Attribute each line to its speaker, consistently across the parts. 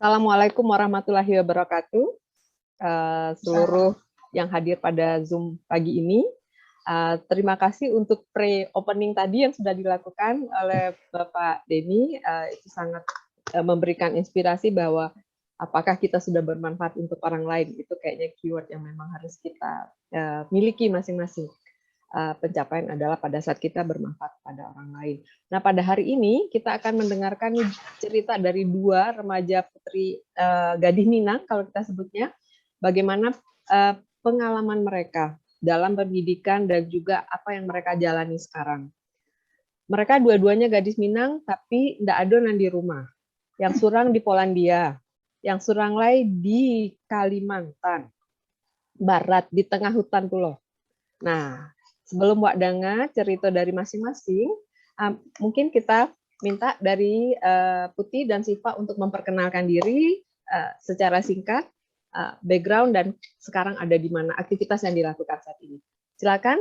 Speaker 1: Assalamualaikum warahmatullahi wabarakatuh. Seluruh yang hadir pada Zoom pagi ini. Terima kasih untuk pre-opening tadi yang sudah dilakukan oleh Bapak Denny. Itu sangat memberikan inspirasi bahwa apakah kita sudah bermanfaat untuk orang lain. Itu kayaknya keyword yang memang harus kita miliki masing-masing. Pencapaian adalah pada saat kita bermanfaat pada orang lain. Nah, pada hari ini kita akan mendengarkan cerita dari dua remaja putri Gading Minang, kalau kita sebutnya, bagaimana pengalaman mereka dalam pendidikan dan juga apa yang mereka jalani sekarang. Mereka dua-duanya gadis Minang, tapi tidak adonan di rumah. Yang surang di Polandia, yang suranglai di Kalimantan Barat, di tengah hutan pulau. Nah, sebelum Wak Danga cerita dari masing-masing, mungkin kita minta dari Putih dan Siva untuk memperkenalkan diri secara singkat, background dan sekarang ada di mana, aktivitas yang dilakukan saat ini. Silakan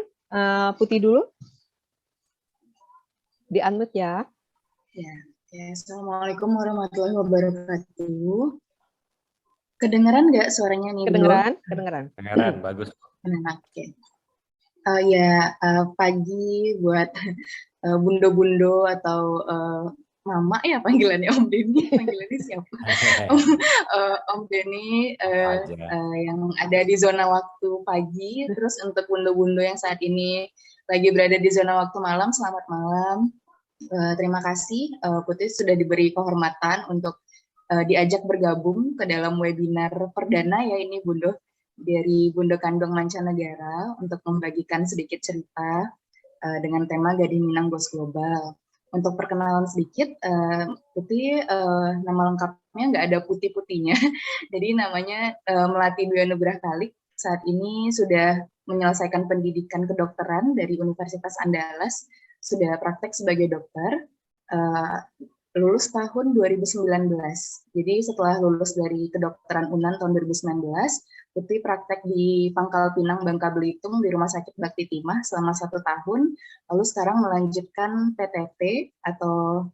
Speaker 1: Putih dulu. Di-unmute ya.
Speaker 2: Ya. Assalamualaikum warahmatullahi wabarakatuh. Kedengeran nggak suaranya nih?
Speaker 1: Kedengeran,
Speaker 2: Bro?
Speaker 1: Kedengeran,
Speaker 2: bagus. Oke. Pagi buat bundo-bundo atau mama ya panggilannya Om Denny. Panggilannya siapa? Om Denny yang ada di zona waktu pagi. Terus untuk bundo-bundo yang saat ini lagi berada di zona waktu malam, selamat malam. Terima kasih Putih sudah diberi kehormatan untuk diajak bergabung ke dalam webinar perdana ya ini Bundo dari Bundo Kandung Mancanegara untuk membagikan sedikit cerita dengan tema Gading Minang Bos Global. Untuk perkenalan sedikit, Putih nama lengkapnya nggak ada putih-putihnya, jadi namanya Melati Dwi Anugrah Kalik. Saat ini sudah menyelesaikan pendidikan kedokteran dari Universitas Andalas, sudah praktek sebagai dokter, lulus tahun 2019. Jadi setelah lulus dari kedokteran UNAN tahun 2019, Putih praktek di Pangkal Pinang, Bangka Belitung di Rumah Sakit Bakti Timah selama 1 tahun, lalu sekarang melanjutkan PTT atau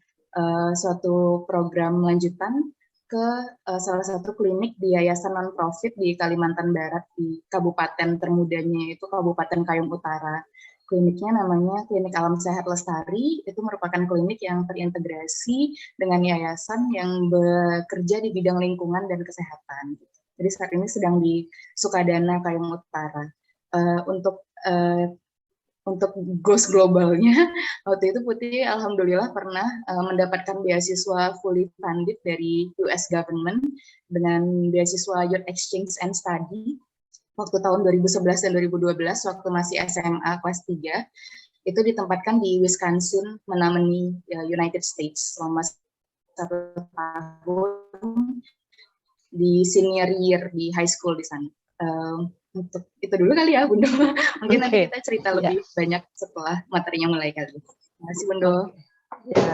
Speaker 2: suatu program lanjutan ke salah satu klinik di yayasan non-profit di Kalimantan Barat, di kabupaten termudanya itu Kabupaten Kayong Utara. Kliniknya namanya Klinik Alam Sehat Lestari, itu merupakan klinik yang terintegrasi dengan yayasan yang bekerja di bidang lingkungan dan kesehatan. Jadi saat ini sedang di Sukadana Kayong Utara. Untuk goals globalnya, waktu itu Putih alhamdulillah pernah mendapatkan beasiswa fully funded dari US government dengan beasiswa Youth Exchange and Study waktu tahun 2011 dan 2012 waktu masih SMA kelas 3. Itu ditempatkan di Wisconsin, Menominee, United States selama 1 tahun di senior year di high school di sana. Untuk itu dulu kali ya, Bundo. Mungkin nanti kita cerita lebih banyak setelah materinya mulai kali. Terima kasih, Bundo.
Speaker 1: Ya,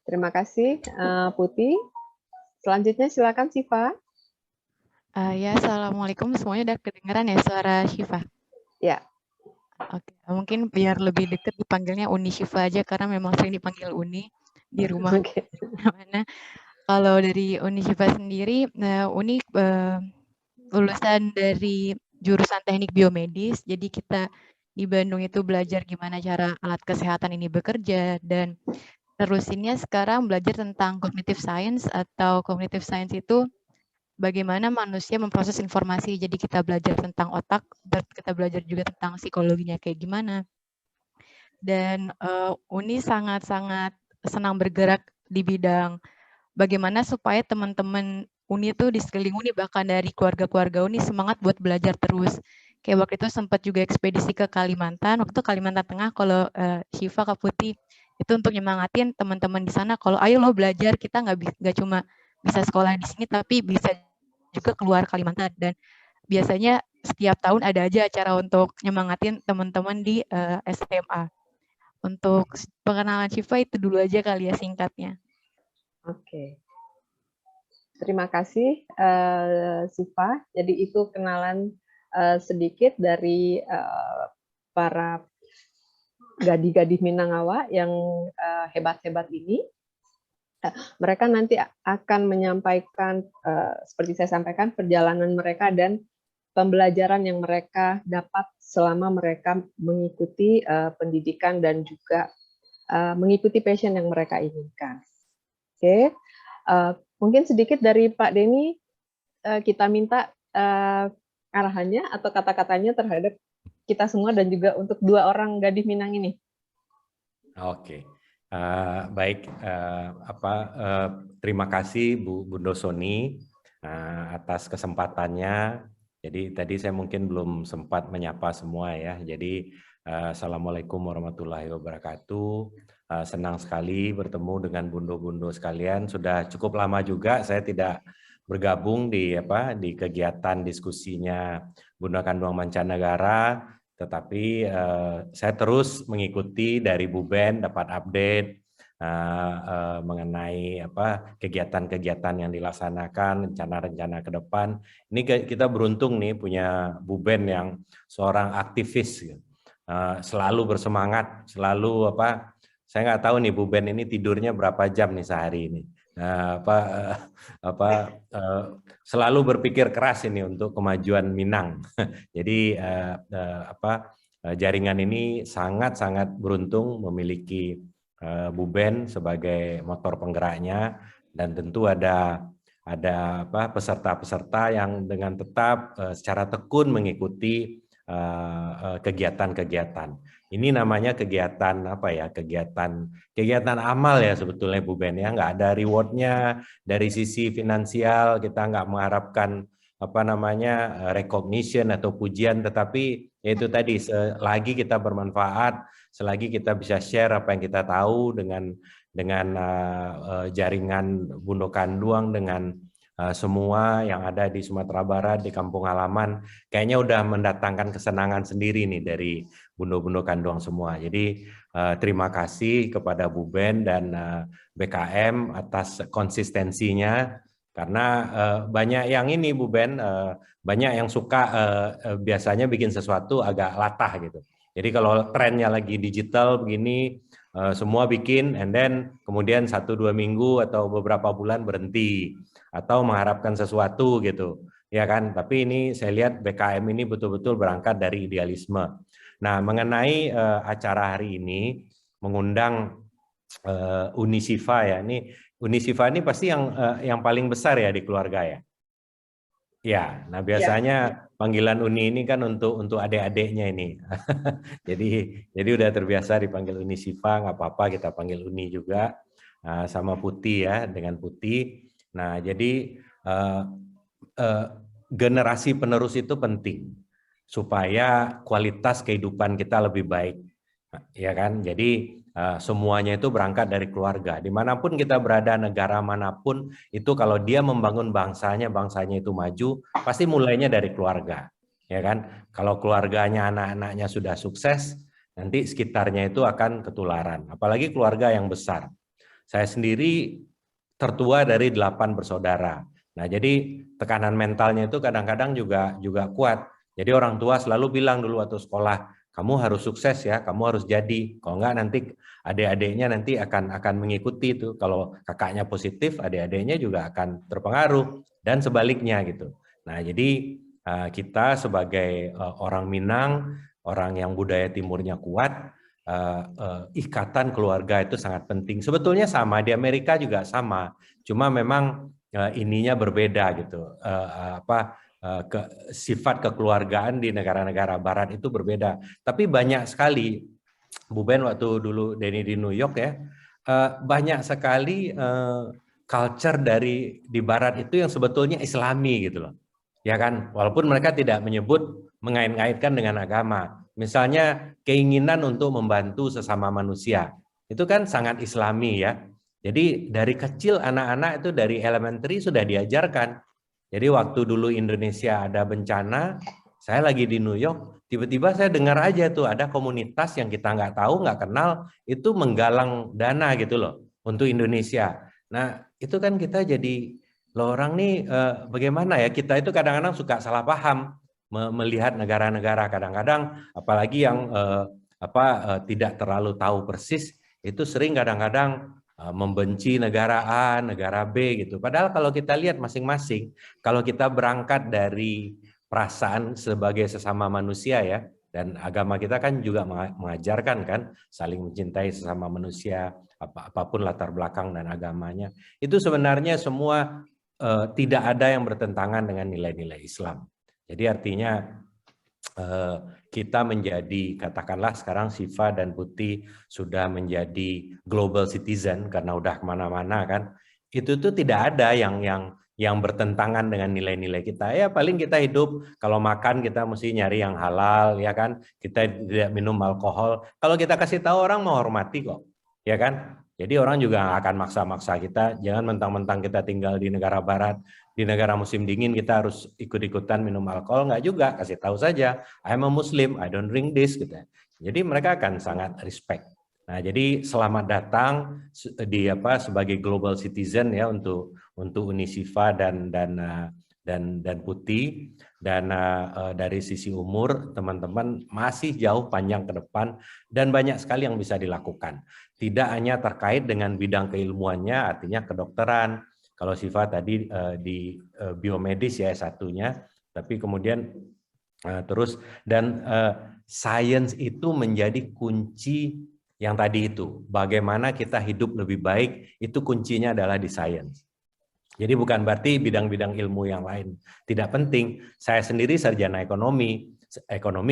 Speaker 1: terima kasih, Putih. Selanjutnya silakan Siva.
Speaker 3: Ya, assalamualaikum semuanya. Udah kedengeran ya suara Syifa?
Speaker 1: Ya.
Speaker 3: Oke, mungkin biar lebih dekat dipanggilnya Uni Syifa aja karena memang sering dipanggil Uni di rumah. Mana? Kalau dari Uni Syifa sendiri, Uni lulusan dari jurusan teknik biomedis, jadi kita di Bandung itu belajar gimana cara alat kesehatan ini bekerja, dan terusinnya sekarang belajar tentang cognitive science, atau cognitive science itu bagaimana manusia memproses informasi. Jadi kita belajar tentang otak, kita belajar juga tentang psikologinya kayak gimana. Dan Uni sangat-sangat senang bergerak di bidang bagaimana supaya teman-teman Uni itu di sekeliling Uni, bahkan dari keluarga-keluarga Uni, semangat buat belajar terus. Kayak waktu itu sempat juga ekspedisi ke Kalimantan, waktu itu Kalimantan Tengah, kalau Syifa, Kak Putih, itu untuk nyemangatin teman-teman di sana, kalau ayo lo belajar, kita nggak cuma bisa sekolah di sini, tapi bisa juga keluar Kalimantan. Dan biasanya setiap tahun ada aja acara untuk nyemangatin teman-teman di SMA. Untuk pengenalan Syifa itu dulu aja kali ya singkatnya.
Speaker 1: Oke. Terima kasih, Siva. Jadi itu kenalan sedikit dari para gadis-gadis Minangkabau yang hebat-hebat ini. Mereka nanti akan menyampaikan, seperti saya sampaikan, perjalanan mereka dan pembelajaran yang mereka dapat selama mereka mengikuti pendidikan dan juga mengikuti passion yang mereka inginkan. Oke, mungkin sedikit dari Pak Denny, kita minta arahannya atau kata-katanya terhadap kita semua dan juga untuk 2 orang gadis Minang ini.
Speaker 4: Oke. Baik, terima kasih Bu Dosoni atas kesempatannya. Jadi tadi saya mungkin belum sempat menyapa semua ya. Jadi Assalamualaikum warahmatullahi wabarakatuh. Senang sekali bertemu dengan bundo-bundo sekalian. Sudah cukup lama juga saya tidak bergabung di kegiatan diskusinya Bunda Kanduang Mancanegara. Tetapi saya terus mengikuti dari Bu Ben, dapat update mengenai kegiatan-kegiatan yang dilaksanakan, rencana-rencana ke depan. Ini kita beruntung nih punya Bu Ben yang seorang aktivis, selalu bersemangat, selalu saya nggak tahu nih Bu Ben ini tidurnya berapa jam nih sehari ini. Selalu berpikir keras ini untuk kemajuan Minang. Jadi jaringan ini sangat-sangat beruntung memiliki Bu Ben sebagai motor penggeraknya, dan tentu ada peserta-peserta yang dengan tetap secara tekun mengikuti kegiatan-kegiatan. Ini namanya kegiatan kegiatan amal ya sebetulnya Bu Ben ya, nggak ada rewardnya dari sisi finansial, kita nggak mengharapkan recognition atau pujian, tetapi yaitu tadi selagi kita bermanfaat, selagi kita bisa share apa yang kita tahu dengan jaringan Bundo Kanduang, dengan semua yang ada di Sumatera Barat, di kampung halaman, kayaknya udah mendatangkan kesenangan sendiri nih dari bundo-bundo Kanduang semua. Jadi terima kasih kepada Bu Ben dan BKM atas konsistensinya, karena banyak yang ini Bu Ben, banyak yang suka biasanya bikin sesuatu agak latah gitu. Jadi kalau trennya lagi digital begini, semua bikin, and then kemudian 1-2 minggu atau beberapa bulan berhenti, atau mengharapkan sesuatu gitu, ya kan? Tapi ini saya lihat BKM ini betul-betul berangkat dari idealisme. Nah, mengenai acara hari ini mengundang Unisifa ya, ini Unisifa ini pasti yang paling besar ya di keluarga ya. Ya, nah biasanya panggilan Uni ini kan untuk adik-adiknya ini. jadi udah terbiasa dipanggil Unisifa, nggak apa-apa kita panggil Uni juga, sama Putih ya, dengan Putih. Nah, jadi generasi penerus itu penting supaya kualitas kehidupan kita lebih baik, ya kan? Jadi semuanya itu berangkat dari keluarga. Dimanapun kita berada, negara manapun, itu kalau dia membangun bangsanya itu maju, pasti mulainya dari keluarga, ya kan? Kalau keluarganya, anak-anaknya sudah sukses, nanti sekitarnya itu akan ketularan. Apalagi keluarga yang besar. Saya sendiri tertua dari 8 bersaudara. Nah, jadi tekanan mentalnya itu kadang-kadang juga kuat. Jadi orang tua selalu bilang dulu waktu sekolah, kamu harus sukses ya, kamu harus jadi. Kalau enggak nanti adik-adiknya nanti akan mengikuti itu. Kalau kakaknya positif, adik-adiknya juga akan terpengaruh, dan sebaliknya gitu. Nah, jadi kita sebagai orang Minang, orang yang budaya timurnya kuat, ikatan keluarga itu sangat penting. Sebetulnya sama, di Amerika juga sama. Cuma memang ininya berbeda gitu. Sifat kekeluargaan di negara-negara barat itu berbeda. Tapi banyak sekali, Bu Ben waktu dulu Denny di New York ya, banyak sekali culture di barat itu yang sebetulnya Islami gitu loh. Ya kan, walaupun mereka tidak menyebut mengait-ngaitkan dengan agama. Misalnya keinginan untuk membantu sesama manusia. Itu kan sangat Islami ya. Jadi dari kecil anak-anak itu dari elementary sudah diajarkan. Jadi waktu dulu Indonesia ada bencana, saya lagi di New York, tiba-tiba saya dengar aja tuh ada komunitas yang kita nggak tahu, nggak kenal, itu menggalang dana gitu loh untuk Indonesia. Nah itu kan kita jadi, loh orang nih bagaimana ya, kita itu kadang-kadang suka salah paham melihat negara-negara, kadang-kadang apalagi yang tidak terlalu tahu persis, itu sering kadang-kadang membenci negara A, negara B gitu. Padahal kalau kita lihat masing-masing, kalau kita berangkat dari perasaan sebagai sesama manusia ya, dan agama kita kan juga mengajarkan kan saling mencintai sesama manusia, apapun latar belakang dan agamanya. Itu sebenarnya semua tidak ada yang bertentangan dengan nilai-nilai Islam. Jadi artinya kita menjadi, katakanlah sekarang Siva dan Putih sudah menjadi global citizen karena udah kemana-mana kan, itu tuh tidak ada yang bertentangan dengan nilai-nilai kita. Ya paling kita hidup, kalau makan kita mesti nyari yang halal, ya kan, kita tidak minum alkohol. Kalau kita kasih tahu orang menghormati kok, ya kan. Jadi orang juga akan maksa-maksa kita, jangan mentang-mentang kita tinggal di negara barat, di negara musim dingin kita harus ikut-ikutan minum alkohol, nggak juga, kasih tahu saja, I'm a Muslim, I don't drink this, gitu. Jadi mereka akan sangat respect. Nah, jadi selamat datang di sebagai global citizen ya untuk Uni Siva dan Putih. Dan dari sisi umur teman-teman masih jauh panjang ke depan dan banyak sekali yang bisa dilakukan. Tidak hanya terkait dengan bidang keilmuannya, artinya kedokteran. Kalau Siva tadi di biomedis ya S1-nya, tapi kemudian terus dan sains itu menjadi kunci yang tadi itu. Bagaimana kita hidup lebih baik, itu kuncinya adalah di sains. Jadi bukan berarti bidang-bidang ilmu yang lain tidak penting. Saya sendiri sarjana ekonomi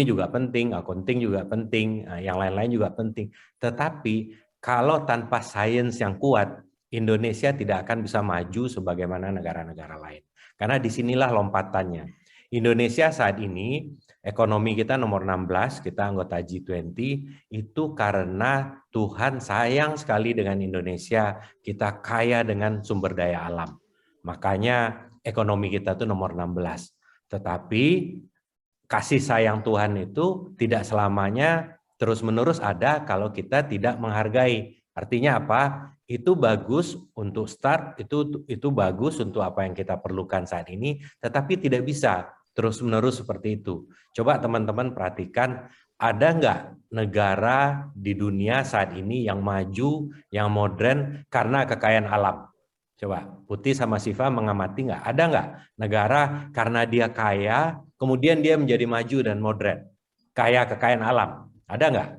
Speaker 4: juga penting, accounting juga penting, yang lain-lain juga penting. Tetapi kalau tanpa sains yang kuat, Indonesia tidak akan bisa maju sebagaimana negara-negara lain. Karena disinilah lompatannya. Indonesia saat ini, ekonomi kita nomor 16, kita anggota G20, itu karena Tuhan sayang sekali dengan Indonesia, kita kaya dengan sumber daya alam. Makanya ekonomi kita itu nomor 16. Tetapi kasih sayang Tuhan itu tidak selamanya terus-menerus ada kalau kita tidak menghargai. Artinya apa? Itu bagus untuk start, itu bagus untuk apa yang kita perlukan saat ini, tetapi tidak bisa terus-menerus seperti itu. Coba teman-teman perhatikan, ada nggak negara di dunia saat ini yang maju, yang modern karena kekayaan alam? Coba, Putih sama Siva mengamati nggak? Ada nggak negara karena dia kaya, kemudian dia menjadi maju dan modern? Kaya kekayaan alam. Ada nggak?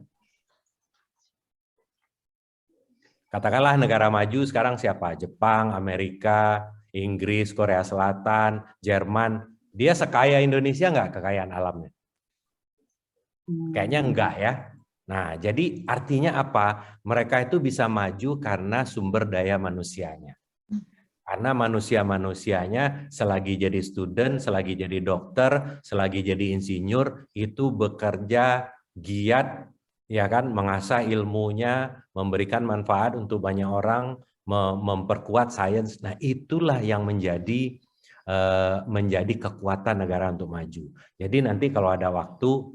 Speaker 4: Katakanlah negara maju sekarang siapa? Jepang, Amerika, Inggris, Korea Selatan, Jerman. Dia sekaya Indonesia nggak kekayaan alamnya? Kayaknya enggak ya. Nah, jadi artinya apa? Mereka itu bisa maju karena sumber daya manusianya. Karena manusia-manusianya selagi jadi student, selagi jadi dokter, selagi jadi insinyur, itu bekerja giat, ya kan, mengasah ilmunya, memberikan manfaat untuk banyak orang, memperkuat sains. Nah, itulah yang menjadi kekuatan negara untuk maju. Jadi nanti kalau ada waktu,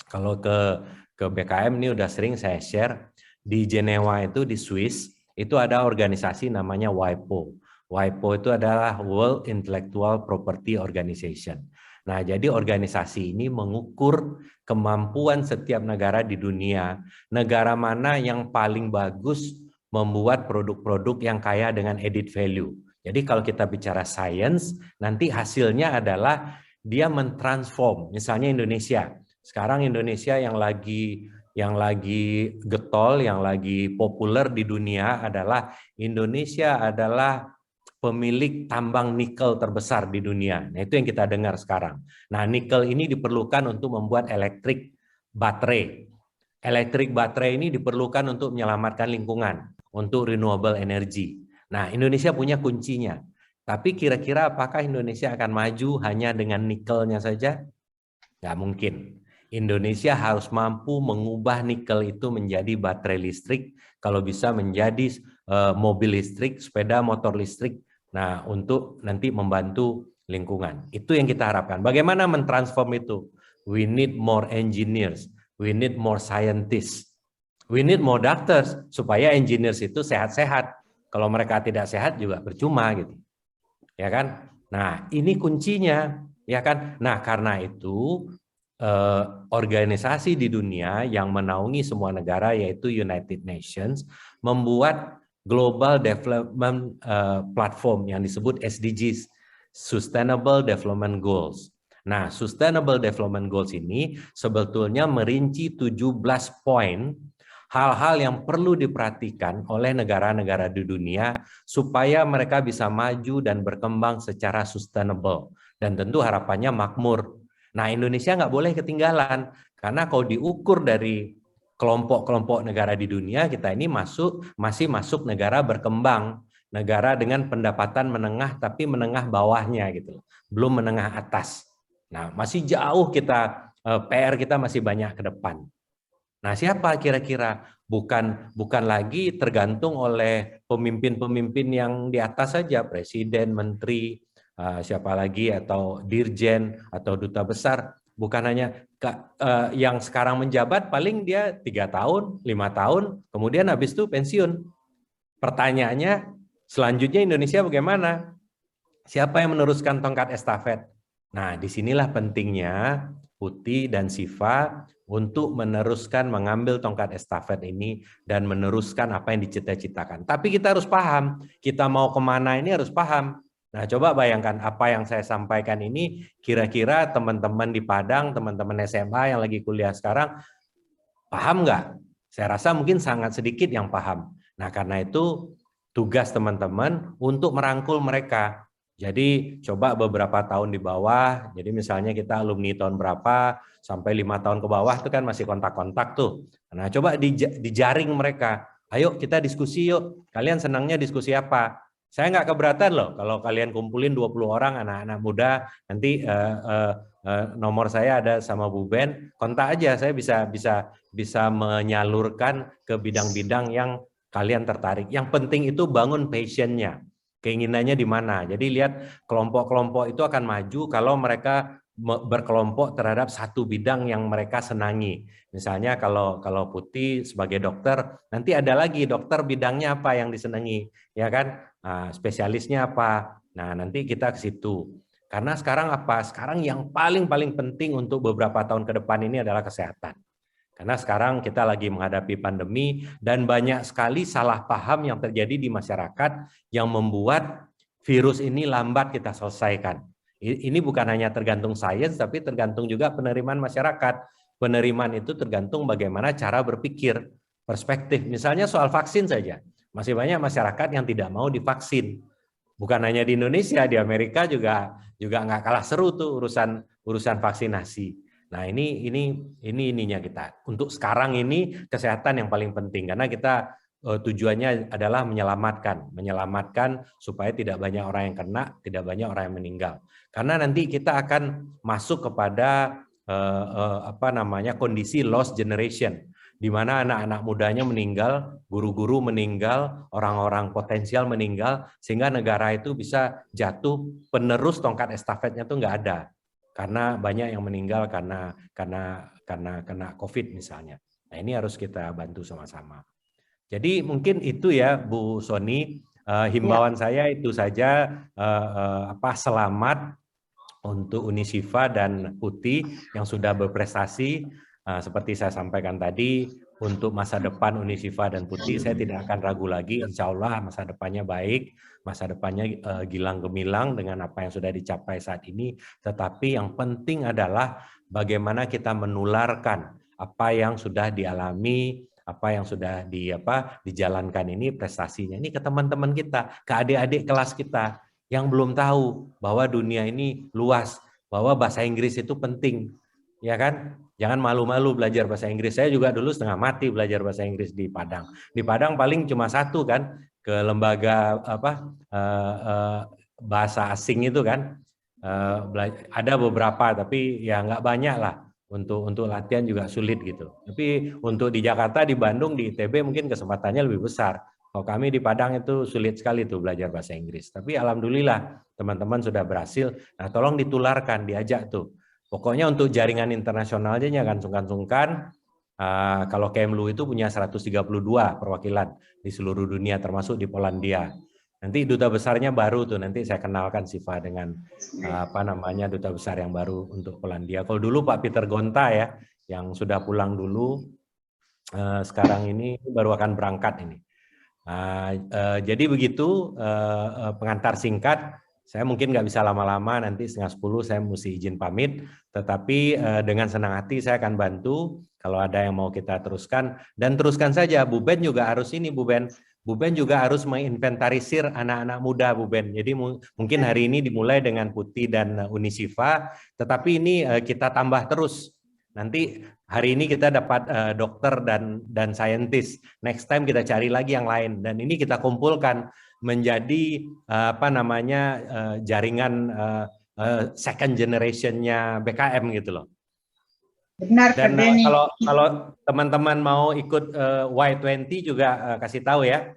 Speaker 4: kalau ke BKM ini udah sering saya share, di Jenewa itu di Swiss, itu ada organisasi namanya WIPO. WIPO itu adalah World Intellectual Property Organization. Nah, jadi organisasi ini mengukur kemampuan setiap negara di dunia. Negara mana yang paling bagus membuat produk-produk yang kaya dengan added value. Jadi kalau kita bicara science, nanti hasilnya adalah dia mentransform. Misalnya Indonesia. Sekarang Indonesia yang lagi getol, yang lagi populer di dunia adalah Indonesia adalah pemilik tambang nikel terbesar di dunia. Nah, itu yang kita dengar sekarang. Nah, nikel ini diperlukan untuk membuat elektrik baterai. Elektrik baterai ini diperlukan untuk menyelamatkan lingkungan, untuk renewable energy. Nah, Indonesia punya kuncinya. Tapi kira-kira apakah Indonesia akan maju hanya dengan nikelnya saja? Nggak mungkin. Indonesia harus mampu mengubah nikel itu menjadi baterai listrik, kalau bisa menjadi mobil listrik, sepeda motor listrik. Nah, untuk nanti membantu lingkungan. Itu yang kita harapkan. Bagaimana mentransform itu? We need more engineers, we need more scientists, we need more doctors, supaya engineers itu sehat-sehat. Kalau mereka tidak sehat juga percuma gitu. Ya kan? Nah, ini kuncinya, ya kan? Nah, karena itu organisasi di dunia yang menaungi semua negara yaitu United Nations membuat Global Development Platform yang disebut SDGs, Sustainable Development Goals. Nah, Sustainable Development Goals ini sebetulnya merinci 17 poin hal-hal yang perlu diperhatikan oleh negara-negara di dunia supaya mereka bisa maju dan berkembang secara sustainable. Dan tentu harapannya makmur. Nah, Indonesia nggak boleh ketinggalan, karena kalau diukur dari kelompok-kelompok negara di dunia, kita ini masih masuk negara berkembang, negara dengan pendapatan menengah tapi menengah bawahnya gitu, belum menengah atas. Nah, masih jauh kita, PR kita masih banyak ke depan. Nah, siapa kira-kira? Bukan lagi tergantung oleh pemimpin-pemimpin yang di atas saja, presiden, menteri, siapa lagi, atau dirjen atau duta besar. Bukan hanya yang sekarang menjabat, paling dia 3 tahun, 5 tahun, kemudian habis itu pensiun. Pertanyaannya, selanjutnya Indonesia bagaimana? Siapa yang meneruskan tongkat estafet? Nah, disinilah pentingnya Putih dan Siva untuk meneruskan, mengambil tongkat estafet ini dan meneruskan apa yang dicita-citakan. Tapi kita harus paham, kita mau kemana ini harus paham. Nah, coba bayangkan apa yang saya sampaikan ini, kira-kira teman-teman di Padang, teman-teman SMA yang lagi kuliah sekarang, paham nggak? Saya rasa mungkin sangat sedikit yang paham. Nah, karena itu tugas teman-teman untuk merangkul mereka. Jadi coba beberapa tahun di bawah, jadi misalnya kita alumni tahun berapa, sampai 5 tahun ke bawah itu kan masih kontak-kontak tuh. Nah, coba dijaring mereka. Ayo kita diskusi yuk, kalian senangnya diskusi apa? Saya nggak keberatan loh kalau kalian kumpulin 20 orang anak-anak muda, nanti nomor saya ada sama Bu Ben, kontak aja, saya bisa menyalurkan ke bidang-bidang yang kalian tertarik. Yang penting itu bangun passion-nya, keinginannya di mana. Jadi lihat kelompok-kelompok itu akan maju kalau mereka berkelompok terhadap satu bidang yang mereka senangi. Misalnya kalau Putih sebagai dokter, nanti ada lagi dokter bidangnya apa yang disenangi, ya kan? Nah, spesialisnya apa? Nah, nanti kita ke situ. Karena sekarang apa? Sekarang yang paling penting untuk beberapa tahun ke depan ini adalah kesehatan. Karena sekarang kita lagi menghadapi pandemi dan banyak sekali salah paham yang terjadi di masyarakat yang membuat virus ini lambat kita selesaikan. Ini bukan hanya tergantung sains, tapi tergantung juga penerimaan masyarakat. Penerimaan itu tergantung bagaimana cara berpikir, perspektif. Misalnya soal vaksin saja, masih banyak masyarakat yang tidak mau divaksin. Bukan hanya di Indonesia, di Amerika juga nggak kalah seru tuh urusan vaksinasi. Nah, ininya kita. Untuk sekarang ini kesehatan yang paling penting karena kita tujuannya adalah menyelamatkan supaya tidak banyak orang yang kena, tidak banyak orang yang meninggal. Karena nanti kita akan masuk kepada kondisi lost generation, di mana anak-anak mudanya meninggal, guru-guru meninggal, orang-orang potensial meninggal, sehingga negara itu bisa jatuh, penerus tongkat estafetnya itu nggak ada. Karena banyak yang meninggal karena kena COVID misalnya. Nah, ini harus kita bantu sama-sama. Jadi mungkin itu ya Bu Sony, himbauan saya itu saja, selamat untuk Unisiva dan Putih yang sudah berprestasi. Seperti saya sampaikan tadi, untuk masa depan Unisiva dan Putih saya tidak akan ragu lagi, insya Allah masa depannya baik, masa depannya gilang gemilang dengan apa yang sudah dicapai saat ini. Tetapi yang penting adalah bagaimana kita menularkan apa yang sudah dialami, apa yang sudah dijalankan ini prestasinya ini ke teman-teman kita, ke adik-adik kelas kita yang belum tahu bahwa dunia ini luas, bahwa bahasa Inggris itu penting, ya kan? Jangan malu-malu belajar bahasa Inggris. Saya juga dulu setengah mati belajar bahasa Inggris di Padang. Di Padang paling cuma satu kan, ke lembaga bahasa asing itu kan, ada beberapa tapi ya nggak banyak lah. Untuk latihan juga sulit gitu. Tapi untuk di Jakarta, di Bandung, di ITB mungkin kesempatannya lebih besar. Kalau kami di Padang itu sulit sekali tuh belajar bahasa Inggris. Tapi alhamdulillah teman-teman sudah berhasil. Nah, tolong ditularkan, diajak tuh. Pokoknya untuk jaringan internasional aja jangan sungkan-sungkan. Kalau Kemlu itu punya 132 perwakilan di seluruh dunia termasuk di Polandia. Nanti duta besarnya baru tuh, nanti saya kenalkan Siva dengan duta besar yang baru untuk Polandia. Kalau dulu Pak Peter Gonta ya, yang sudah pulang dulu, sekarang ini baru akan berangkat ini. Jadi begitu pengantar singkat. Saya mungkin nggak bisa lama-lama, nanti 9:30 saya mesti izin pamit. Tetapi dengan senang hati saya akan bantu kalau ada yang mau kita teruskan. Dan teruskan saja, Bu Ben juga harus ini, Bu Ben. Bu Ben juga harus menginventarisir anak-anak muda, Bu Ben. Jadi mungkin hari ini dimulai dengan Putih dan Unishifa, tetapi ini kita tambah terus. Nanti hari ini kita dapat dokter dan saintis. Next time kita cari lagi yang lain. Dan ini kita kumpulkan menjadi jaringan second generation-nya BKM gitu loh.
Speaker 5: Benar,
Speaker 4: dan kalau teman-teman mau ikut Y20 juga kasih tahu ya.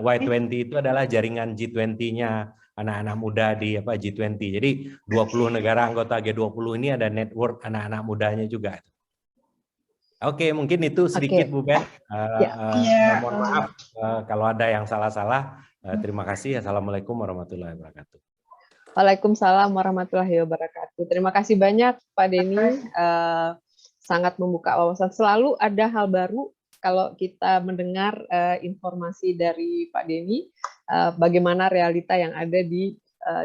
Speaker 4: Y20 itu adalah jaringan G20-nya anak-anak muda di G20. Jadi 20 negara anggota G20 ini ada network anak-anak mudanya juga. Oke, mungkin itu sedikit Bu Ben. Mohon maaf kalau ada yang salah-salah. Terima kasih. Assalamualaikum warahmatullahi wabarakatuh.
Speaker 1: Waalaikumsalam warahmatullahi wabarakatuh. Terima kasih banyak Pak Denny. Sangat membuka wawasan. Selalu ada hal baru kalau kita mendengar informasi dari Pak Denny. Bagaimana realita yang ada di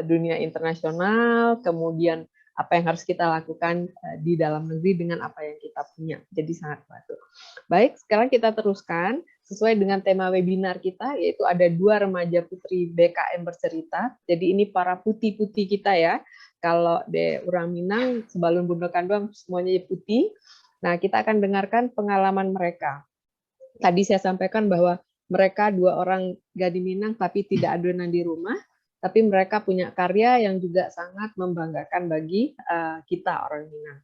Speaker 1: dunia internasional, kemudian apa yang harus kita lakukan di dalam negeri dengan apa yang kita punya. Jadi sangat bantu. Baik, sekarang kita teruskan sesuai dengan tema webinar kita, yaitu ada 2 remaja putri BKM bercerita. Jadi ini para putih-putih kita ya. Kalau di Urang Minang, Sebalun Bundo Kanduang semuanya putih. Nah, kita akan dengarkan pengalaman mereka. Tadi saya sampaikan bahwa mereka 2 orang Gading Minang tapi tidak adonan di rumah. Tapi mereka punya karya yang juga sangat membanggakan bagi kita orang Minang.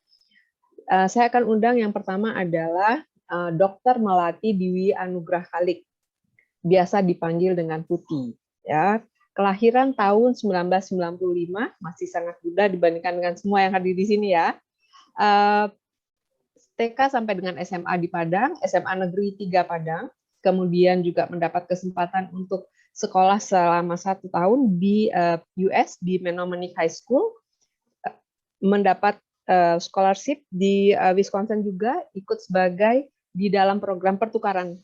Speaker 1: Saya akan undang yang pertama adalah Dr. Melati Diwi Anugrah Khalik, biasa dipanggil dengan Putih. Ya, kelahiran tahun 1995, masih sangat muda dibandingkan dengan semua yang hadir di sini ya. TK sampai dengan SMA di Padang, SMA Negeri 3 Padang, kemudian juga mendapat kesempatan untuk sekolah selama 1 tahun di US di Menominee High School, mendapat scholarship di Wisconsin juga, ikut sebagai di dalam program pertukaran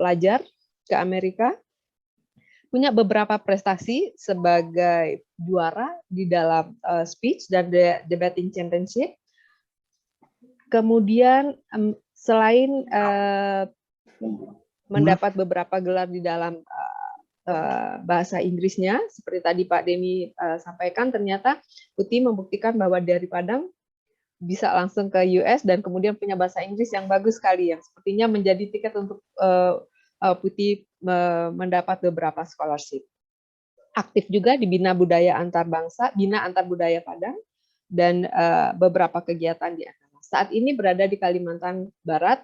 Speaker 1: pelajar ke Amerika, punya beberapa prestasi sebagai juara di dalam speech dan debating championship. Kemudian selain mendapat beberapa gelar di dalam bahasa Inggrisnya, seperti tadi Pak Denny sampaikan, ternyata Putih membuktikan bahwa dari Padang bisa langsung ke US dan kemudian punya bahasa Inggris yang bagus sekali, yang sepertinya menjadi tiket untuk Putih mendapat beberapa scholarship. Aktif juga di Bina Budaya Antar Bangsa, Bina Antar Budaya Padang, dan beberapa kegiatan di atas. Saat ini berada di Kalimantan Barat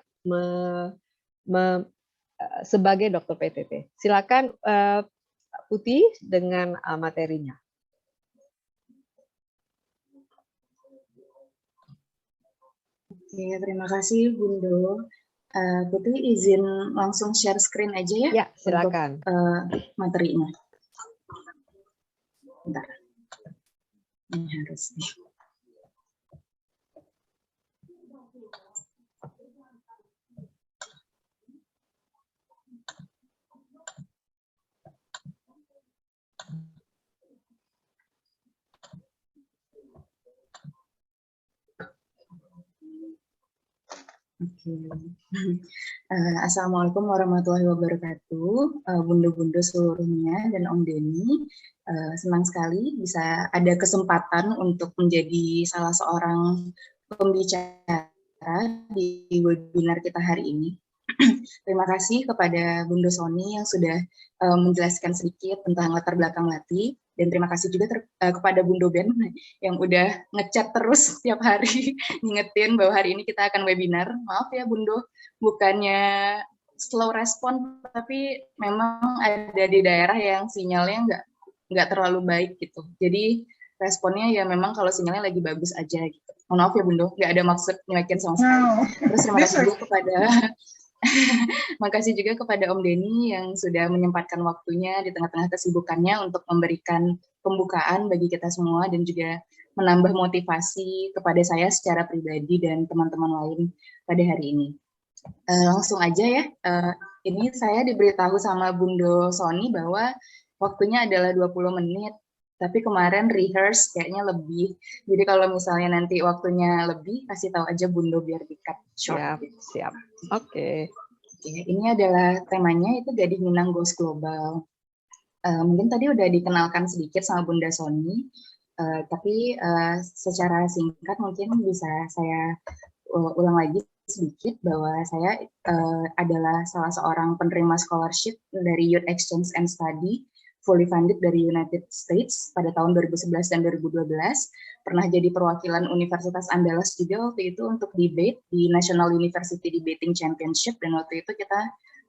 Speaker 1: sebagai dokter PTT. Silakan Putih dengan materinya.
Speaker 2: Oke, terima kasih Bundo. Putih izin langsung share screen aja ya?
Speaker 1: Ya, silakan.
Speaker 2: Untuk materinya. Bentar. Ini harus nih. Oke. Assalamualaikum warahmatullahi wabarakatuh, Bundo-bundo seluruhnya dan Om Denny. Senang sekali bisa ada kesempatan untuk menjadi salah seorang pembicara di webinar kita hari ini. Terima kasih kepada Bundo Sony yang sudah menjelaskan sedikit tentang latar belakang Melati. Dan terima kasih juga kepada Bundo Ben yang udah ngechat terus setiap hari, ngingetin bahwa hari ini kita akan webinar. Maaf ya Bundo, bukannya slow respon, tapi memang ada di daerah yang sinyalnya nggak terlalu baik gitu. Jadi responnya ya memang kalau sinyalnya lagi bagus aja gitu. Mohon maaf ya Bundo, nggak ada maksud nyelekin sama sekali. Terus terima kasih juga kepada makasih juga kepada Om Denny yang sudah menyempatkan waktunya di tengah-tengah kesibukannya untuk memberikan pembukaan bagi kita semua dan juga menambah motivasi kepada saya secara pribadi dan teman-teman lain pada hari ini. Langsung aja ya, ini saya diberitahu sama Bundo Sony bahwa waktunya adalah 20 menit. Tapi kemarin rehearse kayaknya lebih. Jadi kalau misalnya nanti waktunya lebih, kasih tahu aja Bundo biar di-cut short.
Speaker 1: Siap, siap. Oke.
Speaker 2: Ini adalah temanya itu Gading Minang Goes Global. Mungkin tadi udah dikenalkan sedikit sama Bunda Sony, tapi secara singkat mungkin bisa saya ulang lagi sedikit bahwa saya adalah salah seorang penerima scholarship dari Youth Exchange and Study fully funded dari United States pada tahun 2011 dan 2012. Pernah jadi perwakilan Universitas Andalas juga waktu itu untuk debate di National University Debating Championship, dan waktu itu kita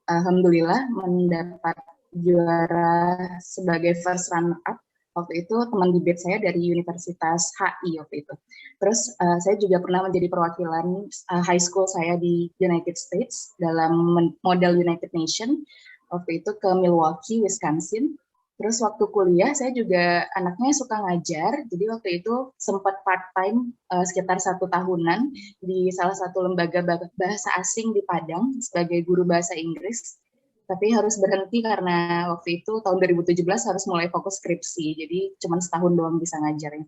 Speaker 2: alhamdulillah mendapat juara sebagai first runner up. Waktu itu teman debate saya dari Universitas HI waktu itu. Terus saya juga pernah menjadi perwakilan high school saya di United States dalam model United Nation. Waktu itu ke Milwaukee, Wisconsin. Terus waktu kuliah saya juga anaknya suka ngajar, jadi waktu itu sempat part-time sekitar 1 tahunan di salah satu lembaga bahasa asing di Padang sebagai guru bahasa Inggris. Tapi harus berhenti karena waktu itu tahun 2017 harus mulai fokus skripsi, jadi cuma setahun doang bisa ngajarnya.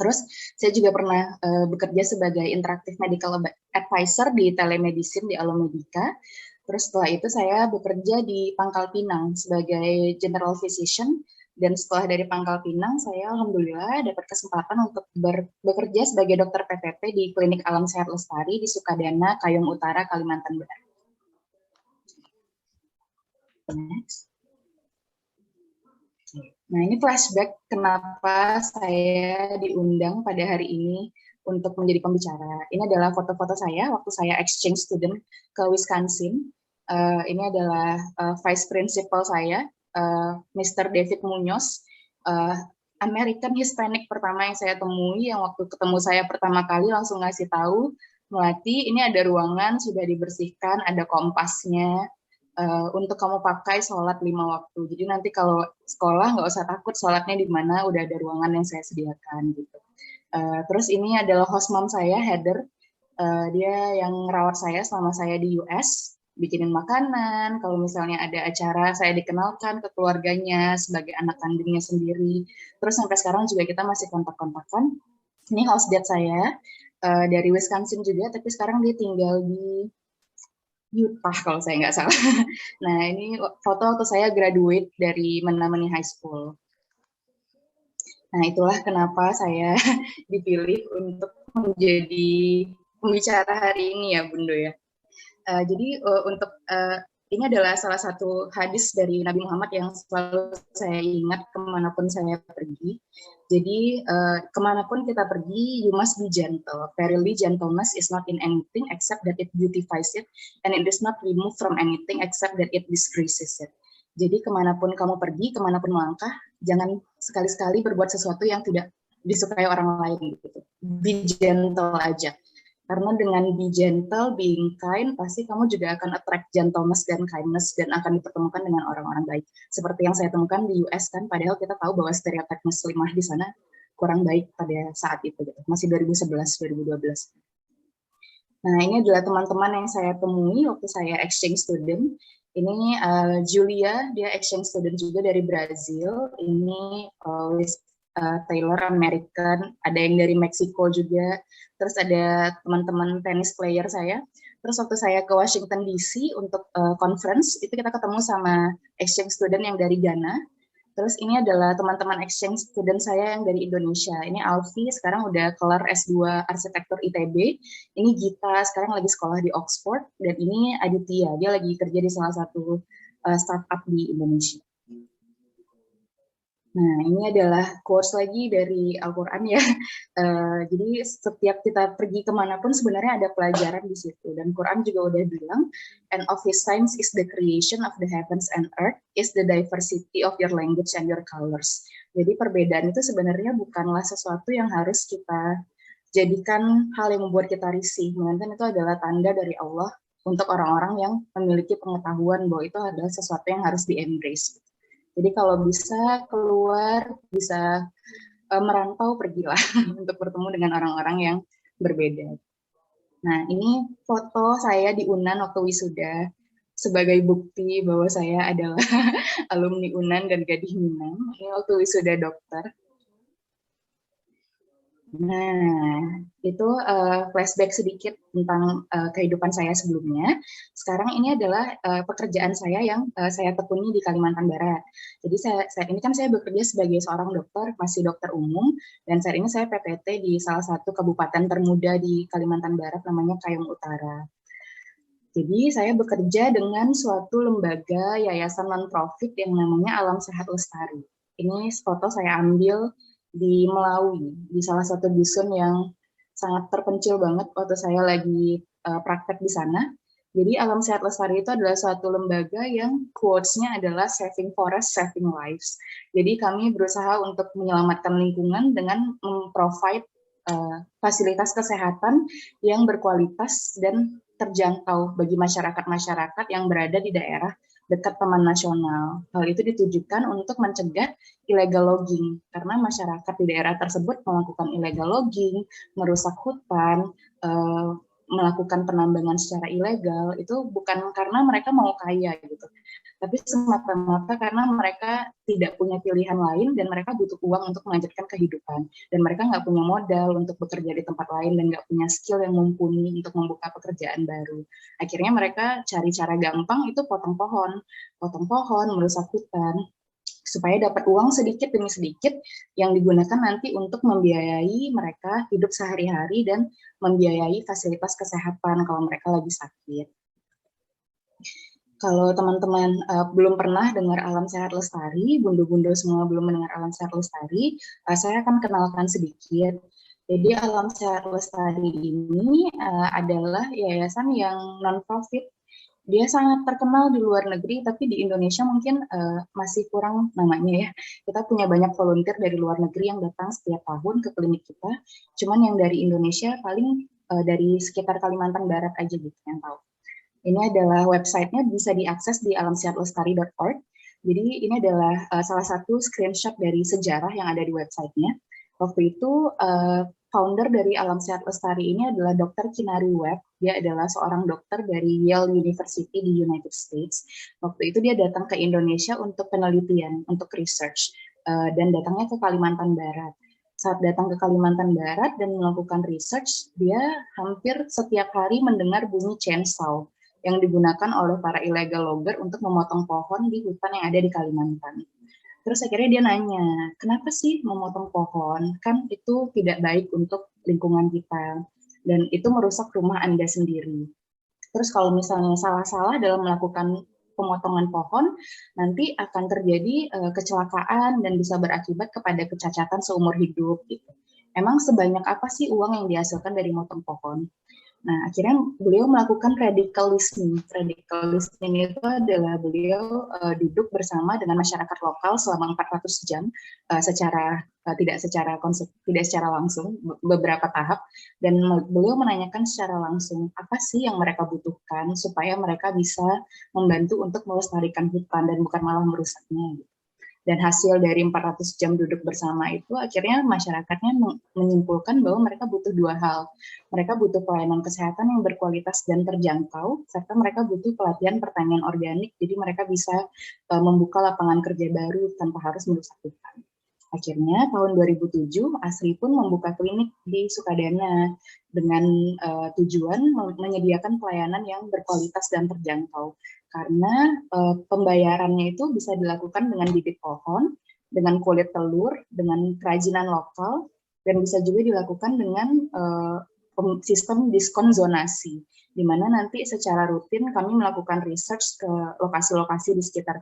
Speaker 2: Terus saya juga pernah bekerja sebagai interactive medical advisor di telemedicine di Alomedica. Terus setelah itu saya bekerja di Pangkal Pinang sebagai general physician, dan setelah dari Pangkal Pinang saya alhamdulillah dapat kesempatan untuk bekerja sebagai dokter PPP di Klinik Alam Sehat Lestari di Sukadana, Kayong Utara, Kalimantan Barat. Next. Nah, ini flashback kenapa saya diundang pada hari ini untuk menjadi pembicara. Ini adalah foto-foto saya waktu saya exchange student ke Wisconsin. Ini adalah vice principal saya, Mr. David Munoz, American Hispanic pertama yang saya temui, yang waktu ketemu saya pertama kali langsung ngasih tahu, Melati, ini ada ruangan sudah dibersihkan, ada kompasnya, untuk kamu pakai sholat 5 waktu. Jadi nanti kalau sekolah nggak usah takut sholatnya di mana, udah ada ruangan yang saya sediakan gitu. Terus ini adalah host mom saya, Heather. Dia yang ngerawat saya selama saya di US, bikinin makanan, kalau misalnya ada acara saya dikenalkan ke keluarganya sebagai anak kandungnya sendiri. Terus sampai sekarang juga kita masih kontak-kontakan. Ini house dad saya dari Wisconsin juga, tapi sekarang dia tinggal di Utah kalau saya nggak salah. Nah, ini foto waktu saya graduate dari Menominee High School. Nah, itulah kenapa saya dipilih untuk menjadi pembicara hari ini ya, Bundo ya. Jadi untuk ini adalah salah satu hadis dari Nabi Muhammad yang selalu saya ingat kemanapun saya pergi. Jadi kemanapun kita pergi, you must be gentle. Verily gentleness is not in anything except that it beautifies it, and it does not remove from anything except that it disgraces it. Jadi kemanapun kamu pergi, kemanapun melangkah, jangan sekali-sekali berbuat sesuatu yang tidak disukai orang lain. Gitu. Be gentle aja. Karena dengan be gentle, being kind, pasti kamu juga akan attract gentleness dan kindness dan akan dipertemukan dengan orang-orang baik. Seperti yang saya temukan di US kan, padahal kita tahu bahwa stereotip muslimah di sana kurang baik pada saat itu, gitu. Masih 2011-2012. Nah, ini adalah teman-teman yang saya temui waktu saya exchange student. Ini Julia, dia exchange student juga dari Brazil. Ini Taylor American, ada yang dari Meksiko juga. Terus ada teman-teman tenis player saya. Terus waktu saya ke Washington DC untuk conference, itu kita ketemu sama exchange student yang dari Ghana. Terus ini adalah teman-teman exchange student saya yang dari Indonesia. Ini Alfi, sekarang udah kelar S2 Arsitektur ITB. Ini Gita, sekarang lagi sekolah di Oxford. Dan ini Aditya, dia lagi kerja di salah satu startup di Indonesia. Nah, ini adalah quotes lagi dari Al-Quran ya. Jadi setiap kita pergi kemanapun sebenarnya ada pelajaran di situ. Dan Quran juga udah bilang, and of his signs is the creation of the heavens and earth, is the diversity of your language and your colors. Jadi perbedaan itu sebenarnya bukanlah sesuatu yang harus kita jadikan hal yang membuat kita risih. Melainkan itu adalah tanda dari Allah untuk orang-orang yang memiliki pengetahuan bahwa itu adalah sesuatu yang harus di-embrace. Jadi kalau bisa keluar, bisa merantau, pergilah untuk bertemu dengan orang-orang yang berbeda. Nah, ini foto saya di UNAN waktu wisuda. sebagai bukti bahwa saya adalah alumni UNAN dan Gading Minang. Ini waktu wisuda dokter. Nah, itu flashback sedikit tentang kehidupan saya sebelumnya. Sekarang ini adalah pekerjaan saya yang saya tekuni di Kalimantan Barat. Jadi saat ini kan saya bekerja sebagai seorang dokter, masih dokter umum, dan saat ini saya PPT di salah satu kabupaten termuda di Kalimantan Barat, namanya Kayong Utara. Jadi saya bekerja dengan suatu lembaga yayasan non-profit yang namanya Alam Sehat Lestari. Ini foto saya ambil di Melawi, di salah satu dusun yang sangat terpencil banget waktu saya lagi praktek di sana. Jadi Alam Sehat Lestari itu adalah suatu lembaga yang quotes-nya adalah saving forest, saving lives. Jadi kami berusaha untuk menyelamatkan lingkungan dengan memprovide fasilitas kesehatan yang berkualitas dan terjangkau bagi masyarakat-masyarakat yang berada di daerah dekat Taman Nasional. Hal itu ditujukan untuk mencegah illegal logging, karena masyarakat di daerah tersebut melakukan illegal logging, merusak hutan, melakukan penambangan secara ilegal, itu bukan karena mereka mau kaya gitu, tapi semata-mata karena mereka tidak punya pilihan lain dan mereka butuh uang untuk melanjutkan kehidupan, dan mereka nggak punya modal untuk bekerja di tempat lain dan nggak punya skill yang mumpuni untuk membuka pekerjaan baru. Akhirnya mereka cari cara gampang, itu potong pohon, merusak hutan, supaya dapat uang sedikit demi sedikit yang digunakan nanti untuk membiayai mereka hidup sehari-hari dan membiayai fasilitas kesehatan kalau mereka lagi sakit. Kalau teman-teman belum pernah dengar Alam Sehat Lestari, bundo-bundo semua belum mendengar Alam Sehat Lestari, saya akan kenalkan sedikit. Jadi Alam Sehat Lestari ini adalah yayasan yang non-profit. Dia sangat terkenal di luar negeri, tapi di Indonesia mungkin masih kurang namanya ya. Kita punya banyak volunteer dari luar negeri yang datang setiap tahun ke klinik kita. Cuman yang dari Indonesia paling dari sekitar Kalimantan Barat aja gitu yang tahu. Ini adalah websitenya, bisa diakses di alamsehatlestari.org. Jadi ini adalah salah satu screenshot dari sejarah yang ada di websitenya. Waktu itu founder dari Alam Sehat Lestari ini adalah Dr. Kinari Webb. Dia adalah seorang dokter dari Yale University di United States. Waktu itu dia datang ke Indonesia untuk penelitian, untuk research, dan datangnya ke Kalimantan Barat. Saat datang ke Kalimantan Barat dan melakukan research, dia hampir setiap hari mendengar bunyi chainsaw yang digunakan oleh para illegal logger untuk memotong pohon di hutan yang ada di Kalimantan. Terus akhirnya dia nanya, kenapa sih memotong pohon? Kan itu tidak baik untuk lingkungan kita, dan itu merusak rumah Anda sendiri. Terus kalau misalnya salah-salah dalam melakukan pemotongan pohon, nanti akan terjadi kecelakaan dan bisa berakibat kepada kecacatan seumur hidup. Gitu. Emang sebanyak apa sih uang yang dihasilkan dari memotong pohon? Nah, akhirnya beliau melakukan radical listening. Radical listening itu adalah beliau duduk bersama dengan masyarakat lokal selama 400 jam, tidak secara langsung, beberapa tahap, dan beliau menanyakan secara langsung apa sih yang mereka butuhkan supaya mereka bisa membantu untuk melestarikan hutan dan bukan malah merusaknya. Dan hasil dari 400 jam duduk bersama itu akhirnya masyarakatnya menyimpulkan bahwa mereka butuh dua hal. Mereka butuh pelayanan kesehatan yang berkualitas dan terjangkau, serta mereka butuh pelatihan pertanian organik, jadi mereka bisa membuka lapangan kerja baru tanpa harus merusak hutan. Akhirnya tahun 2007 ASRI pun membuka klinik di Sukadana dengan tujuan menyediakan pelayanan yang berkualitas dan terjangkau. Karena pembayarannya itu bisa dilakukan dengan bibit pohon, dengan kulit telur, dengan kerajinan lokal, dan bisa juga dilakukan dengan sistem diskon zonasi, di mana nanti secara rutin kami melakukan research ke lokasi-lokasi di sekitar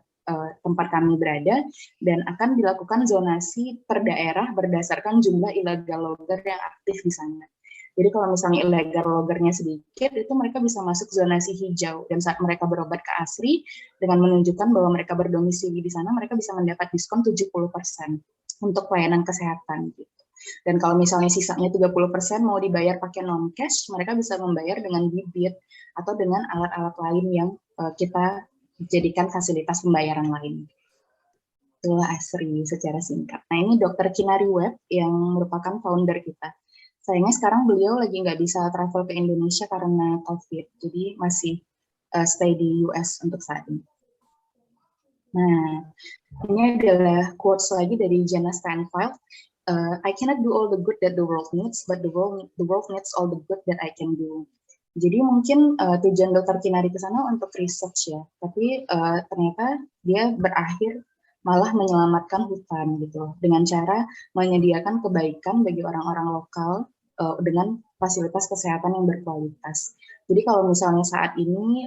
Speaker 2: tempat kami berada, dan akan dilakukan zonasi per daerah berdasarkan jumlah illegal logger yang aktif di sana. Jadi kalau misalnya illegal loggernya sedikit, itu mereka bisa masuk zonasi hijau, dan saat mereka berobat ke ASRI, dengan menunjukkan bahwa mereka berdomisili di sana, mereka bisa mendapat diskon 70% untuk pelayanan kesehatan. Gitu. Dan kalau misalnya sisanya 30% mau dibayar pakai non-cash, mereka bisa membayar dengan bibit atau dengan alat-alat lain yang kita jadikan fasilitas pembayaran lain. Itulah ASRI secara singkat. Nah ini Dr. Kinari Webb yang merupakan founder kita. Sayangnya sekarang beliau lagi nggak bisa travel ke Indonesia karena COVID, jadi masih stay di US untuk saat ini. Nah, ini adalah quotes lagi dari Jana Stanfield. I cannot do all the good that the world needs, but the world needs all the good that I can do. Jadi mungkin tujuan Dr. Kinari ke sana untuk research ya, tapi ternyata dia berakhir malah menyelamatkan hutan gitu, dengan cara menyediakan kebaikan bagi orang-orang lokal dengan fasilitas kesehatan yang berkualitas. Jadi kalau misalnya saat ini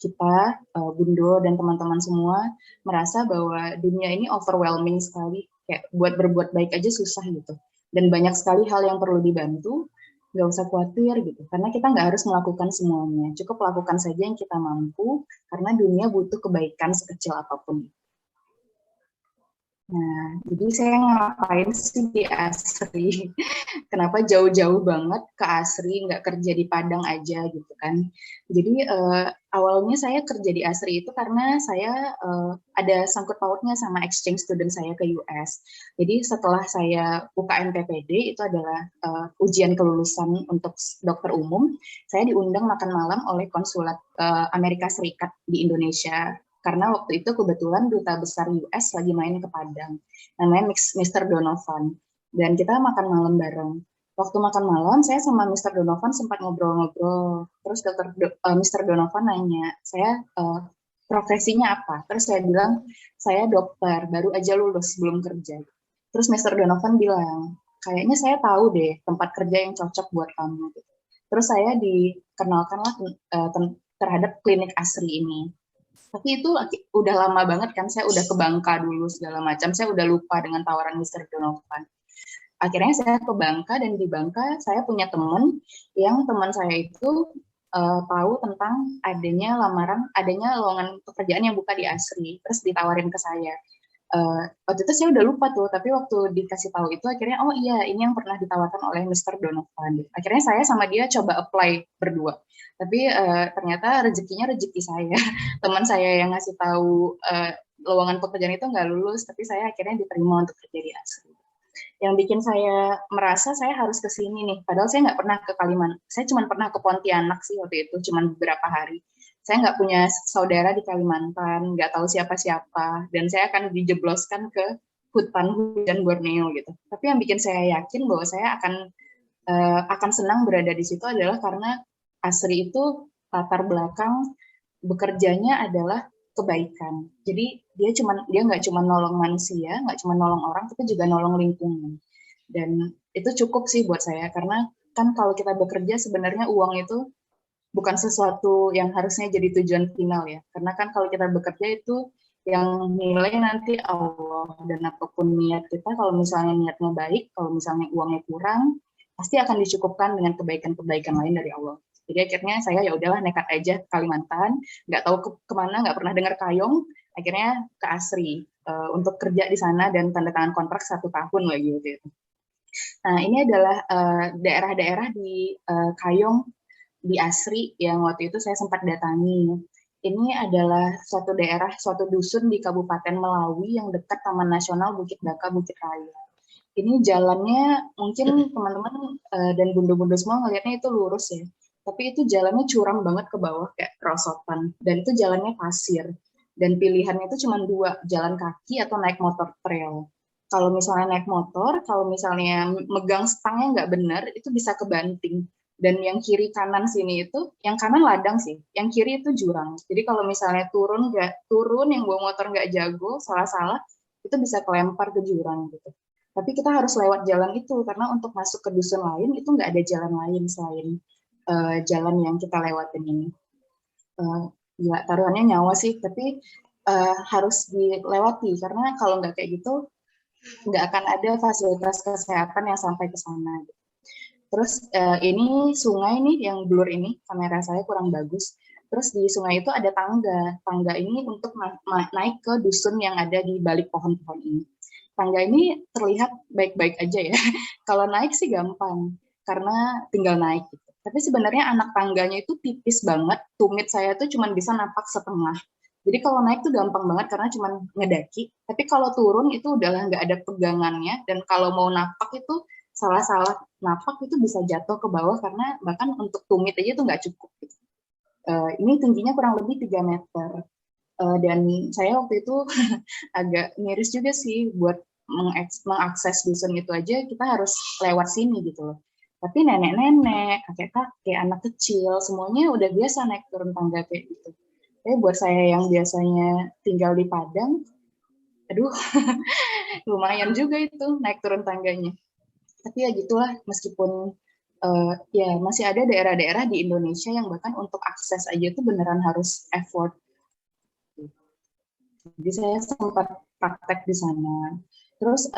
Speaker 2: kita, Bundo dan teman-teman semua merasa bahwa dunia ini overwhelming sekali, kayak buat berbuat baik aja susah gitu, dan banyak sekali hal yang perlu dibantu, nggak usah khawatir gitu, karena kita nggak harus melakukan semuanya, cukup lakukan saja yang kita mampu, karena dunia butuh kebaikan sekecil apapun. Nah, jadi saya ngapain sih di ASRI? Kenapa jauh-jauh banget ke ASRI, nggak kerja di Padang aja gitu kan? Jadi awalnya saya kerja di ASRI itu karena saya ada sangkut pautnya sama exchange student saya ke US. Jadi setelah saya UKM PPD, itu adalah ujian kelulusan untuk dokter umum, saya diundang makan malam oleh konsulat Amerika Serikat di Indonesia. Karena waktu itu kebetulan duta besar US lagi main ke Padang, namanya Mr. Donovan, dan kita makan malam bareng. Waktu makan malam, saya sama Mr. Donovan sempat ngobrol-ngobrol, terus Mr. Donovan nanya, saya profesinya apa? Terus saya bilang, saya dokter, baru aja lulus, belum kerja. Terus Mr. Donovan bilang, kayaknya saya tahu deh tempat kerja yang cocok buat kamu. Terus saya dikenalkanlah terhadap klinik ASRI ini. Tapi itu udah lama banget kan, saya udah ke Bangka dulu segala macam, saya udah lupa dengan tawaran Mr. Donovan. Akhirnya saya ke Bangka, dan di Bangka saya punya teman saya itu tahu tentang adanya lowongan pekerjaan yang buka di ASRI, terus ditawarin ke saya. Waktu itu saya udah lupa tuh, tapi waktu dikasih tahu itu akhirnya, oh iya, ini yang pernah ditawarkan oleh Mr. Donovan. Akhirnya saya sama dia coba apply berdua. Tapi ternyata rezekinya rezeki saya. Teman saya yang ngasih tahu lowongan pekerjaan itu nggak lulus, tapi saya akhirnya diterima untuk kerja di ASRI. Yang bikin saya merasa saya harus ke sini nih, padahal saya nggak pernah ke Kalimantan. Saya cuma pernah ke Pontianak sih waktu itu, cuma beberapa hari. Saya nggak punya saudara di Kalimantan, nggak tahu siapa-siapa, dan saya akan dijebloskan ke hujan Borneo gitu. Tapi yang bikin saya yakin bahwa saya akan senang berada di situ adalah karena ASRI itu latar belakang bekerjanya adalah kebaikan. Jadi dia nggak cuma nolong manusia, nggak cuma nolong orang, tapi juga nolong lingkungan. Dan itu cukup sih buat saya, karena kan kalau kita bekerja sebenarnya uang itu bukan sesuatu yang harusnya jadi tujuan final ya. Karena kan kalau kita bekerja itu yang nilai nanti Allah, dan apapun niat kita, kalau misalnya niatnya baik, kalau misalnya uangnya kurang, pasti akan dicukupkan dengan kebaikan-kebaikan lain dari Allah. Jadi akhirnya saya ya udahlah nekat aja ke Kalimantan, nggak tahu kemana, nggak pernah dengar Kayong, akhirnya ke ASRI untuk kerja di sana dan tanda tangan kontrak 1 tahun lagi gitu. Nah ini adalah daerah-daerah di Kayong di ASRI yang waktu itu saya sempat datangi. Ini adalah suatu daerah, suatu dusun di Kabupaten Melawi yang dekat Taman Nasional Bukit Baka, Bukit Raya. Ini jalannya mungkin teman-teman dan bundo-bundo semua ngelihatnya itu lurus ya. Tapi itu jalannya curam banget ke bawah kayak kerosotan, dan itu jalannya pasir, dan pilihannya itu cuma 2, jalan kaki atau naik motor trail. Kalau misalnya naik motor, kalau misalnya megang stangnya nggak benar, itu bisa kebanting. Dan yang kiri kanan sini itu, yang kanan ladang sih, yang kiri itu jurang. Jadi kalau misalnya turun yang bawa motor nggak jago, salah-salah, itu bisa kelempar ke jurang gitu. Tapi kita harus lewat jalan itu, karena untuk masuk ke dusun lain itu nggak ada jalan lain selain jalan yang kita lewatin ini. Ya taruhannya nyawa sih, tapi harus dilewati, karena kalau nggak kayak gitu nggak akan ada fasilitas kesehatan yang sampai ke sana. Terus ini sungai nih yang blur ini, kamera saya kurang bagus. Terus di sungai itu ada tangga ini untuk naik ke dusun yang ada di balik pohon-pohon ini. Tangga ini terlihat baik-baik aja ya. Kalau naik sih gampang, karena tinggal naik gitu. Tapi sebenarnya anak tangganya itu tipis banget, tumit saya tuh cuma bisa napak setengah. Jadi kalau naik tuh gampang banget karena cuma ngedaki, tapi kalau turun itu udahlah nggak ada pegangannya, dan kalau mau napak itu salah-salah napak itu bisa jatuh ke bawah, karena bahkan untuk tumit aja tuh nggak cukup. Gitu. Ini tingginya kurang lebih 3 meter. Dan saya waktu itu agak miris juga sih buat mengakses dusun itu aja kita harus lewat sini gitu loh. Tapi nenek-nenek, kakek-kakek, anak kecil, semuanya udah biasa naik turun tangga kayak gitu. Tapi buat saya yang biasanya tinggal di Padang, aduh, lumayan juga itu naik turun tangganya. Tapi ya gitulah, meskipun ya masih ada daerah-daerah di Indonesia yang bahkan untuk akses aja itu beneran harus effort. Jadi saya sempat praktek di sana. Terus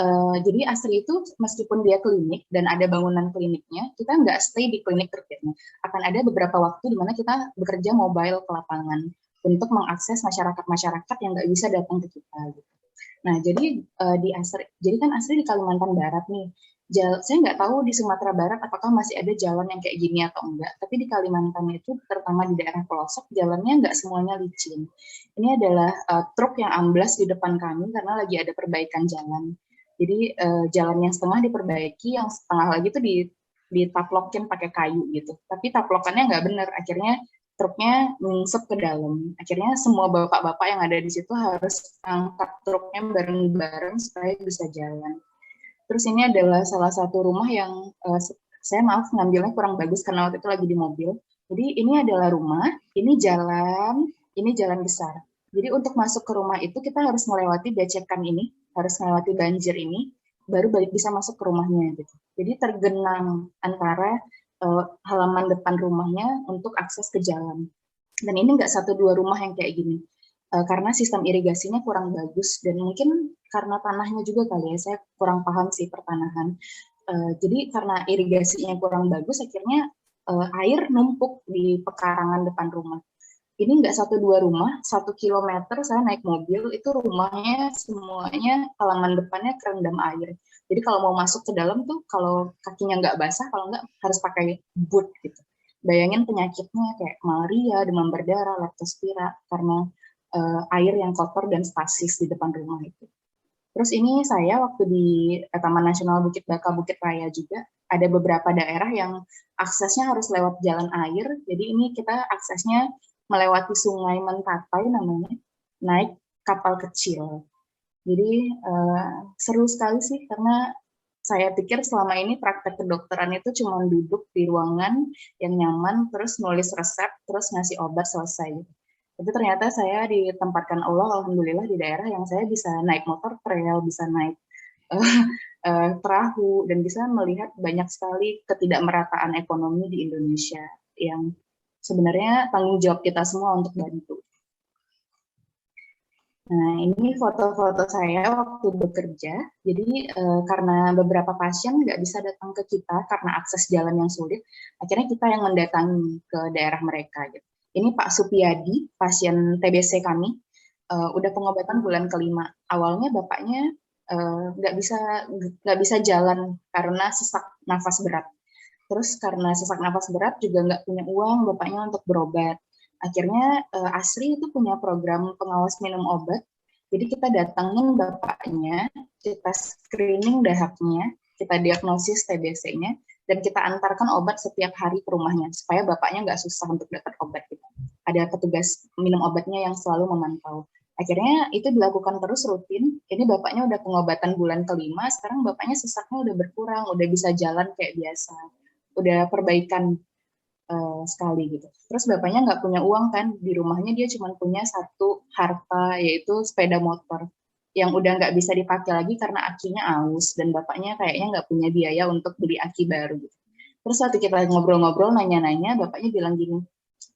Speaker 2: jadi ASRI itu meskipun dia klinik dan ada bangunan kliniknya, kita nggak stay di klinik kerjanya. Akan ada beberapa waktu di mana kita bekerja mobile ke lapangan untuk mengakses masyarakat-masyarakat yang nggak bisa datang ke kita. Gitu. Nah, jadi di ASRI, jadi kan ASRI di Kalimantan Barat nih. Saya nggak tahu di Sumatera Barat apakah masih ada jalan yang kayak gini atau enggak. Tapi di Kalimantan itu, terutama di daerah pelosok, jalannya nggak semuanya licin. Ini adalah truk yang amblas di depan kami karena lagi ada perbaikan jalan. Jadi jalan yang setengah diperbaiki, yang setengah lagi tuh ditaplokin pakai kayu gitu. Tapi taplokannya nggak benar. Akhirnya truknya nyungsep ke dalam. Akhirnya semua bapak-bapak yang ada di situ harus angkat truknya bareng-bareng supaya bisa jalan. Terus ini adalah salah satu rumah yang saya maaf ngambilnya kurang bagus karena waktu itu lagi di mobil. Jadi ini adalah rumah, ini jalan besar. Jadi untuk masuk ke rumah itu kita harus melewati becekan ini, harus melewati banjir ini, baru bisa masuk ke rumahnya gitu. Jadi tergenang antara halaman depan rumahnya untuk akses ke jalan. Dan ini nggak 1-2 rumah yang kayak gini. Karena sistem irigasinya kurang bagus dan mungkin karena tanahnya juga kali ya, saya kurang paham sih pertanahan. Jadi karena irigasinya kurang bagus, akhirnya air numpuk di pekarangan depan rumah. Ini nggak 1-2 rumah, 1 kilometer saya naik mobil, itu rumahnya semuanya halaman depannya kerendam air. Jadi kalau mau masuk ke dalam tuh, kalau kakinya nggak basah, kalau nggak harus pakai boot gitu. Bayangin penyakitnya kayak malaria, demam berdarah, leptospira, karena air yang kotor dan stasis di depan rumah itu. Terus ini saya waktu di Taman Nasional Bukit Baka, Bukit Raya juga, ada beberapa daerah yang aksesnya harus lewat jalan air, jadi ini kita aksesnya melewati sungai Mentapai namanya, naik kapal kecil. Jadi seru sekali sih, karena saya pikir selama ini praktek kedokteran itu cuma duduk di ruangan yang nyaman, terus nulis resep, terus ngasih obat, selesai. Tapi ternyata saya ditempatkan Allah, alhamdulillah, di daerah yang saya bisa naik motor trail, bisa naik perahu, dan bisa melihat banyak sekali ketidakmerataan ekonomi di Indonesia yang sebenarnya tanggung jawab kita semua untuk bantu. Nah, ini foto-foto saya waktu bekerja. Jadi karena beberapa pasien nggak bisa datang ke kita karena akses jalan yang sulit, akhirnya kita yang mendatangi ke daerah mereka. Gitu. Ini Pak Supiyadi, pasien TBC kami, udah pengobatan bulan kelima. Awalnya bapaknya nggak bisa jalan karena sesak nafas berat. Terus karena sesak nafas berat juga nggak punya uang bapaknya untuk berobat. Akhirnya ASRI itu punya program pengawas minum obat. Jadi kita datangin bapaknya, kita screening dahaknya, kita diagnosis TBC-nya, dan kita antarkan obat setiap hari ke rumahnya, supaya bapaknya nggak susah untuk dapat obat. Gitu. Ada petugas minum obatnya yang selalu memantau. Akhirnya itu dilakukan terus rutin. Ini bapaknya udah pengobatan bulan kelima, sekarang bapaknya sesaknya udah berkurang, udah bisa jalan kayak biasa. Udah perbaikan sekali gitu. Terus bapaknya nggak punya uang kan, di rumahnya dia cuma punya satu harta, yaitu sepeda motor yang udah nggak bisa dipakai lagi karena akinya aus, dan bapaknya kayaknya nggak punya biaya untuk beli aki baru gitu. Terus waktu kita ngobrol-ngobrol, nanya-nanya, bapaknya bilang gini,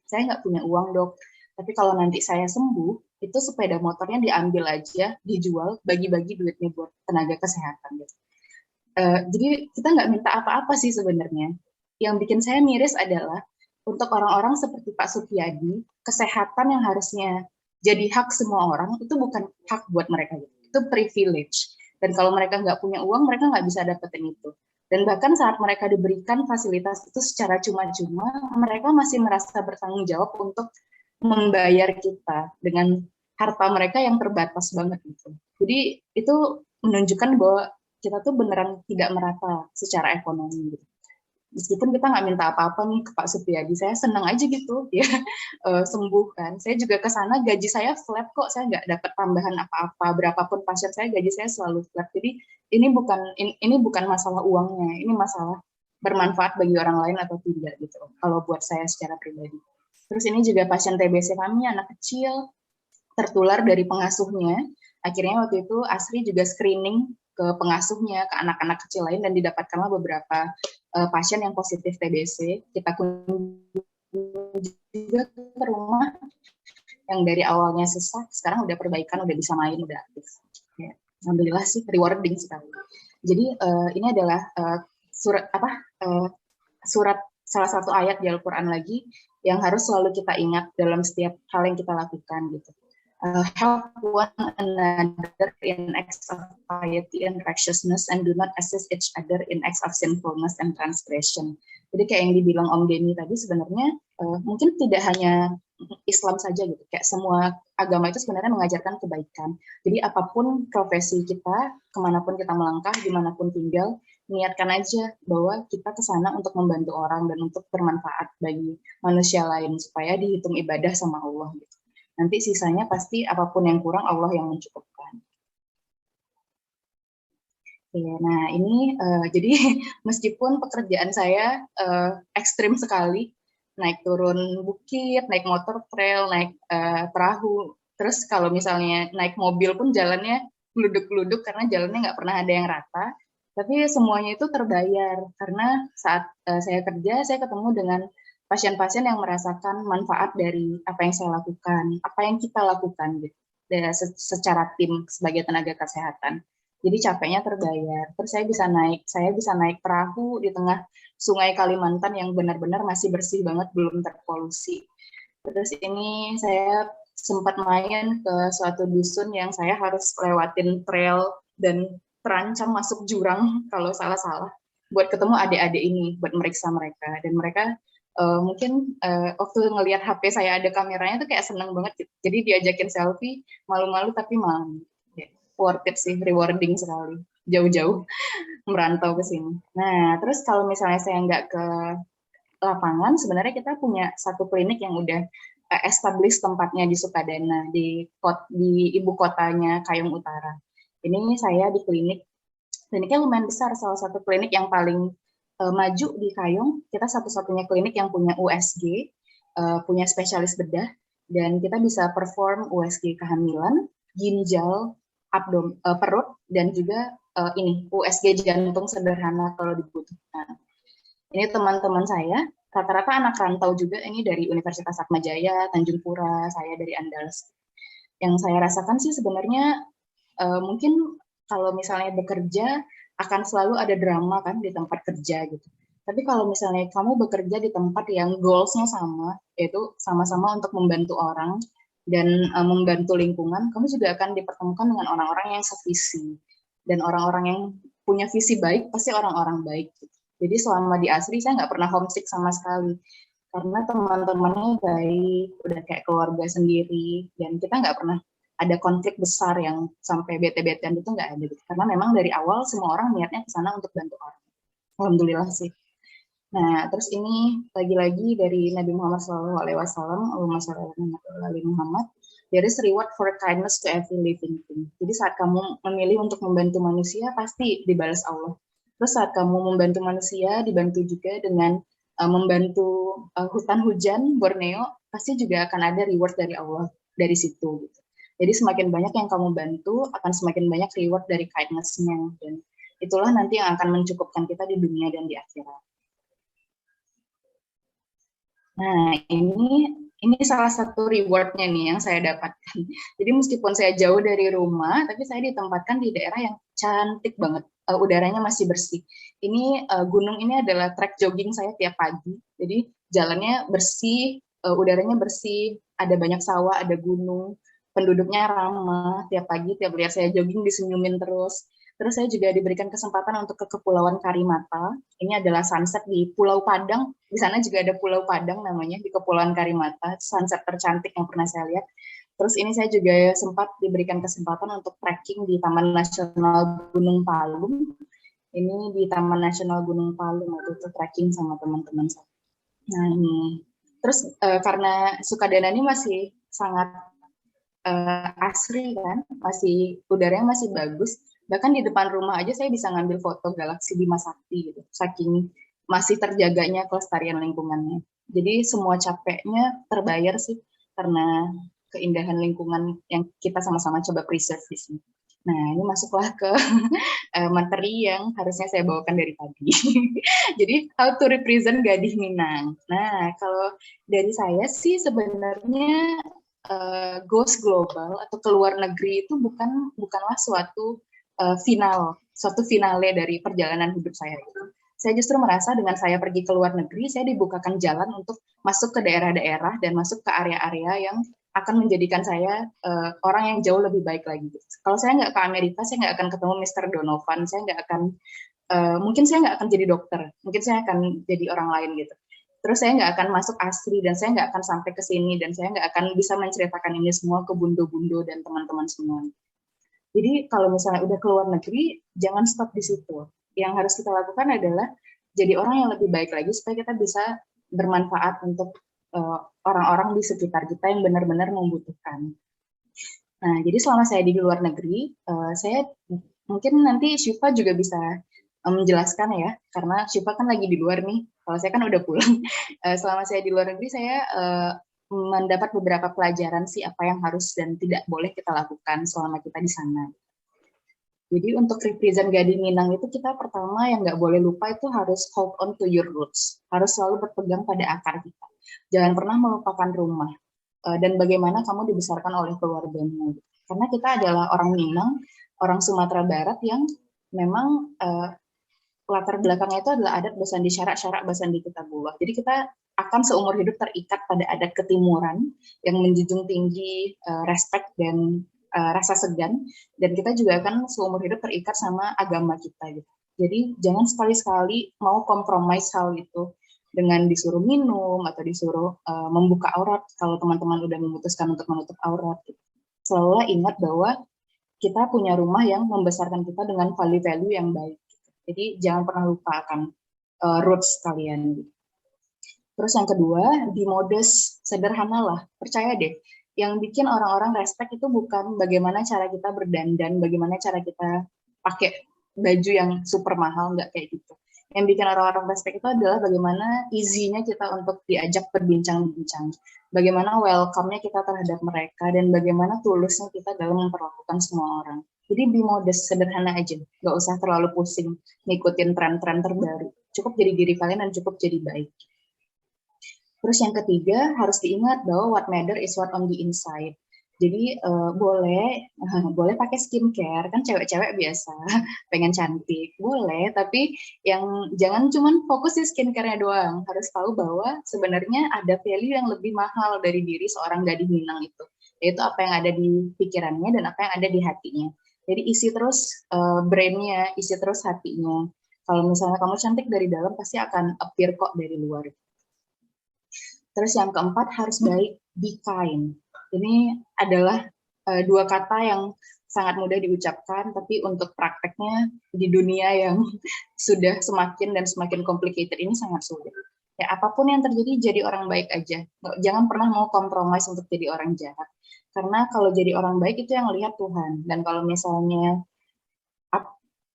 Speaker 2: saya nggak punya uang dok, tapi kalau nanti saya sembuh, itu sepeda motornya diambil aja, dijual, bagi-bagi duitnya buat tenaga kesehatan gitu. Jadi kita nggak minta apa-apa sih sebenarnya. Yang bikin saya miris adalah untuk orang-orang seperti Pak Supiyadi, kesehatan yang harusnya jadi hak semua orang, itu bukan hak buat mereka. Itu privilege. Dan kalau mereka nggak punya uang, mereka nggak bisa dapetin itu. Dan bahkan saat mereka diberikan fasilitas itu secara cuma-cuma, mereka masih merasa bertanggung jawab untuk membayar kita dengan harta mereka yang terbatas banget. Gitu. Jadi itu menunjukkan bahwa kita tuh beneran tidak merata secara ekonomi. Gitu. meskipun kita nggak minta apa-apa nih ke Pak Supyadi, saya senang aja gitu ya sembuh kan. Saya juga ke sana gaji saya flat kok, saya nggak dapat tambahan apa-apa, berapapun pasien saya gaji saya selalu flat. Jadi ini bukan masalah uangnya, ini masalah bermanfaat bagi orang lain atau tidak gitu. Kalau buat saya secara pribadi. Terus ini juga pasien TBC kami anak kecil tertular dari pengasuhnya. Akhirnya waktu itu Asri juga screening ke pengasuhnya, ke anak-anak kecil lain, dan didapatkanlah beberapa pasien yang positif TBC. Kita kunjungi juga ke rumah yang dari awalnya sesak, sekarang udah perbaikan, udah bisa main, udah aktif. Ya, alhamdulillah sih, rewarding sekali. Jadi ini adalah surat salah satu ayat di Al-Quran lagi yang harus selalu kita ingat dalam setiap hal yang kita lakukan gitu. Help one another in acts of piety and righteousness, and do not assist each other in acts of sinfulness and transgression. Jadi kayak yang dibilang Om Denny tadi, sebenarnya mungkin tidak hanya Islam saja gitu, kayak semua agama itu sebenarnya mengajarkan kebaikan. Jadi apapun profesi kita, kemanapun kita melangkah, dimanapun tinggal, niatkan aja bahwa kita ke sana untuk membantu orang dan untuk bermanfaat bagi manusia lain, supaya dihitung ibadah sama Allah gitu. Nanti sisanya pasti apapun yang kurang Allah yang mencukupkan. Ya, nah ini jadi meskipun pekerjaan saya ekstrim sekali, naik turun bukit, naik motor trail, naik perahu, terus kalau misalnya naik mobil pun jalannya geluduk-geluduk karena jalannya nggak pernah ada yang rata, tapi semuanya itu terbayar karena saat saya kerja, saya ketemu dengan pasien-pasien yang merasakan manfaat dari apa yang saya lakukan, apa yang kita lakukan gitu, secara tim sebagai tenaga kesehatan. Jadi capeknya terbayar. Terus saya bisa naik perahu di tengah Sungai Kalimantan yang benar-benar masih bersih banget, belum terpolusi. Terus ini saya sempat main ke suatu dusun yang saya harus lewatin trail dan terancam masuk jurang kalau salah-salah buat ketemu adik-adik ini, buat meriksa mereka. Dan mereka mungkin waktu ngelihat HP saya ada kameranya tuh kayak seneng banget gitu. Jadi diajakin selfie, malu-malu tapi mau. Worth it sih, rewarding sekali. Jauh-jauh merantau ke sini. Nah, terus kalau misalnya saya nggak ke lapangan, sebenarnya kita punya satu klinik yang udah establish tempatnya di Sukadana, di ibu kotanya Kayong Utara. Ini saya di kliniknya lumayan besar, salah satu klinik yang paling maju di Kayong. Kita satu-satunya klinik yang punya USG, punya spesialis bedah, dan kita bisa perform USG kehamilan, ginjal, perut, dan juga ini USG jantung sederhana kalau dibutuhkan. Ini teman-teman saya, rata-rata anak rantau juga, ini dari Universitas Atmajaya, Tanjung Pura, saya dari Andalas. Yang saya rasakan sih sebenarnya mungkin kalau misalnya bekerja akan selalu ada drama kan di tempat kerja gitu. Tapi kalau misalnya kamu bekerja di tempat yang goals-nya sama, yaitu sama-sama untuk membantu orang dan membantu lingkungan, kamu juga akan dipertemukan dengan orang-orang yang sevisi. Dan orang-orang yang punya visi baik, pasti orang-orang baik. Jadi selama di ASRI, saya nggak pernah homesick sama sekali. Karena teman-temannya baik, udah kayak keluarga sendiri, dan kita nggak pernah ada konflik besar yang sampai bete-betean itu nggak ada. Karena memang dari awal semua orang niatnya ke sana untuk bantu orang. Alhamdulillah sih. Nah, terus ini lagi-lagi dari Nabi Muhammad SAW, Allahumma sholli ala Muhammad, there is reward for kindness to every living thing. Jadi saat kamu memilih untuk membantu manusia, pasti dibalas Allah. Terus saat kamu membantu manusia, dibantu juga dengan membantu hutan hujan Borneo, pasti juga akan ada reward dari Allah dari situ. Gitu. Jadi semakin banyak yang kamu bantu, akan semakin banyak reward dari kindness-nya. Dan itulah nanti yang akan mencukupkan kita di dunia dan di akhirat. Nah, ini salah satu reward-nya nih yang saya dapatkan. Jadi meskipun saya jauh dari rumah, tapi saya ditempatkan di daerah yang cantik banget. Udaranya masih bersih. Ini gunung ini adalah trek jogging saya tiap pagi. Jadi jalannya bersih, udaranya bersih, ada banyak sawah, ada gunung, penduduknya ramah. Tiap pagi, tiap lihat saya jogging disenyumin terus. Terus saya juga diberikan kesempatan untuk ke Kepulauan Karimata. Ini adalah sunset di Pulau Padang. Di sana juga ada Pulau Padang namanya, di Kepulauan Karimata. Sunset tercantik yang pernah saya lihat. Terus ini saya juga sempat diberikan kesempatan untuk trekking di Taman Nasional Gunung Palung. Ini di Taman Nasional Gunung Palung, waktu itu trekking sama teman-teman saya. Nah ini, terus karena Sukadana ini masih sangat asri kan, masih udaranya masih bagus. Bahkan di depan rumah aja saya bisa ngambil foto galaksi Bima Sakti gitu, saking masih terjaganya kelestarian lingkungannya. Jadi semua capeknya terbayar sih karena keindahan lingkungan yang kita sama-sama coba preserve di sini. Nah, ini masuklah ke materi yang harusnya saya bawakan dari tadi. Jadi, how to represent Gading Minang. Nah, kalau dari saya sih sebenarnya goes global atau keluar negeri itu bukanlah suatu suatu finale dari perjalanan hidup saya. Saya justru merasa dengan saya pergi ke luar negeri, saya dibukakan jalan untuk masuk ke daerah-daerah dan masuk ke area-area yang akan menjadikan saya orang yang jauh lebih baik lagi. Kalau saya nggak ke Amerika, saya nggak akan ketemu Mr. Donovan, saya nggak akan, mungkin saya nggak akan jadi dokter, mungkin saya akan jadi orang lain gitu. Terus saya nggak akan masuk asri, dan saya nggak akan sampai ke sini, dan saya nggak akan bisa menceritakan ini semua ke bundo-bundo dan teman-teman semua. Jadi kalau misalnya udah keluar negeri, jangan stop di situ. Yang harus kita lakukan adalah jadi orang yang lebih baik lagi supaya kita bisa bermanfaat untuk orang-orang di sekitar kita yang benar-benar membutuhkan. Nah, jadi selama saya di luar negeri, saya mungkin nanti Syifa juga bisa menjelaskan ya, karena Syifa kan lagi di luar nih, kalau saya kan udah pulang. Selama saya di luar negeri, saya mendapat beberapa pelajaran sih apa yang harus dan tidak boleh kita lakukan selama kita di sana. Jadi untuk represent Gading Minang itu kita pertama yang nggak boleh lupa itu harus hold on to your roots. Harus selalu berpegang pada akar kita. Jangan pernah melupakan rumah. Dan bagaimana kamu dibesarkan oleh keluargamu. Karena kita adalah orang Minang, orang Sumatera Barat yang memang latar belakangnya itu adalah adat Basandi Syarak Basandi Kitabullah. Jadi kita akan seumur hidup terikat pada adat ketimuran yang menjunjung tinggi respect dan rasa segan, dan kita juga akan seumur hidup terikat sama agama kita gitu. Jadi jangan sekali-sekali mau kompromis hal itu dengan disuruh minum atau disuruh membuka aurat kalau teman-teman udah memutuskan untuk menutup aurat gitu. Selalu ingat bahwa kita punya rumah yang membesarkan kita dengan value-value yang baik. Jadi jangan pernah lupa akan roots kalian. Terus yang kedua, be modest, sederhanalah. Percaya deh, yang bikin orang-orang respect itu bukan bagaimana cara kita berdandan, bagaimana cara kita pakai baju yang super mahal, nggak kayak gitu. Yang bikin orang-orang respect itu adalah bagaimana easy-nya kita untuk diajak berbincang-bincang, bagaimana welcome-nya kita terhadap mereka, dan bagaimana tulusnya kita dalam memperlakukan semua orang. Jadi be modest, sederhana aja, nggak usah terlalu pusing ngikutin tren-tren terbaru. Cukup jadi diri kalian dan cukup jadi baik. Terus yang ketiga, harus diingat bahwa what matter is what on the inside. Jadi boleh pakai skincare, kan cewek-cewek biasa pengen cantik, boleh, tapi yang jangan cuma fokus di skincare-nya doang. Harus tahu bahwa sebenarnya ada value yang lebih mahal dari diri seorang Gading Minang itu, yaitu apa yang ada di pikirannya dan apa yang ada di hatinya. Jadi isi terus brain-nya, isi terus hatinya. Kalau misalnya kamu cantik dari dalam, pasti akan appear kok dari luar. Terus yang keempat, harus baik, be kind. Ini adalah dua kata yang sangat mudah diucapkan, tapi untuk prakteknya di dunia yang sudah semakin dan semakin complicated ini sangat sulit. Ya, apapun yang terjadi, jadi orang baik aja. Jangan pernah mau kompromis untuk jadi orang jahat. Karena kalau jadi orang baik itu yang lihat Tuhan. Dan kalau misalnya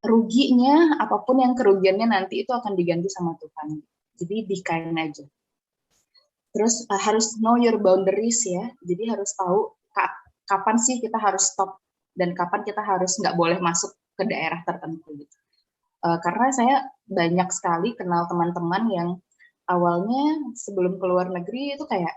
Speaker 2: ruginya, apapun yang kerugiannya nanti itu akan diganti sama Tuhan. Jadi be kind aja. Terus harus know your boundaries ya, jadi harus tahu kapan sih kita harus stop dan kapan kita harus nggak boleh masuk ke daerah tertentu gitu. Karena saya banyak sekali kenal teman-teman yang awalnya sebelum keluar negeri itu kayak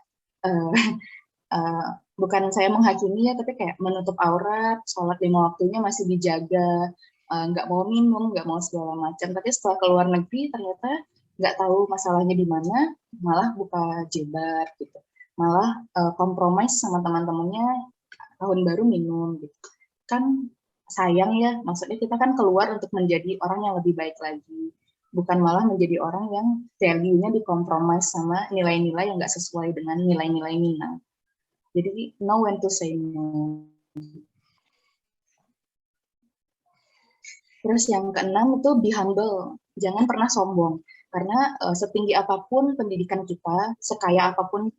Speaker 2: bukan saya menghakimi ya, tapi kayak menutup aurat, sholat 5 waktunya masih dijaga, nggak mau minum, nggak mau segala macam. Tapi setelah keluar negeri ternyata nggak tahu masalahnya di mana, malah buka jilbab gitu, malah kompromis sama teman-temannya tahun baru minum gitu. Kan sayang ya, maksudnya kita kan keluar untuk menjadi orang yang lebih baik lagi, bukan malah menjadi orang yang value-nya dikompromis sama nilai-nilai yang nggak sesuai dengan nilai-nilai Minang. Jadi know when to say no. Terus yang keenam itu be humble, jangan pernah sombong. Karena setinggi apapun pendidikan kita, sekaya apapun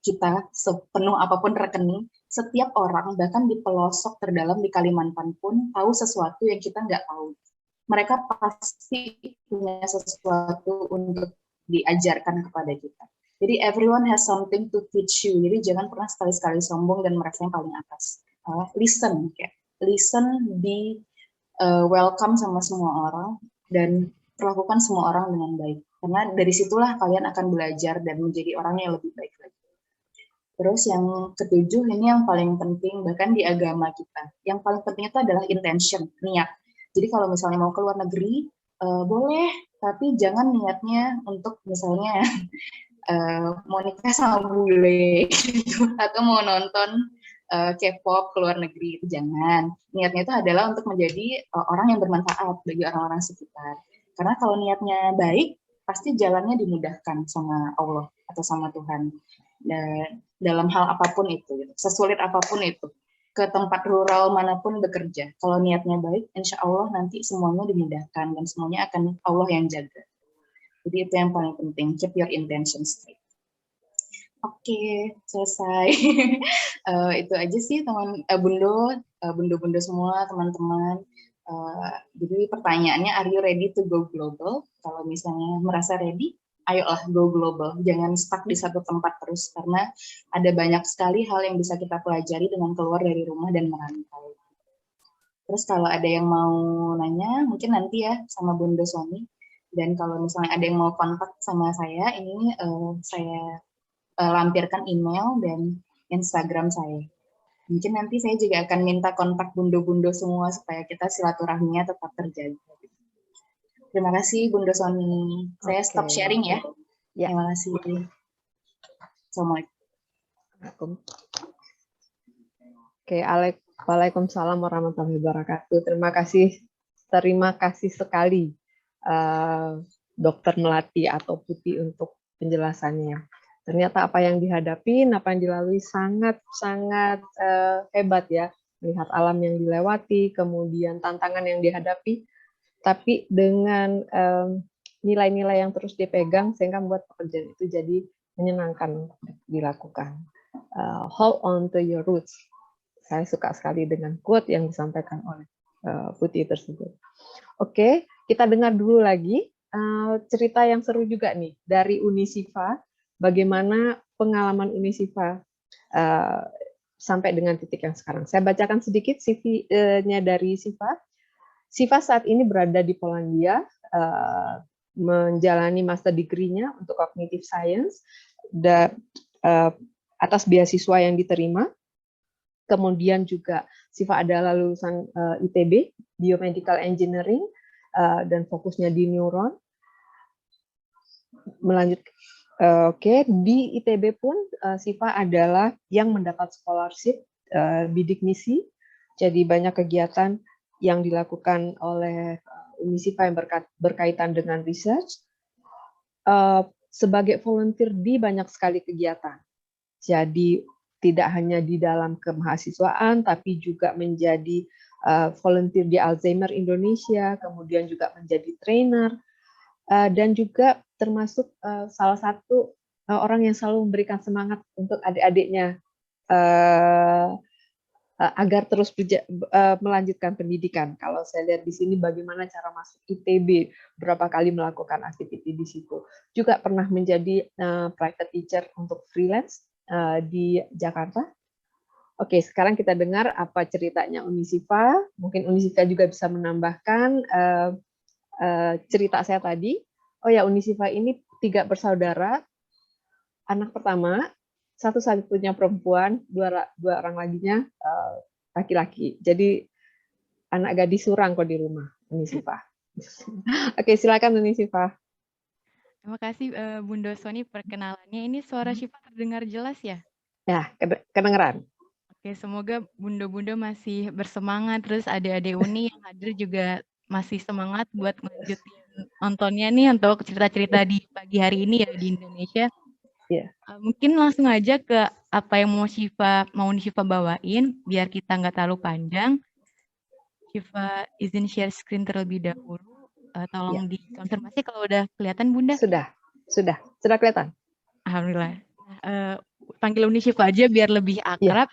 Speaker 2: kita, sepenuh apapun rekening, setiap orang bahkan di pelosok terdalam di Kalimantan pun tahu sesuatu yang kita nggak tahu. Mereka pasti punya sesuatu untuk diajarkan kepada kita. Jadi everyone has something to teach you. Jadi jangan pernah sekali-sekali sombong dan merasa yang paling atas. Listen, be welcome sama semua orang dan perlakukan semua orang dengan baik. Karena dari situlah kalian akan belajar dan menjadi orang yang lebih baik lagi. Terus yang ketujuh, ini yang paling penting, bahkan di agama kita. Yang paling penting itu adalah intention, niat. Jadi kalau misalnya mau ke luar negeri, boleh, tapi jangan niatnya untuk misalnya mau nikah sama bule, gitu, atau mau nonton K-pop ke luar negeri, itu jangan. Niatnya itu adalah untuk menjadi orang yang bermanfaat bagi orang-orang sekitar. Karena kalau niatnya baik, pasti jalannya dimudahkan sama Allah atau sama Tuhan. Dan dalam hal apapun itu, sesulit apapun itu, ke tempat rural manapun bekerja, kalau niatnya baik, insya Allah nanti semuanya dimudahkan dan semuanya akan Allah yang jaga. Jadi itu yang paling penting, keep your intention straight. Oke, selesai. Itu aja sih teman bundo semua teman-teman. Jadi pertanyaannya, are you ready to go global? Kalau misalnya merasa ready, ayolah go global. Jangan stuck di satu tempat terus, karena ada banyak sekali hal yang bisa kita pelajari dengan keluar dari rumah dan merantau. Terus kalau ada yang mau nanya, mungkin nanti ya sama Bundo Sony. Dan kalau misalnya ada yang mau kontak sama saya, ini saya lampirkan email dan Instagram saya. Mungkin nanti saya juga akan minta kontak bundo-bundo semua supaya kita silaturahminya tetap terjaga. Terima kasih Bundo Sony. Saya stop sharing ya. Terima kasih. Assalamualaikum.
Speaker 1: Oke, Waalaikumsalam warahmatullahi wabarakatuh. Terima kasih sekali Dokter Melati atau Putih untuk penjelasannya. Ternyata apa yang dihadapi, apa yang dilalui sangat hebat ya. Melihat alam yang dilewati, kemudian tantangan yang dihadapi, tapi dengan nilai-nilai yang terus dipegang sehingga membuat pekerjaan itu jadi menyenangkan dilakukan. Hold on to your roots. Saya suka sekali dengan quote yang disampaikan oleh Putih tersebut. Oke, kita dengar dulu lagi cerita yang seru juga nih dari Unisifa. Bagaimana pengalaman Unisifa sampai dengan titik yang sekarang. Saya bacakan sedikit CV-nya dari Siva. Siva saat ini berada di Polandia, menjalani master degree-nya untuk cognitive science atas beasiswa yang diterima. Kemudian juga Siva adalah lulusan ITB, Biomedical Engineering, dan fokusnya di neuron. Di ITB pun Siva adalah yang mendapat scholarship bidik misi. Jadi banyak kegiatan yang dilakukan oleh Unisifa yang berkaitan dengan research. Sebagai volunteer di banyak sekali kegiatan. Jadi tidak hanya di dalam kemahasiswaan, tapi juga menjadi volunteer di Alzheimer Indonesia, kemudian juga menjadi trainer, dan juga termasuk salah satu orang yang selalu memberikan semangat untuk adik-adiknya agar terus melanjutkan pendidikan. Kalau saya lihat di sini bagaimana cara masuk ITB, berapa kali melakukan aktiviti di situ. Juga pernah menjadi private teacher untuk freelance di Jakarta. Oke, sekarang kita dengar apa ceritanya Unisifa. Mungkin Unisifa juga bisa menambahkan cerita saya tadi. Oh ya, Unisifa ini 3 bersaudara. Anak pertama, satu-satunya perempuan, dua orang laginya laki-laki. Jadi anak gadis surang kok di rumah, Unisifa. Oke, silakan Unisifa.
Speaker 3: Terima kasih Bundo Sony perkenalannya. Ini suara Syifa terdengar jelas ya?
Speaker 1: Ya, kedengeran.
Speaker 3: Oke, semoga bundo-bundo masih bersemangat, terus adik-adik Uni yang hadir juga masih semangat buat melanjutin nontonnya nih untuk cerita-cerita di pagi hari ini ya di Indonesia.
Speaker 1: Yeah.
Speaker 3: Mungkin langsung aja ke apa yang mau Syifa bawain biar kita nggak terlalu panjang. Syifa izin share screen terlebih dahulu. Tolong dikonfirmasi kalau udah kelihatan, Bunda.
Speaker 1: Sudah kelihatan.
Speaker 3: Alhamdulillah. Panggil Uni Syifa aja biar lebih akrab.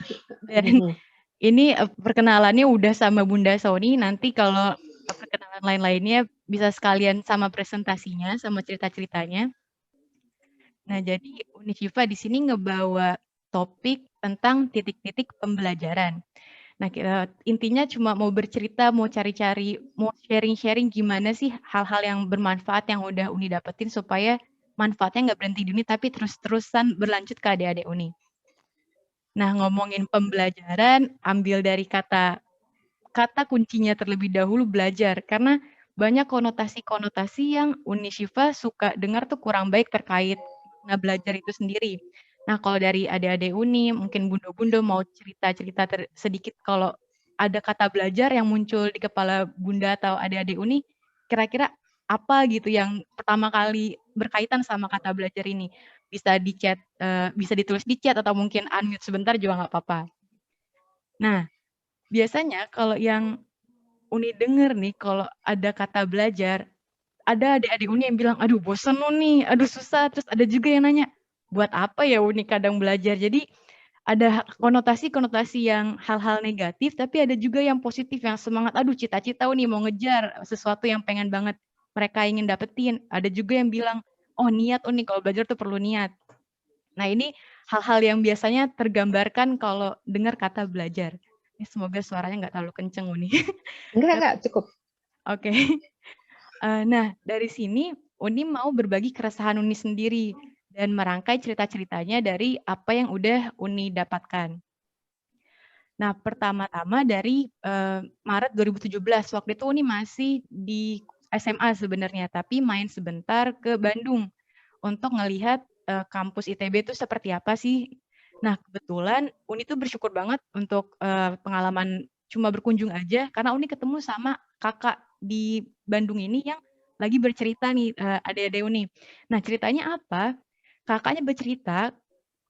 Speaker 3: Dan ini perkenalannya udah sama Bunda Sony. Nanti kalau perkenalan lain-lainnya bisa sekalian sama presentasinya, sama cerita-ceritanya. Nah, jadi Uni Syifa di sini ngebawa topik tentang titik-titik pembelajaran. Nah, intinya cuma mau bercerita, mau cari-cari, mau sharing-sharing gimana sih hal-hal yang bermanfaat yang udah Uni dapetin supaya manfaatnya nggak berhenti di Uni, tapi terus-terusan berlanjut ke adik-adik Uni. Nah, ngomongin pembelajaran, ambil dari kata kuncinya terlebih dahulu belajar, karena banyak konotasi-konotasi yang Uni Syifa suka dengar tuh kurang baik terkait belajar itu sendiri. Nah, kalau dari adik-adik Uni, mungkin Bunda-Bunda mau cerita-cerita sedikit kalau ada kata belajar yang muncul di kepala Bunda atau adik-adik Uni, kira-kira apa gitu yang pertama kali berkaitan sama kata belajar ini? Bisa di chat, bisa ditulis di chat atau mungkin unmute sebentar juga nggak apa-apa. Nah, biasanya kalau yang Uni denger nih, kalau ada kata belajar, ada adik-adik Uni yang bilang, aduh bosen nih, aduh susah. Terus ada juga yang nanya, buat apa ya Uni kadang belajar? Jadi ada konotasi-konotasi yang hal-hal negatif, tapi ada juga yang positif, yang semangat, aduh cita-cita Uni mau ngejar sesuatu yang pengen banget mereka ingin dapetin. Ada juga yang bilang, oh niat Uni, kalau belajar tuh perlu niat. Nah ini hal-hal yang biasanya tergambarkan kalau dengar kata belajar. Ini semoga suaranya nggak terlalu kenceng Uni.
Speaker 1: Enggak, cukup.
Speaker 3: Oke. Nah, dari sini Uni mau berbagi keresahan Uni sendiri dan merangkai cerita-ceritanya dari apa yang udah Uni dapatkan. Nah, pertama-tama dari Maret 2017, waktu itu Uni masih di SMA sebenarnya, tapi main sebentar ke Bandung untuk ngelihat kampus ITB itu seperti apa sih. Nah, kebetulan Uni tuh bersyukur banget untuk pengalaman cuma berkunjung aja, karena Uni ketemu sama kakak di Bandung ini yang lagi bercerita nih, adik-adik Uni. Nah, ceritanya apa? Kakaknya bercerita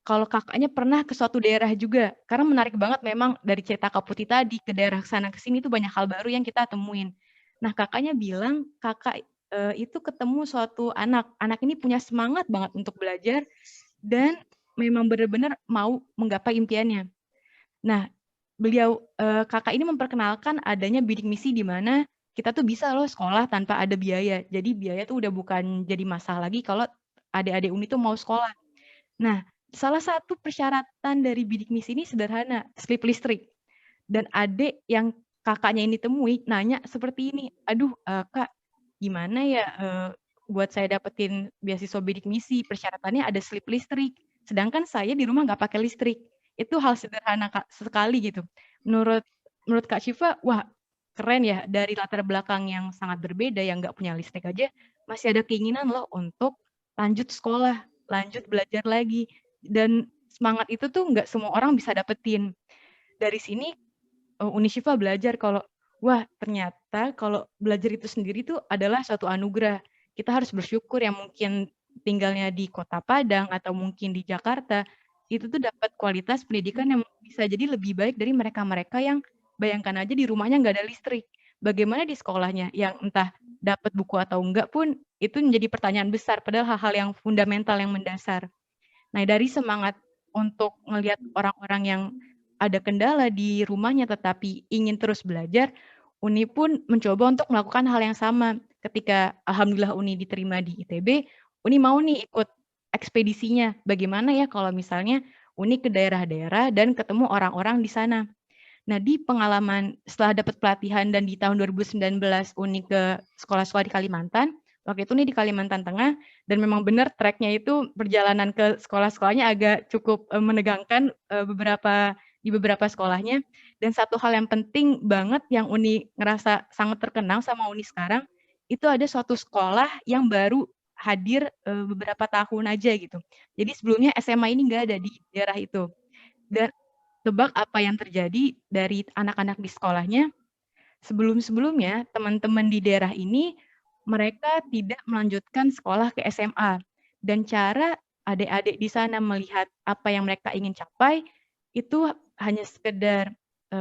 Speaker 3: kalau kakaknya pernah ke suatu daerah juga, karena menarik banget memang dari cerita Kak Putih tadi, ke daerah sana ke sini tuh banyak hal baru yang kita temuin. Nah, kakaknya bilang kakak itu ketemu suatu anak ini punya semangat banget untuk belajar dan memang benar-benar mau menggapai impiannya. Nah, beliau kakak ini memperkenalkan adanya bidik misi di mana kita tuh bisa loh sekolah tanpa ada biaya. Jadi biaya tuh udah bukan jadi masalah lagi kalau adik-adik Uni tuh mau sekolah. Nah, salah satu persyaratan dari bidik misi ini sederhana, slip listrik. Dan adik yang kakaknya ini temui nanya seperti ini, aduh Kak, gimana ya buat saya dapetin beasiswa bidik misi, persyaratannya ada slip listrik. Sedangkan saya di rumah nggak pakai listrik. Itu hal sederhana sekali gitu. Menurut Kak Syifa, wah keren ya, dari latar belakang yang sangat berbeda, yang nggak punya listrik aja, masih ada keinginan loh untuk lanjut sekolah, lanjut belajar lagi. Dan semangat itu tuh nggak semua orang bisa dapetin. Dari sini Uni Syifa belajar kalau wah ternyata kalau belajar itu sendiri tuh adalah suatu anugerah. Kita harus bersyukur yang mungkin tinggalnya di Kota Padang atau mungkin di Jakarta, itu tuh dapat kualitas pendidikan yang bisa jadi lebih baik dari mereka-mereka yang bayangkan aja di rumahnya nggak ada listrik. Bagaimana di sekolahnya yang entah dapat buku atau enggak pun itu menjadi pertanyaan besar, padahal hal-hal yang fundamental yang mendasar. Nah, dari semangat untuk melihat orang-orang yang ada kendala di rumahnya tetapi ingin terus belajar, Uni pun mencoba untuk melakukan hal yang sama. Ketika alhamdulillah Uni diterima di ITB, Uni mau nih ikut ekspedisinya. Bagaimana ya kalau misalnya Uni ke daerah-daerah dan ketemu orang-orang di sana. Nah, di pengalaman setelah dapat pelatihan dan di tahun 2019 Uni ke sekolah-sekolah di Kalimantan, waktu itu nih di Kalimantan Tengah, dan memang benar tracknya itu perjalanan ke sekolah-sekolahnya agak cukup menegangkan di beberapa sekolahnya. Dan satu hal yang penting banget yang Uni ngerasa sangat terkenang sama Uni sekarang, itu ada suatu sekolah yang baru hadir beberapa tahun aja gitu. Jadi sebelumnya SMA ini nggak ada di daerah itu. Dan tebak apa yang terjadi dari anak-anak di sekolahnya? Sebelum-sebelumnya teman-teman di daerah ini mereka tidak melanjutkan sekolah ke SMA, dan cara adik-adik di sana melihat apa yang mereka ingin capai itu hanya sekedar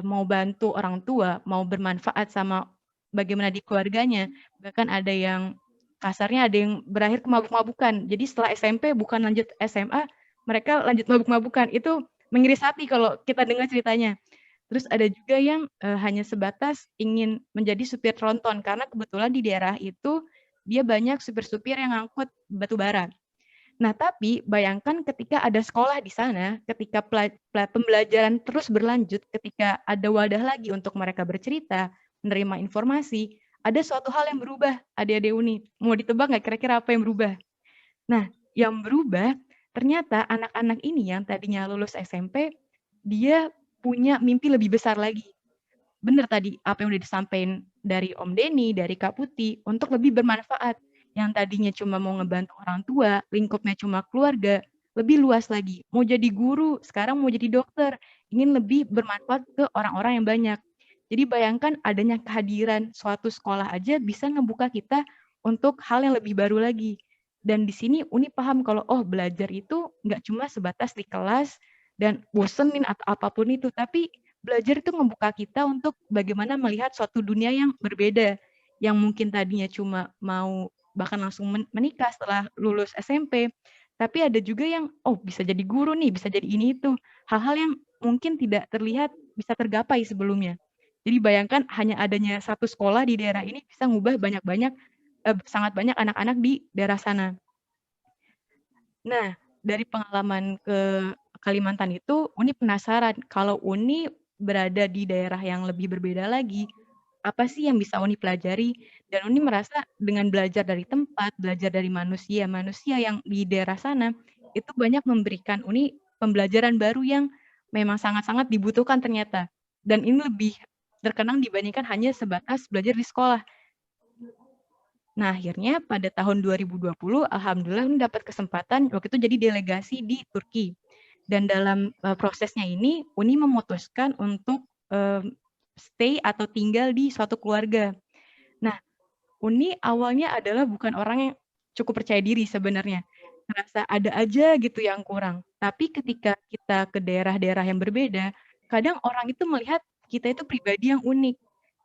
Speaker 3: mau bantu orang tua, mau bermanfaat sama bagaimana di keluarganya. Bahkan ada yang kasarnya ada yang berakhir ke mabuk-mabukan. Jadi setelah SMP bukan lanjut SMA, mereka lanjut mabuk-mabukan. Itu mengiris hati kalau kita dengar ceritanya. Terus ada juga yang hanya sebatas ingin menjadi supir tronton karena kebetulan di daerah itu dia banyak supir-supir yang ngangkut batu bara. Nah, tapi bayangkan ketika ada sekolah di sana, ketika pembelajaran terus berlanjut, ketika ada wadah lagi untuk mereka bercerita, menerima informasi, ada suatu hal yang berubah, adik-adik Uni. Mau ditebak nggak kira-kira apa yang berubah? Nah, yang berubah, ternyata anak-anak ini yang tadinya lulus SMP, dia punya mimpi lebih besar lagi. Benar tadi, apa yang udah disampaikan dari Om Denny, dari Kak Putih, untuk lebih bermanfaat. Yang tadinya cuma mau ngebantu orang tua, lingkupnya cuma keluarga, lebih luas lagi. Mau jadi guru, sekarang mau jadi dokter, ingin lebih bermanfaat ke orang-orang yang banyak. Jadi bayangkan adanya kehadiran suatu sekolah aja bisa ngebuka kita untuk hal yang lebih baru lagi. Dan di sini Uni paham kalau belajar itu nggak cuma sebatas di kelas dan bosenin atau apapun itu, tapi belajar itu membuka kita untuk bagaimana melihat suatu dunia yang berbeda, yang mungkin tadinya cuma mau bahkan langsung menikah setelah lulus SMP, tapi ada juga yang bisa jadi guru nih, bisa jadi ini itu, hal-hal yang mungkin tidak terlihat bisa tergapai sebelumnya. Jadi bayangkan hanya adanya satu sekolah di daerah ini bisa ngubah sangat banyak anak-anak di daerah sana. Nah, dari pengalaman ke Kalimantan itu, Uni penasaran kalau Uni berada di daerah yang lebih berbeda lagi, apa sih yang bisa Uni pelajari? Dan Uni merasa dengan belajar dari tempat, belajar dari manusia yang di daerah sana, itu banyak memberikan Uni pembelajaran baru yang memang sangat-sangat dibutuhkan ternyata. Dan ini lebih terkenang dibandingkan hanya sebatas belajar di sekolah. Nah, akhirnya pada tahun 2020, alhamdulillah Uni dapat kesempatan waktu itu jadi delegasi di Turki. Dan dalam prosesnya ini, Uni memutuskan untuk stay atau tinggal di suatu keluarga. Nah, Uni awalnya adalah bukan orang yang cukup percaya diri sebenarnya. Ngerasa ada aja gitu yang kurang. Tapi ketika kita ke daerah-daerah yang berbeda, kadang orang itu melihat kita itu pribadi yang unik.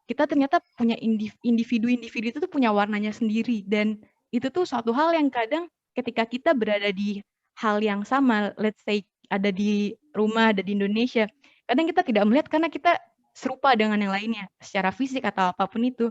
Speaker 3: Kita ternyata punya individu-individu itu tuh punya warnanya sendiri. Dan itu tuh suatu hal yang kadang ketika kita berada di hal yang sama, let's say ada di rumah, ada di Indonesia, kadang kita tidak melihat karena kita serupa dengan yang lainnya, secara fisik atau apapun itu.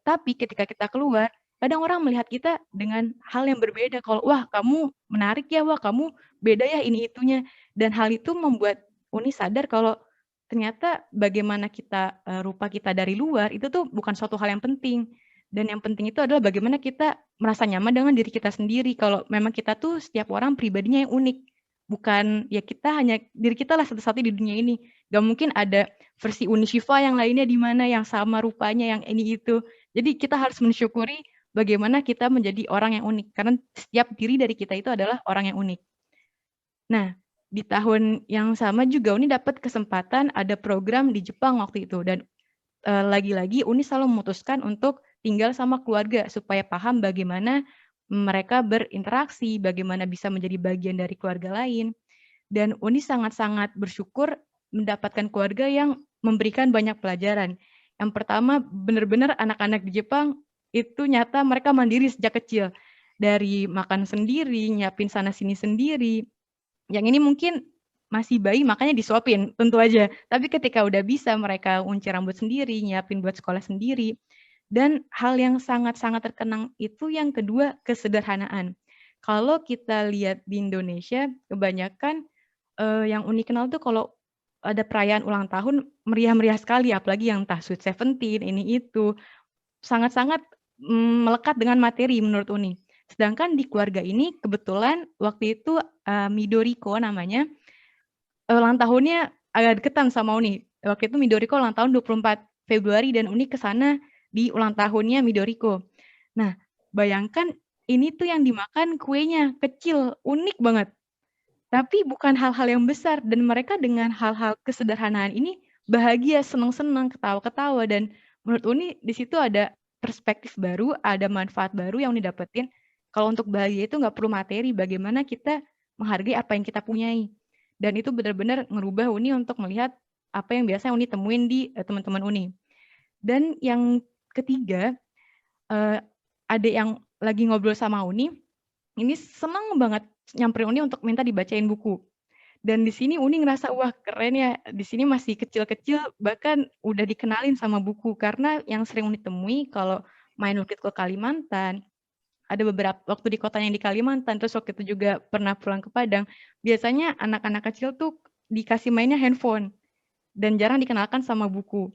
Speaker 3: Tapi ketika kita keluar, kadang orang melihat kita dengan hal yang berbeda. Kalau, wah kamu menarik ya, wah kamu beda ya ini itunya. Dan hal itu membuat Uni sadar kalau ternyata bagaimana kita rupa kita dari luar itu tuh bukan suatu hal yang penting. Dan yang penting itu adalah bagaimana kita merasa nyaman dengan diri kita sendiri. Kalau memang kita tuh setiap orang pribadinya yang unik. Bukan ya kita hanya diri kita lah satu-satu di dunia ini. Gak mungkin ada versi Uni Syifa yang lainnya di mana yang sama rupanya yang ini itu. Jadi kita harus mensyukuri bagaimana kita menjadi orang yang unik. Karena setiap diri dari kita itu adalah orang yang unik. Nah, di tahun yang sama juga Uni dapat kesempatan ada program di Jepang waktu itu. Dan lagi-lagi Uni selalu memutuskan untuk tinggal sama keluarga supaya paham bagaimana mereka berinteraksi, bagaimana bisa menjadi bagian dari keluarga lain. Dan Uni sangat-sangat bersyukur mendapatkan keluarga yang memberikan banyak pelajaran. Yang pertama, benar-benar anak-anak di Jepang itu nyata mereka mandiri sejak kecil. Dari makan sendiri, nyiapin sana-sini sendiri. Yang ini mungkin masih bayi makanya disuapin, tentu aja. Tapi ketika udah bisa mereka unci rambut sendiri, nyiapin buat sekolah sendiri. Dan hal yang sangat-sangat terkenang itu yang kedua, kesederhanaan. Kalau kita lihat di Indonesia, kebanyakan yang Uni kenal tuh kalau ada perayaan ulang tahun, meriah-meriah sekali, apalagi yang entah Sweet 17, ini itu. Sangat-sangat melekat dengan materi menurut Uni. Sedangkan di keluarga ini kebetulan waktu itu Midoriko namanya, ulang tahunnya agak deketan sama Uni. Waktu itu Midoriko ulang tahun 24 Februari dan Uni ke sana di ulang tahunnya Midoriko. Nah, bayangkan ini tuh yang dimakan kuenya kecil, unik banget. Tapi bukan hal-hal yang besar dan mereka dengan hal-hal kesederhanaan ini bahagia, senang-senang, ketawa-ketawa dan menurut Uni di situ ada perspektif baru, ada manfaat baru yang Uni dapetin. Kalau untuk bahagia itu nggak perlu materi, bagaimana kita menghargai apa yang kita punyai. Dan itu benar-benar ngerubah Uni untuk melihat apa yang biasa Uni temuin di teman-teman Uni. Dan yang ketiga, ada yang lagi ngobrol sama Uni, ini senang banget nyamperin Uni untuk minta dibacain buku. Dan di sini Uni ngerasa, wah keren ya, di sini masih kecil-kecil, bahkan udah dikenalin sama buku. Karena yang sering Uni temui kalau main waktu itu ke Kalimantan, ada beberapa waktu di kotanya yang di Kalimantan, terus waktu itu juga pernah pulang ke Padang, biasanya anak-anak kecil tuh dikasih mainnya handphone, dan jarang dikenalkan sama buku.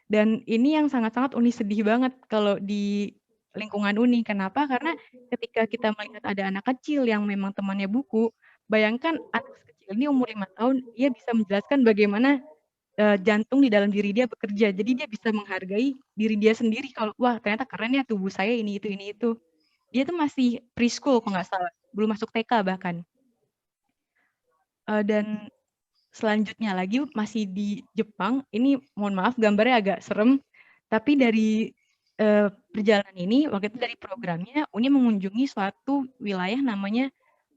Speaker 3: Dan ini yang sangat-sangat Uni sedih banget kalau di lingkungan Uni. Kenapa? Karena ketika kita melihat ada anak kecil yang memang temannya buku, bayangkan anak kecil ini umur 5 tahun, dia bisa menjelaskan bagaimana jantung di dalam diri dia bekerja. Jadi dia bisa menghargai diri dia sendiri kalau, wah ternyata keren ya tubuh saya ini, itu. Dia tuh masih preschool kalau nggak salah, belum masuk TK bahkan. Dan selanjutnya lagi masih di Jepang, ini mohon maaf gambarnya agak serem, tapi dari perjalanan ini, waktu itu dari programnya, Uni mengunjungi suatu wilayah namanya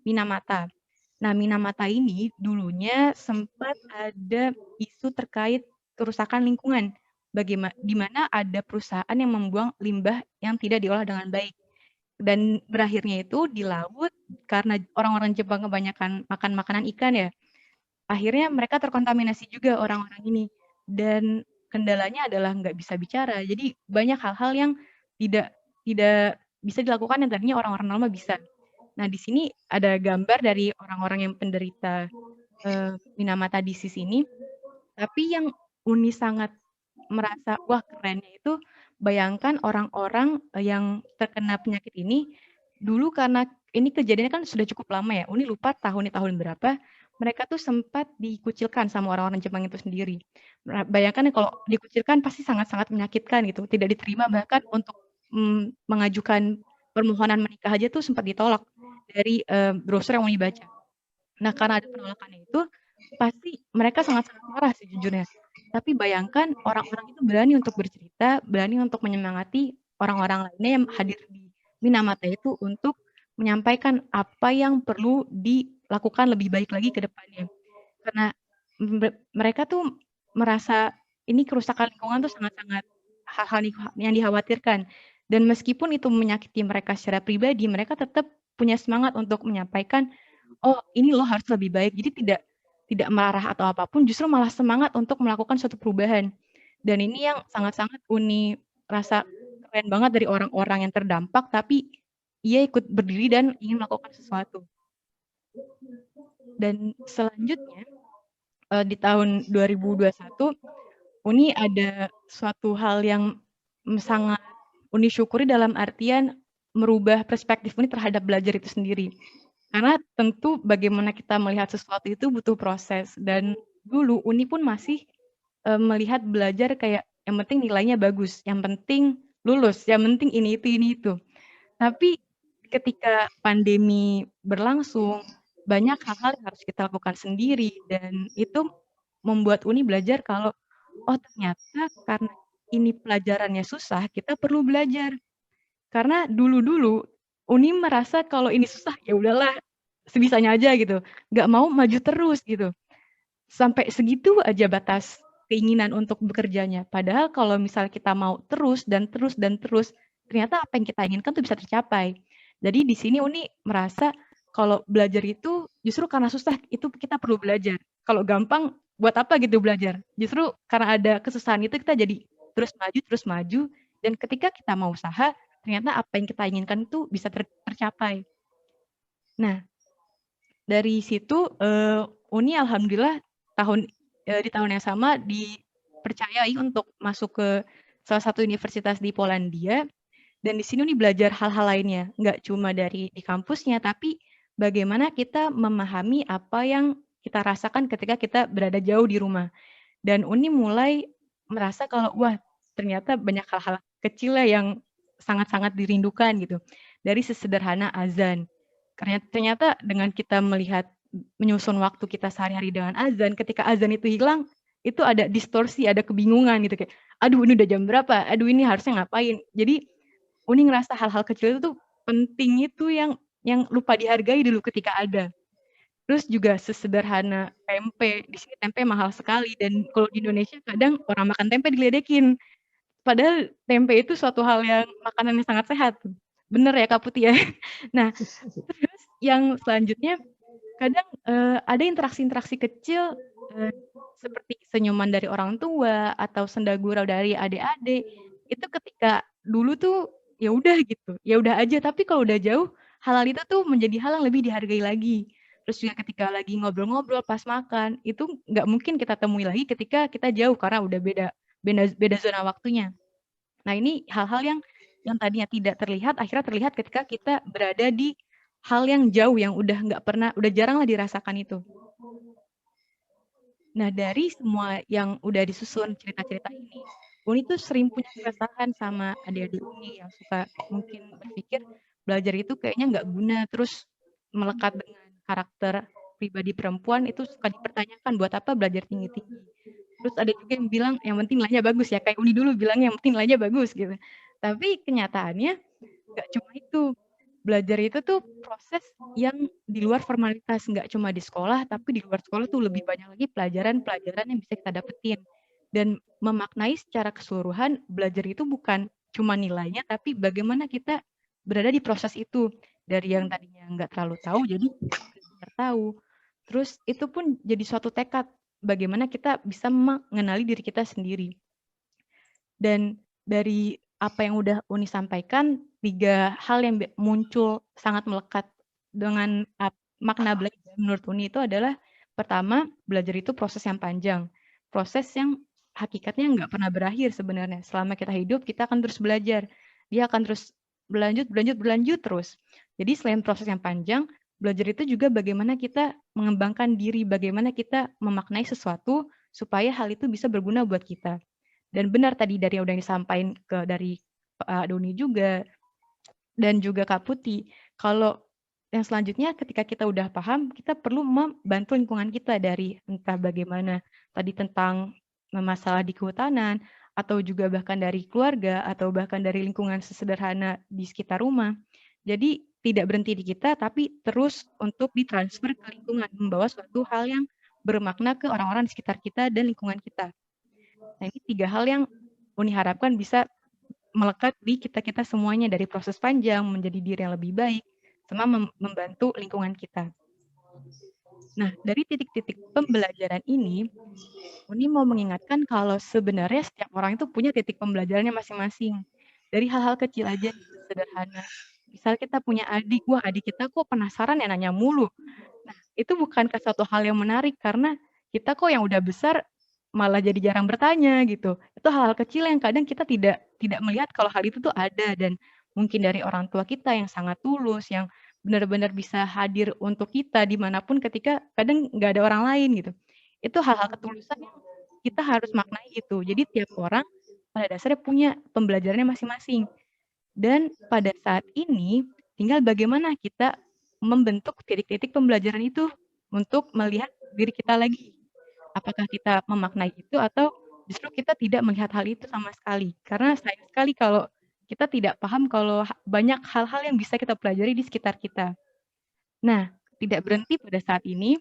Speaker 3: Minamata. Nah, Minamata ini dulunya sempat ada isu terkait kerusakan lingkungan, di mana ada perusahaan yang membuang limbah yang tidak diolah dengan baik. Dan berakhirnya itu di laut, karena orang-orang Jepang kebanyakan makan makanan ikan ya, akhirnya mereka terkontaminasi juga orang-orang ini. Dan kendalanya adalah nggak bisa bicara. Jadi banyak hal-hal yang tidak bisa dilakukan yang tadinya orang-orang normal bisa. Nah, di sini ada gambar dari orang-orang yang penderita Minamata disease ini. Tapi yang Uni sangat merasa, wah kerennya itu, bayangkan orang-orang yang terkena penyakit ini, dulu karena ini kejadiannya kan sudah cukup lama ya, Uni lupa tahun berapa, mereka tuh sempat dikucilkan sama orang-orang Jepang itu sendiri. Bayangkan ya, kalau dikucilkan pasti sangat-sangat menyakitkan gitu, tidak diterima, bahkan untuk mengajukan permohonan menikah aja tuh sempat ditolak dari brosur yang Uni baca. Nah, karena ada penolakannya itu, pasti mereka sangat-sangat marah sejujurnya. Tapi bayangkan orang-orang itu berani untuk bercerita, berani untuk menyemangati orang-orang lainnya yang hadir di Minamata itu untuk menyampaikan apa yang perlu dilakukan lebih baik lagi ke depannya. Karena mereka tuh merasa ini kerusakan lingkungan tuh sangat-sangat hal-hal yang dikhawatirkan. Dan meskipun itu menyakiti mereka secara pribadi, mereka tetap punya semangat untuk menyampaikan, oh ini loh harus lebih baik. Jadi tidak marah atau apapun, justru malah semangat untuk melakukan suatu perubahan. Dan ini yang sangat-sangat Uni rasa keren banget dari orang-orang yang terdampak, tapi ia ikut berdiri dan ingin melakukan sesuatu. Dan selanjutnya, di tahun 2021, Uni ada suatu hal yang sangat Uni syukuri dalam artian merubah perspektif Uni terhadap belajar itu sendiri. Karena tentu bagaimana kita melihat sesuatu itu butuh proses. Dan dulu Uni pun masih melihat belajar kayak yang penting nilainya bagus, yang penting lulus, yang penting ini itu. Tapi ketika pandemi berlangsung, banyak hal-hal yang harus kita lakukan sendiri. Dan itu membuat Uni belajar kalau, oh ternyata karena ini pelajarannya susah, kita perlu belajar. Karena dulu Uni merasa kalau ini susah, ya udahlah, sebisanya aja gitu. Nggak mau maju terus gitu. Sampai segitu aja batas keinginan untuk bekerjanya. Padahal kalau misal kita mau terus, ternyata apa yang kita inginkan tuh bisa tercapai. Jadi di sini Uni merasa kalau belajar itu justru karena susah, itu kita perlu belajar. Kalau gampang, buat apa gitu belajar? Justru karena ada kesusahan itu kita jadi terus maju. Dan ketika kita mau usaha, ternyata apa yang kita inginkan itu bisa tercapai. Nah, dari situ Uni alhamdulillah di tahun yang sama dipercayai untuk masuk ke salah satu universitas di Polandia. Dan di sini Uni belajar hal-hal lainnya, nggak cuma di kampusnya, tapi bagaimana kita memahami apa yang kita rasakan ketika kita berada jauh di rumah. Dan Uni mulai merasa kalau wah ternyata banyak hal-hal kecil yang sangat-sangat dirindukan gitu. Dari sesederhana azan. Karena ternyata dengan kita melihat menyusun waktu kita sehari-hari dengan azan, ketika azan itu hilang, itu ada distorsi, ada kebingungan gitu kayak, aduh ini udah jam berapa, aduh ini harusnya ngapain. Jadi Uni ngerasa hal-hal kecil itu penting itu yang lupa dihargai dulu ketika ada. Terus juga sesederhana tempe, di sini tempe mahal sekali dan kalau di Indonesia kadang orang makan tempe diledekin. Padahal tempe itu suatu hal yang makanan yang sangat sehat. Bener ya Kak Putih ya? Nah, terus yang selanjutnya kadang ada interaksi-interaksi kecil seperti senyuman dari orang tua atau senda gurau dari adik-adik. Itu ketika dulu tuh ya udah gitu, ya udah aja. Tapi kalau udah jauh, hal-hal itu tuh menjadi hal yang lebih dihargai lagi. Terus juga ketika lagi ngobrol-ngobrol pas makan, itu nggak mungkin kita temui lagi ketika kita jauh karena udah beda zona waktunya. Nah, ini hal-hal yang tadinya tidak terlihat, akhirnya terlihat ketika kita berada di hal yang jauh yang udah jarang lah dirasakan itu. Nah, dari semua yang udah disusun cerita-cerita ini, Uni tuh sering punya keresahan sama adik-adik Uni yang suka mungkin berpikir belajar itu kayaknya nggak guna, terus melekat dengan karakter pribadi perempuan itu suka dipertanyakan buat apa belajar tinggi-tinggi. Terus ada juga yang bilang yang penting nilainya bagus ya, kayak Uni dulu bilang yang penting nilainya bagus gitu. Tapi kenyataannya nggak cuma itu. Belajar itu tuh proses yang di luar formalitas, nggak cuma di sekolah, tapi di luar sekolah tuh lebih banyak lagi pelajaran-pelajaran yang bisa kita dapetin. Dan memaknai secara keseluruhan, belajar itu bukan cuma nilainya, tapi bagaimana kita berada di proses itu. Dari yang tadinya nggak terlalu tahu, jadi benar tahu. Terus itu pun jadi suatu tekad, bagaimana kita bisa mengenali diri kita sendiri. Dan dari apa yang udah Uni sampaikan, 3 hal yang muncul sangat melekat dengan makna belajar menurut Uni itu adalah pertama, belajar itu proses yang panjang. Proses yang hakikatnya nggak pernah berakhir sebenarnya. Selama kita hidup, kita akan terus belajar. Dia akan terus berlanjut terus. Jadi selain proses yang panjang, belajar itu juga bagaimana kita mengembangkan diri, bagaimana kita memaknai sesuatu supaya hal itu bisa berguna buat kita. Dan benar tadi dari yang udah disampaikan dari Pak Doni juga, dan juga Kak Putih, kalau yang selanjutnya ketika kita udah paham, kita perlu membantu lingkungan kita dari entah bagaimana tadi tentang masalah di kehutanan, atau juga bahkan dari keluarga, atau bahkan dari lingkungan sesederhana di sekitar rumah. Jadi tidak berhenti di kita, tapi terus untuk ditransfer ke lingkungan, membawa suatu hal yang bermakna ke orang-orang di sekitar kita dan lingkungan kita. Nah, ini 3 hal yang Uni harapkan bisa melekat di kita-kita semuanya dari proses panjang menjadi diri yang lebih baik, sama membantu lingkungan kita. Nah, dari titik-titik pembelajaran ini, Uni mau mengingatkan kalau sebenarnya setiap orang itu punya titik pembelajarannya masing-masing. Dari hal-hal kecil aja, sederhana. Misal kita punya adik, wah adik kita kok penasaran ya nanya mulu. Nah, itu bukankah suatu hal yang menarik karena kita kok yang udah besar malah jadi jarang bertanya gitu. Itu hal-hal kecil yang kadang kita tidak melihat kalau hal itu tuh ada dan mungkin dari orang tua kita yang sangat tulus, yang benar-benar bisa hadir untuk kita dimanapun ketika kadang nggak ada orang lain gitu. Itu hal-hal ketulusan yang kita harus maknai itu. Jadi tiap orang pada dasarnya punya pembelajarannya masing-masing. Dan pada saat ini tinggal bagaimana kita membentuk titik-titik pembelajaran itu untuk melihat diri kita lagi. Apakah kita memaknai itu atau justru kita tidak melihat hal itu sama sekali. Karena sayang sekali kalau kita tidak paham kalau banyak hal-hal yang bisa kita pelajari di sekitar kita. Nah, tidak berhenti pada saat ini,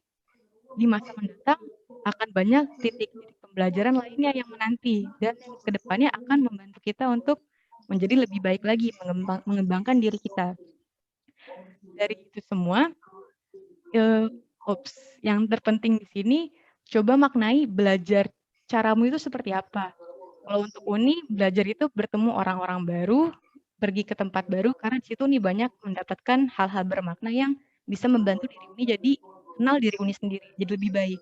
Speaker 3: di masa mendatang akan banyak titik-titik pembelajaran lainnya yang menanti dan yang kedepannya akan membantu kita untuk menjadi lebih baik lagi, mengembangkan diri kita. Dari itu semua, yang terpenting di sini, coba maknai belajar caramu itu seperti apa. Kalau untuk Uni, belajar itu bertemu orang-orang baru, pergi ke tempat baru, karena di situ Uni banyak mendapatkan hal-hal bermakna yang bisa membantu diri Uni jadi kenal diri Uni sendiri, jadi lebih baik.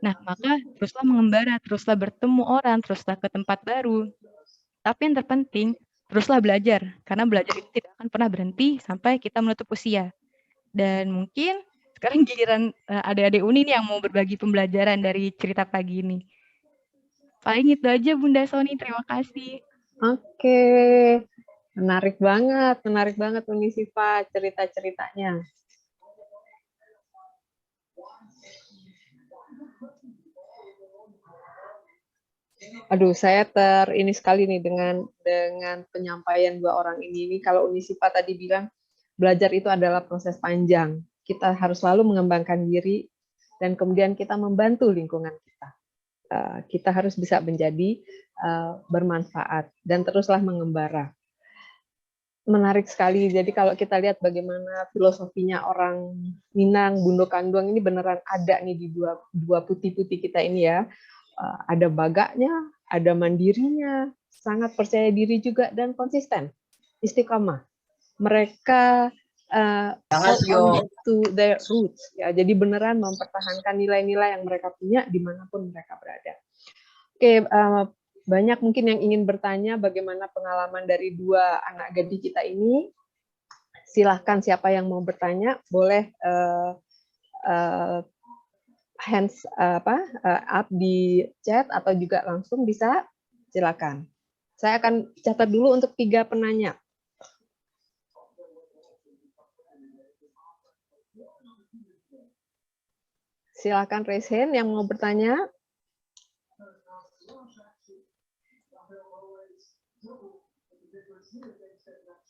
Speaker 3: Nah, maka teruslah mengembara, teruslah bertemu orang, teruslah ke tempat baru. Tapi yang terpenting, teruslah belajar, karena belajar itu tidak akan pernah berhenti sampai kita menutup usia. Dan mungkin sekarang giliran adik-adik Uni nih yang mau berbagi pembelajaran dari cerita pagi ini. Paling itu aja Bunda Sony, terima kasih.
Speaker 1: Oke, menarik banget Uni Siva cerita-ceritanya. Aduh, saya ini sekali nih dengan penyampaian 2 orang ini. Kalau Uni Siva tadi bilang belajar itu adalah proses panjang. kita harus selalu mengembangkan diri, dan kemudian kita membantu lingkungan kita. Kita harus bisa menjadi bermanfaat dan teruslah mengembara. Menarik sekali. Jadi kalau kita lihat bagaimana filosofinya orang Minang, Bundo Kanduang ini beneran ada nih di dua putih-putih kita ini ya. Ada bagaknya, ada mandirinya, sangat percaya diri juga, dan konsisten, istiqamah. Mereka hold on to their roots. Ya, jadi beneran mempertahankan nilai-nilai yang mereka punya dimanapun mereka berada. Oke, banyak mungkin yang ingin bertanya bagaimana pengalaman dari dua anak gadis kita ini. Silahkan siapa yang mau bertanya, boleh hands up di chat atau juga langsung bisa, silakan. Saya akan catat dulu untuk 3 penanya. Silakan raise hand yang mau bertanya.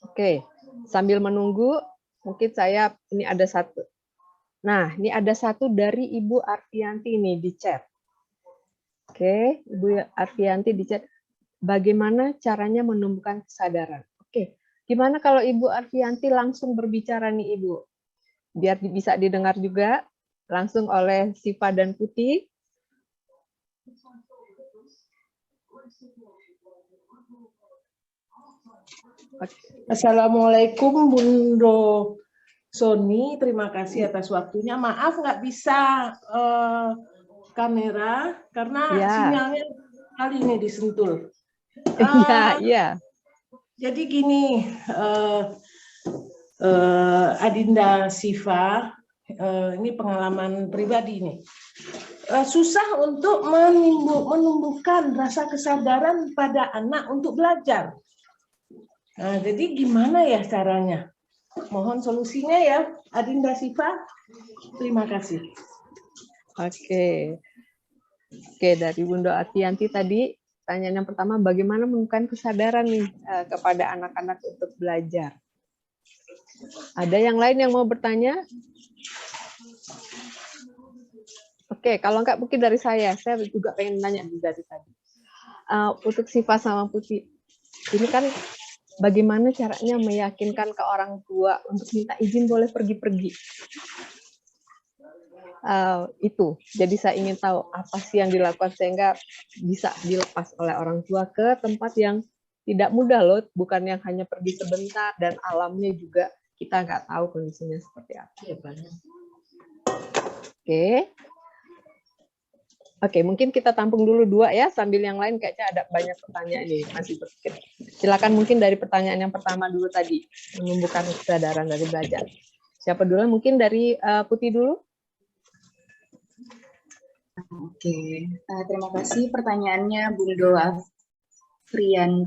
Speaker 1: Oke, sambil menunggu, mungkin ini ada satu. Nah, ini ada satu dari Ibu Arfianti nih di chat. Oke, Ibu Arfianti di chat. Bagaimana caranya menumbuhkan kesadaran? Oke, gimana kalau Ibu Arfianti langsung berbicara nih Ibu? Biar bisa didengar juga langsung oleh Siva dan Putih.
Speaker 5: Assalamualaikum Bundo Sony, terima kasih atas waktunya. Maaf nggak bisa kamera karena sinyalnya kali ini disentul.
Speaker 1: Iya.
Speaker 5: Jadi gini, Adinda Siva, ini pengalaman pribadi nih. Susah untuk menumbuhkan rasa kesadaran pada anak untuk belajar. Nah, jadi gimana ya caranya? Mohon solusinya ya, Adinda Siva. Terima kasih.
Speaker 1: Oke, dari Bunda Arfianti tadi, pertanyaan yang pertama, bagaimana menumbuhkan kesadaran nih kepada anak-anak untuk belajar? Ada yang lain yang mau bertanya? Oke, kalau enggak mungkin dari saya juga pengen nanya dari tadi. Untuk Siva sama Putih, ini kan bagaimana caranya meyakinkan ke orang tua untuk minta izin boleh pergi-pergi? Itu. Jadi saya ingin tahu apa sih yang dilakukan sehingga bisa dilepas oleh orang tua ke tempat yang tidak mudah loh, bukan yang hanya pergi sebentar dan alamnya juga kita nggak tahu kondisinya seperti apa. Oke, mungkin kita tampung dulu 2 ya, sambil yang lain kayaknya ada banyak pertanyaan nih masih berpikir. Silakan mungkin dari pertanyaan yang pertama dulu tadi, menumbuhkan kesadaran dari belajar. Siapa dulu? Mungkin dari Putih dulu.
Speaker 2: Oke, terima kasih pertanyaannya Bundo Arfianti.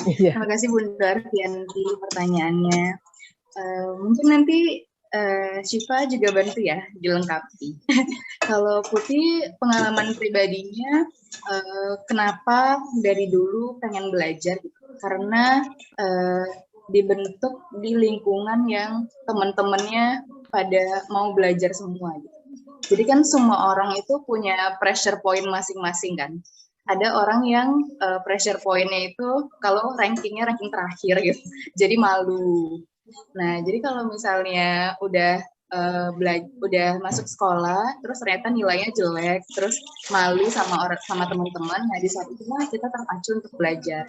Speaker 2: Terima kasih Bunda Arfianti pertanyaannya. Mungkin nanti Syifa juga bantu ya dilengkapi. Kalau Putih pengalaman pribadinya kenapa dari dulu pengen belajar gitu. Karena dibentuk di lingkungan yang teman-temannya pada mau belajar semua gitu. Jadi kan semua orang itu punya pressure point masing-masing kan. Ada orang yang pressure point-nya itu kalau rankingnya ranking terakhir gitu, jadi malu. Nah, jadi kalau misalnya udah masuk sekolah, terus ternyata nilainya jelek, terus malu sama teman-teman, nah di saat itu kita terpacu untuk belajar.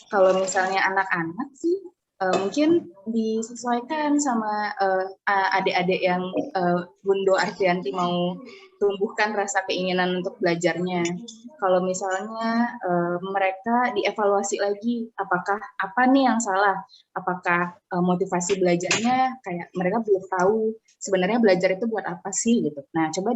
Speaker 2: Kalau misalnya anak-anak sih, mungkin disesuaikan sama adik-adik yang Bundo Arfianti mau tumbuhkan rasa keinginan untuk belajarnya. Kalau misalnya mereka dievaluasi lagi, apakah apa nih yang salah? Apakah motivasi belajarnya kayak mereka belum tahu sebenarnya belajar itu buat apa sih gitu. Nah, coba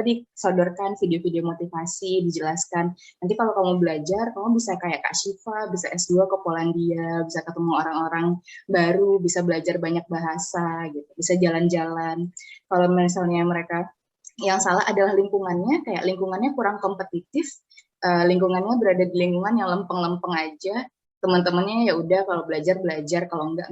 Speaker 2: disodorkan video-video motivasi, dijelaskan. Nanti kalau kamu belajar, kamu bisa kayak Kak Syifa, bisa S2 ke Polandia, bisa ketemu orang-orang baru, bisa belajar banyak bahasa gitu, bisa jalan-jalan. Kalau misalnya mereka yang salah adalah lingkungannya, kayak lingkungannya kurang kompetitif, lingkungannya berada di lingkungan yang lempeng-lempeng aja, teman-temannya ya udah kalau belajar kalau enggak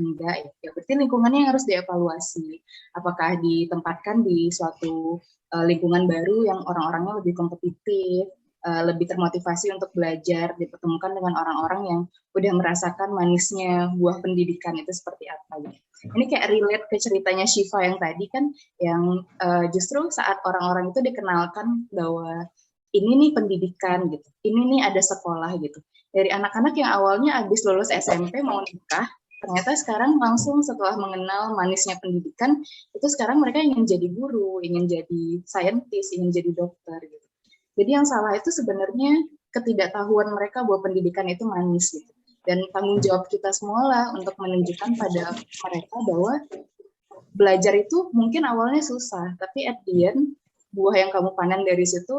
Speaker 2: ya berarti lingkungannya yang harus dievaluasi, apakah ditempatkan di suatu lingkungan baru yang orang-orangnya lebih kompetitif, lebih termotivasi untuk belajar, dipertemukan dengan orang-orang yang udah merasakan manisnya buah pendidikan itu seperti apa gitu. Ini kayak relate ke ceritanya Syifa yang tadi kan, yang justru saat orang-orang itu dikenalkan bahwa ini nih pendidikan gitu, ini nih ada sekolah gitu. Dari anak-anak yang awalnya habis lulus SMP mau nikah, ternyata sekarang langsung setelah mengenal manisnya pendidikan, itu sekarang mereka ingin jadi guru, ingin jadi saintis, ingin jadi dokter gitu. Jadi yang salah itu sebenarnya ketidaktahuan mereka bahwa pendidikan itu manis gitu. Dan tanggung jawab kita semua lah untuk menunjukkan pada mereka bahwa belajar itu mungkin awalnya susah, tapi at the end, buah yang kamu panen dari situ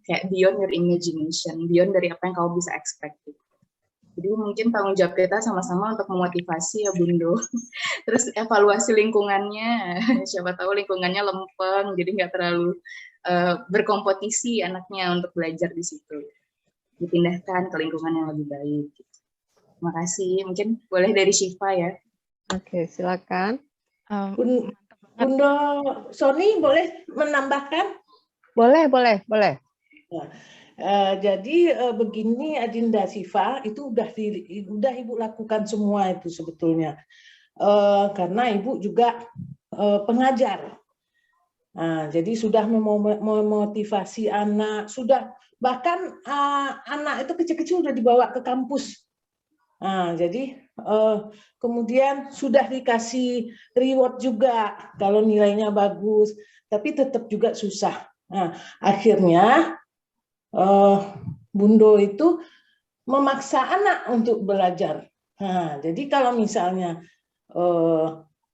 Speaker 2: kayak beyond your imagination, beyond dari apa yang kamu bisa expect. Jadi mungkin tanggung jawab kita sama-sama untuk memotivasi ya Bundo. Terus evaluasi lingkungannya, siapa tahu lingkungannya lempeng, jadi nggak terlalu berkompetisi anaknya untuk belajar di situ. Dipindahkan ke lingkungan yang lebih baik. Terima kasih. Mungkin boleh dari Syifa ya.
Speaker 1: Oke, silakan.
Speaker 5: Bundo Sony boleh menambahkan?
Speaker 1: Boleh.
Speaker 5: Jadi begini Adinda Syifa, itu udah Ibu lakukan semua itu sebetulnya. Karena Ibu juga pengajar. Nah, jadi sudah memotivasi anak, sudah bahkan anak itu kecil-kecil sudah dibawa ke kampus. Nah, jadi kemudian sudah dikasih reward juga kalau nilainya bagus, tapi tetap juga susah. Nah, akhirnya Bundo itu memaksa anak untuk belajar. Nah, jadi kalau misalnya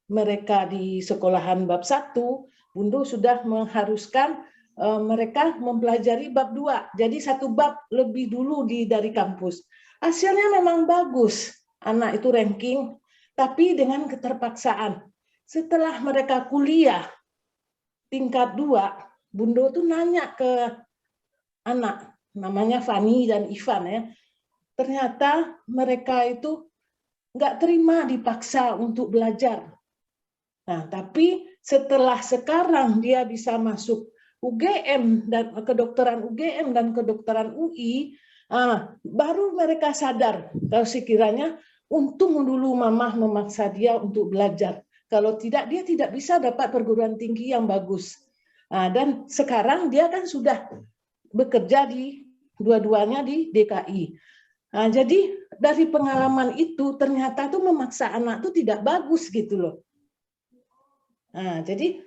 Speaker 5: mereka di sekolahan bab 1, Bundo sudah mengharuskan mereka mempelajari bab 2. Jadi 1 bab lebih dulu dari kampus. Hasilnya memang bagus. Anak itu ranking, tapi dengan keterpaksaan. Setelah mereka kuliah tingkat 2, Bundo tuh nanya ke anak, namanya Fani dan Ivan ya. Ternyata mereka itu nggak terima dipaksa untuk belajar. Nah, tapi setelah sekarang dia bisa masuk UGM dan kedokteran UGM dan kedokteran UI, baru mereka sadar kalau sekiranya untung dulu mama memaksa dia untuk belajar. Kalau tidak, dia tidak bisa dapat perguruan tinggi yang bagus. Dan sekarang dia kan sudah bekerja di dua-duanya di DKI. Jadi dari pengalaman itu ternyata tuh memaksa anak tuh tidak bagus gitu loh. Jadi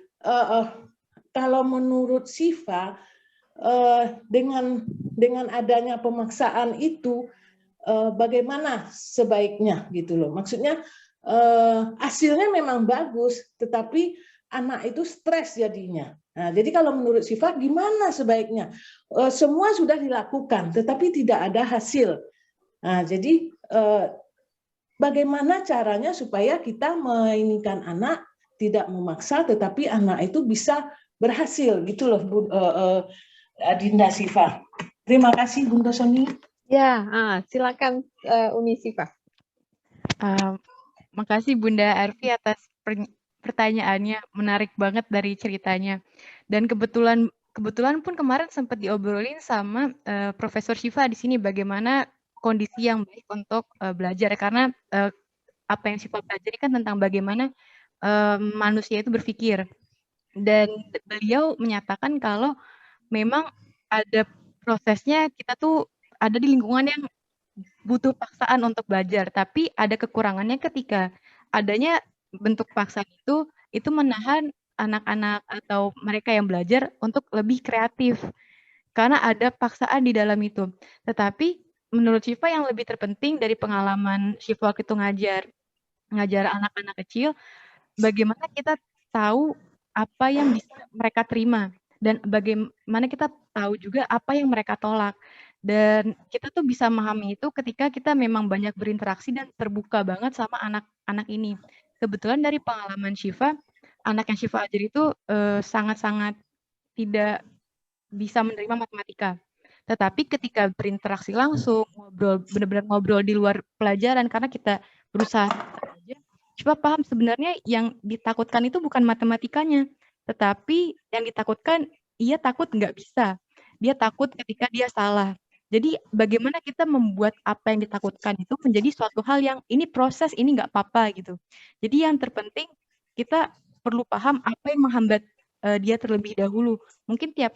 Speaker 5: kalau menurut Syifa dengan adanya pemaksaan itu bagaimana sebaiknya gitu loh. Maksudnya hasilnya memang bagus, tetapi anak itu stres jadinya. Nah, jadi kalau menurut Syifa gimana sebaiknya? Semua sudah dilakukan, tetapi tidak ada hasil. Nah, jadi bagaimana caranya supaya kita menginginkan anak tidak memaksa, tetapi anak itu bisa berhasil gitu loh, Adinda Syifa. Terima kasih, Bunda Sony.
Speaker 1: Ya, silakan Uni Syifa.
Speaker 3: Makasih Bunda Arfi atas pertanyaannya, menarik banget dari ceritanya. Dan kebetulan pun kemarin sempat diobrolin sama Profesor Syifa di sini bagaimana kondisi yang baik untuk belajar, karena apa yang Syifa pelajari kan tentang bagaimana manusia itu berpikir. Dan beliau menyatakan kalau memang ada prosesnya, kita tuh ada di lingkungan yang butuh paksaan untuk belajar, tapi ada kekurangannya ketika adanya bentuk paksaan itu menahan anak-anak atau mereka yang belajar untuk lebih kreatif karena ada paksaan di dalam itu. Tetapi menurut Syifa yang lebih terpenting dari pengalaman Syifa waktu itu ngajar anak-anak kecil, bagaimana kita tahu apa yang bisa mereka terima dan bagaimana kita tahu juga apa yang mereka tolak. Dan kita tuh bisa memahami itu ketika kita memang banyak berinteraksi dan terbuka banget sama anak-anak ini. Kebetulan dari pengalaman Syifa, anak yang Syifa ajar itu sangat-sangat tidak bisa menerima matematika. Tetapi ketika berinteraksi langsung, ngobrol, benar-benar ngobrol di luar pelajaran, karena kita berusaha aja, coba paham sebenarnya yang ditakutkan itu bukan matematikanya, tetapi yang ditakutkan, ia takut nggak bisa. Dia takut ketika dia salah. Jadi bagaimana kita membuat apa yang ditakutkan itu menjadi suatu hal yang ini proses, ini nggak apa-apa gitu. Jadi yang terpenting kita perlu paham apa yang menghambat dia terlebih dahulu. Mungkin tiap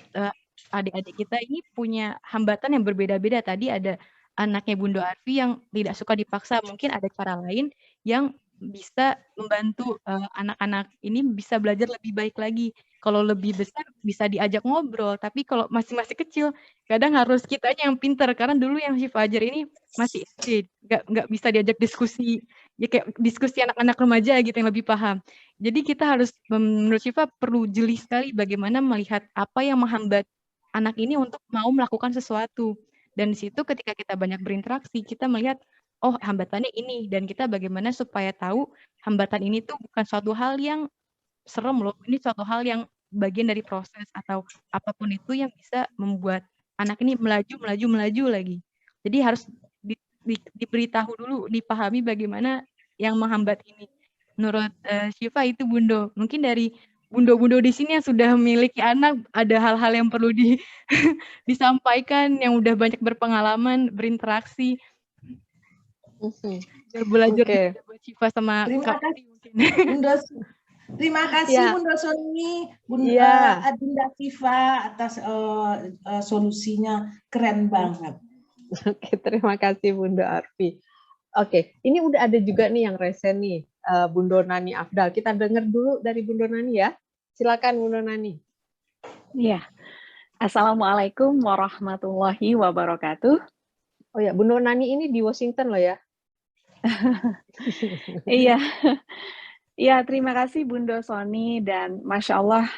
Speaker 3: adik-adik kita ini punya hambatan yang berbeda-beda. Tadi ada anaknya Bunda Arfi yang tidak suka dipaksa. Mungkin ada cara lain yang bisa membantu anak-anak ini bisa belajar lebih baik lagi. Kalau lebih besar bisa diajak ngobrol, tapi kalau masih kecil, kadang harus kitanya yang pinter. Karena dulu yang si Fajar ini masih SD, nggak bisa diajak diskusi. Ya kayak diskusi anak-anak remaja gitu yang lebih paham. Jadi kita harus, menurut Syifa perlu jeli sekali bagaimana melihat apa yang menghambat anak ini untuk mau melakukan sesuatu. Dan di situ ketika kita banyak berinteraksi, kita melihat, oh hambatannya ini, dan kita bagaimana supaya tahu hambatan ini tuh bukan suatu hal yang serem loh, ini suatu hal yang bagian dari proses atau apapun itu yang bisa membuat anak ini melaju lagi. Jadi harus diberitahu dulu, dipahami bagaimana yang menghambat ini. Menurut Syifa itu Bundo. Mungkin dari Bundo-bundo di sini yang sudah memiliki anak, ada hal-hal yang perlu disampaikan, yang udah banyak berpengalaman, berinteraksi. Belajar buat Syifa sama
Speaker 5: Terima
Speaker 3: Kak
Speaker 5: kasih,
Speaker 3: mungkin.
Speaker 5: Bunda. Terima kasih Bunda Sony, Bunda Adinda Syifa atas solusinya keren banget.
Speaker 1: Oke, terima kasih Bunda Arfi. Oke, ini udah ada juga nih yang resen nih, Bunda Nani Afdal. Kita dengar dulu dari Bunda Nani ya. Silakan Bunda Nani.
Speaker 6: Iya. Assalamualaikum warahmatullahi wabarakatuh.
Speaker 1: Oh ya, Bunda Nani ini di Washington loh ya.
Speaker 6: Iya. Ya, terima kasih Bunda Sony dan Masya Allah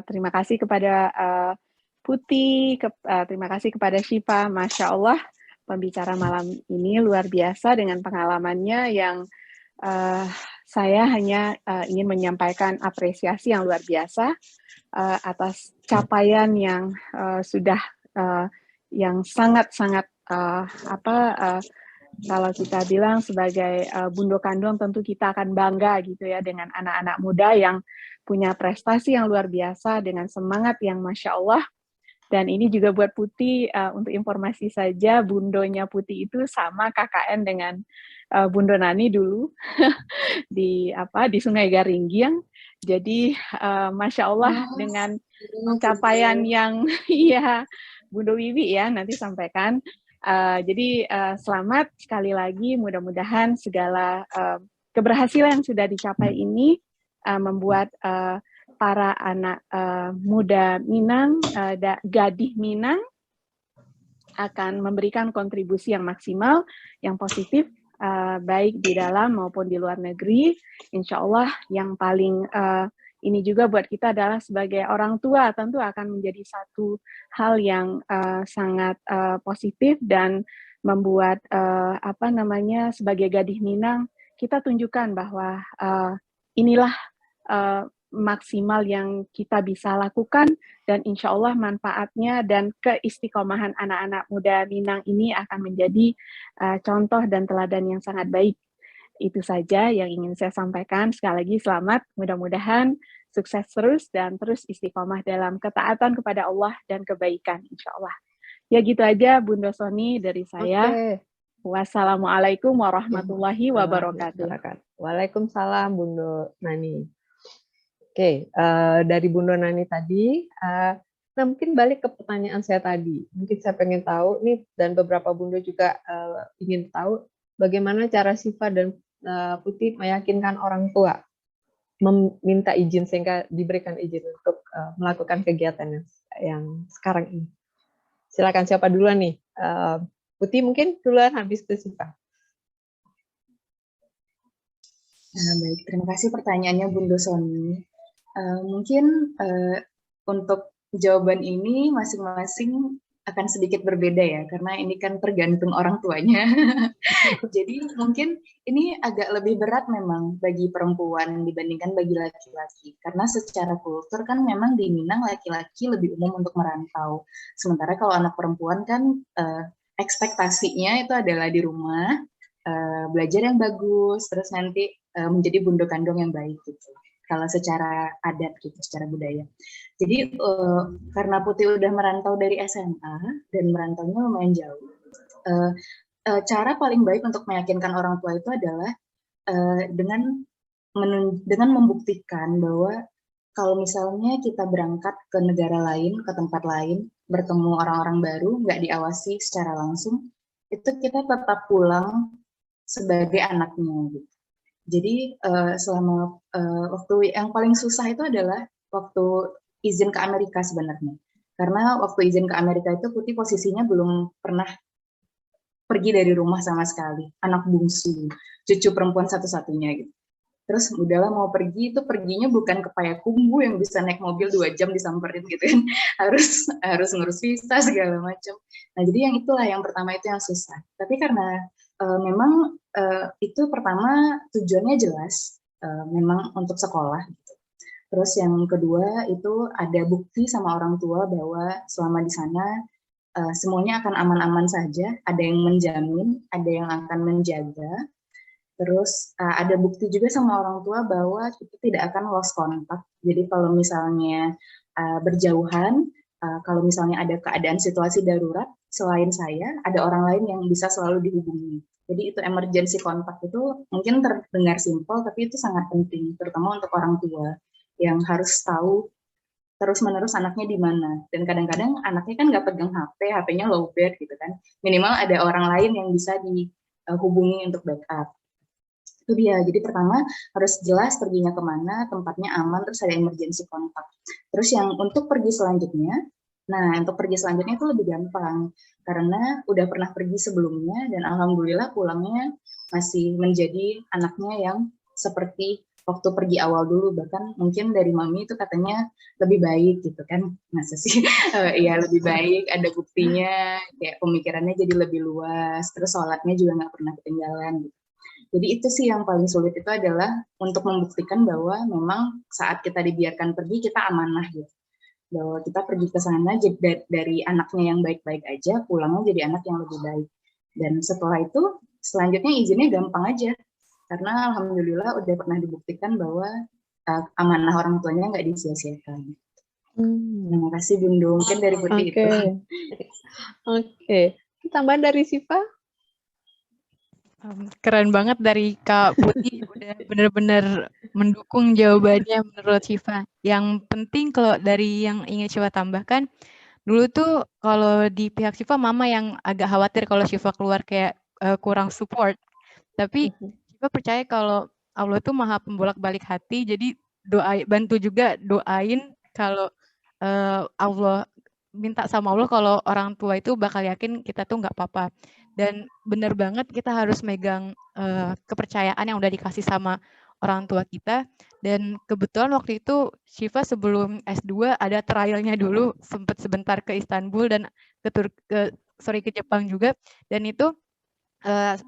Speaker 6: terima kasih kepada Putih, terima kasih kepada Syifa. Masya Allah pembicara malam ini luar biasa dengan pengalamannya yang saya hanya ingin menyampaikan apresiasi yang luar biasa atas capaian yang sudah yang sangat-sangat kalau kita bilang sebagai Bundo Kandung tentu kita akan bangga gitu ya dengan anak-anak muda yang punya prestasi yang luar biasa dengan semangat yang Masya Allah. Dan ini juga buat Putih, untuk informasi saja, bundonya Putih itu sama KKN dengan Bundo Nani dulu di Sungai Garinggiang. Jadi Masya Allah dengan capaian yang iya Bundo Wiwi ya nanti sampaikan. Jadi selamat sekali lagi, mudah-mudahan segala keberhasilan yang sudah dicapai ini membuat para anak muda Minang, gadih Minang akan memberikan kontribusi yang maksimal, yang positif, baik di dalam maupun di luar negeri. Insya Allah yang paling ini juga buat kita adalah sebagai orang tua tentu akan menjadi satu hal yang sangat positif dan membuat sebagai gadih Minang kita tunjukkan bahwa inilah maksimal yang kita bisa lakukan dan insya Allah manfaatnya dan keistiqomahan anak-anak muda Minang ini akan menjadi contoh dan teladan yang sangat baik. Itu saja yang ingin saya sampaikan. Sekali lagi selamat, mudah-mudahan sukses terus dan terus istiqomah dalam ketaatan kepada Allah dan kebaikan insya Allah. Ya gitu aja Bunda Sony dari saya.
Speaker 1: Oke.
Speaker 6: Wassalamualaikum warahmatullahi wabarakatuh.
Speaker 1: Waalaikumsalam Bunda Nani. Oke, dari Bunda Nani tadi, nah mungkin balik ke pertanyaan saya tadi. Mungkin saya pengen tahu nih dan beberapa Bunda juga ingin tahu bagaimana cara Syifa dan Putih meyakinkan orang tua meminta izin sehingga diberikan izin untuk melakukan kegiatan yang sekarang ini. Silakan siapa duluan nih? Putih mungkin duluan, habis itu Syifa.
Speaker 2: Baik, terima kasih pertanyaannya Bunda Sony. Mungkin untuk jawaban ini masing-masing akan sedikit berbeda ya, karena ini kan tergantung orang tuanya. Jadi mungkin ini agak lebih berat memang bagi perempuan dibandingkan bagi laki-laki. Karena secara kultur kan memang di Minang laki-laki lebih umum untuk merantau. Sementara kalau anak perempuan kan ekspektasinya itu adalah di rumah, belajar yang bagus, terus nanti menjadi bundo kandung yang baik gitu. Kalau secara adat gitu, secara budaya. Jadi karena Putih udah merantau dari SMA dan merantaunya lumayan jauh, cara paling baik untuk meyakinkan orang tua itu adalah dengan membuktikan bahwa kalau misalnya kita berangkat ke negara lain, ke tempat lain, bertemu orang-orang baru, nggak diawasi secara langsung, itu kita tetap pulang sebagai anaknya gitu. Jadi selama waktu yang paling susah itu adalah waktu izin ke Amerika sebenarnya. Karena waktu izin ke Amerika itu Putih posisinya belum pernah pergi dari rumah sama sekali. Anak bungsu, cucu perempuan satu-satunya gitu. Terus udahlah mau pergi, itu perginya bukan ke Payakumbuh yang bisa naik mobil 2 jam disamperin gitu kan. Harus ngurus visa segala macam. Nah jadi itulah yang pertama itu yang susah. Tapi karena memang itu pertama tujuannya jelas, memang untuk sekolah. Gitu. Terus yang kedua itu ada bukti sama orang tua bahwa selama di sana semuanya akan aman-aman saja, ada yang menjamin, ada yang akan menjaga. Terus ada bukti juga sama orang tua bahwa kita tidak akan lost kontak. Jadi kalau misalnya berjauhan, kalau misalnya ada keadaan situasi darurat, selain saya, ada orang lain yang bisa selalu dihubungi. Jadi itu emergency kontak itu mungkin terdengar simpel, tapi itu sangat penting, terutama untuk orang tua yang harus tahu terus-menerus anaknya di mana. Dan kadang-kadang anaknya kan nggak pegang HP, HP-nya lowbat gitu kan. Minimal ada orang lain yang bisa dihubungi untuk backup. Itu dia. Jadi pertama harus jelas perginya kemana, tempatnya aman, terus ada emergency kontak. Terus yang untuk pergi selanjutnya, untuk pergi selanjutnya itu lebih gampang karena udah pernah pergi sebelumnya dan alhamdulillah pulangnya masih menjadi anaknya yang seperti waktu pergi awal dulu, bahkan mungkin dari mami itu katanya lebih baik gitu kan, masa sih? Iya lebih baik, ada buktinya, kayak pemikirannya jadi lebih luas, terus sholatnya juga nggak pernah ketinggalan gitu. Jadi itu sih yang paling sulit itu adalah untuk membuktikan bahwa memang saat kita dibiarkan pergi kita amanah gitu. Bahwa kita pergi ke sana dari anaknya yang baik-baik aja, pulangnya jadi anak yang lebih baik. Dan setelah itu selanjutnya izinnya gampang aja. Karena alhamdulillah udah pernah dibuktikan bahwa amanah orang tuanya nggak disia-siakan. Terima kasih Bundo, mungkin dari Putih itu.
Speaker 1: Oke. Tambahan dari Siva?
Speaker 3: Keren banget dari Kak Putih, udah benar-benar mendukung jawabannya menurut Siva. Yang penting kalau dari yang ingin Siva tambahkan, dulu tuh kalau di pihak Siva, mama yang agak khawatir kalau Siva keluar kayak kurang support. Tapi Siva percaya kalau Allah tuh maha pembolak-balik hati, jadi bantu juga doain kalau Allah, minta sama Allah kalau orang tua itu bakal yakin kita tuh nggak apa-apa. Dan benar banget kita harus megang kepercayaan yang udah dikasih sama orang tua kita. Dan kebetulan waktu itu Siva sebelum S2 ada trialnya dulu, sempat sebentar ke Istanbul dan ke Jepang juga. Dan itu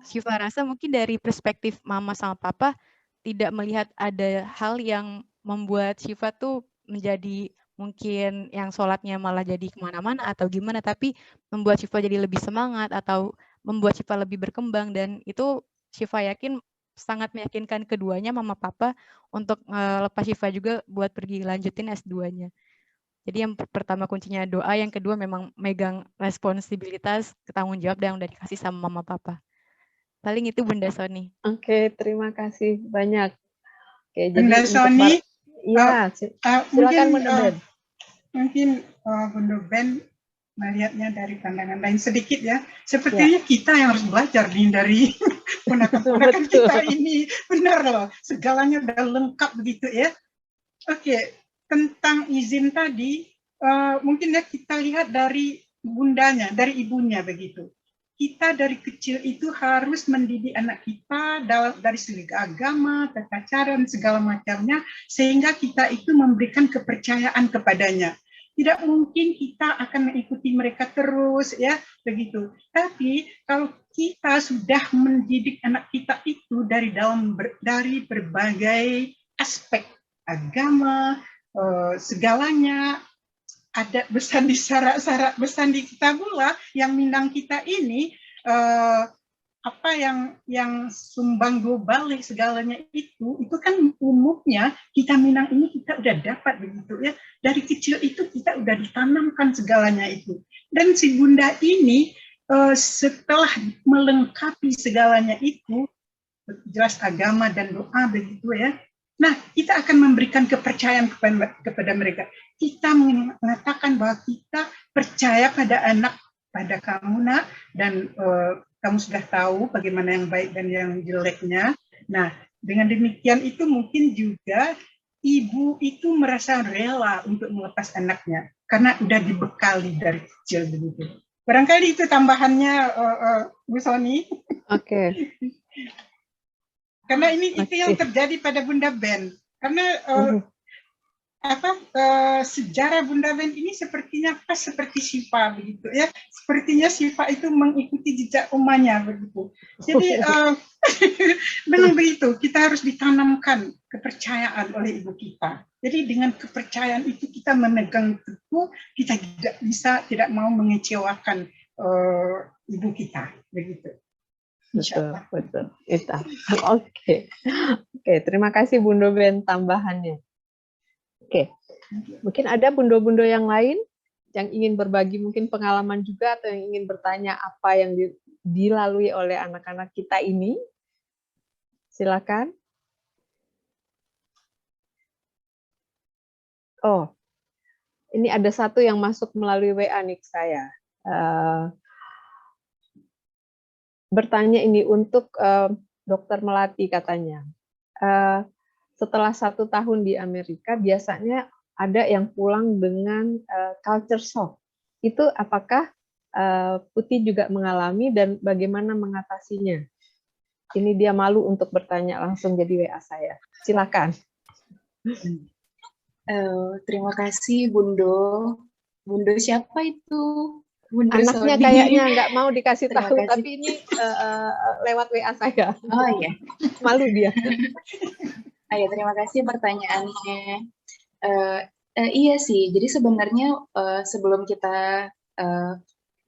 Speaker 3: Siva rasa mungkin dari perspektif mama sama papa tidak melihat ada hal yang membuat Siva tuh menjadi mungkin yang sholatnya malah jadi kemana-mana atau gimana, tapi membuat Siva jadi lebih semangat atau membuat Siva lebih berkembang. Dan itu Siva yakin sangat meyakinkan keduanya, mama papa, untuk lepas Siva juga buat pergi lanjutin S2-nya. Jadi yang pertama kuncinya doa, yang kedua memang megang responsibilitas, tanggung jawab yang udah dikasih sama mama papa. Paling itu Bunda Sony.
Speaker 1: Oke, terima kasih banyak. Oke,
Speaker 7: Bunda
Speaker 1: jadi
Speaker 7: Sony,
Speaker 1: silakan Bunda Ben.
Speaker 7: Mungkin Bunda Ben melihatnya dari pandangan lain sedikit ya. Sepertinya kita yang harus belajar nih dari ponakan-ponakan kita ini. Benar loh, segalanya udah lengkap begitu ya. Oke, tentang izin tadi, mungkin ya kita lihat dari bundanya, dari ibunya begitu. Kita dari kecil itu harus mendidik anak kita dari segi agama, tata cara, dan segala macamnya, sehingga kita itu memberikan kepercayaan kepadanya. tidak mungkin kita akan mengikuti mereka terus, ya begitu. Tapi kalau kita sudah mendidik anak kita itu dari berbagai aspek agama, segalanya, ada bersandi syarat-syarat bersandi kita pula yang Minang kita ini apa yang sumbang balik segalanya itu kan umumnya kita Minang ini kita udah dapat begitu ya, dari kecil itu kita udah ditanamkan segalanya itu. Dan si Bunda ini setelah melengkapi segalanya itu, jelas agama dan doa begitu ya. Nah, kita akan memberikan kepercayaan kepada mereka. Kita mengatakan bahwa kita percaya pada anak, pada kamu nak, dan kamu sudah tahu bagaimana yang baik dan yang jeleknya. Nah, dengan demikian itu mungkin juga ibu itu merasa rela untuk melepas anaknya karena udah dibekali dari kecil begitu. Barangkali itu tambahannya, Bu Sony.
Speaker 1: Oke.
Speaker 7: Karena ini itu yang terjadi pada Bunda Ben. Karena sejarah Bunda Ben ini sepertinya pas seperti Syifa begitu ya. Sepertinya Syifa itu mengikuti jejak umahnya begitu. Jadi memang begitu. Kita harus ditanamkan kepercayaan oleh ibu kita. Jadi dengan kepercayaan itu kita memegang teguh, kita tidak mau mengecewakan ibu kita begitu.
Speaker 1: Betul. Oke, terima kasih Bundo Ben tambahannya. Oke, mungkin ada bundo-bundo yang lain yang ingin berbagi mungkin pengalaman juga atau yang ingin bertanya apa yang dilalui oleh anak-anak kita ini. Silakan. Oh, ini ada satu yang masuk melalui WA nih saya. Bertanya ini untuk Dokter Melati katanya. Setelah 1 tahun di Amerika, biasanya ada yang pulang dengan culture shock. Itu apakah Putih juga mengalami dan bagaimana mengatasinya? Ini dia malu untuk bertanya langsung jadi WA saya. Silakan.
Speaker 2: Terima kasih Bundo. Bundo siapa itu? Bundo
Speaker 1: Anaknya
Speaker 2: Sony.
Speaker 1: kayaknya nggak mau dikasih tahu,
Speaker 2: kasih.
Speaker 1: tapi ini lewat WA saya.
Speaker 2: Oh iya.
Speaker 1: Malu dia.
Speaker 2: Ayo, terima kasih pertanyaannya. Iya sih, jadi sebenarnya sebelum kita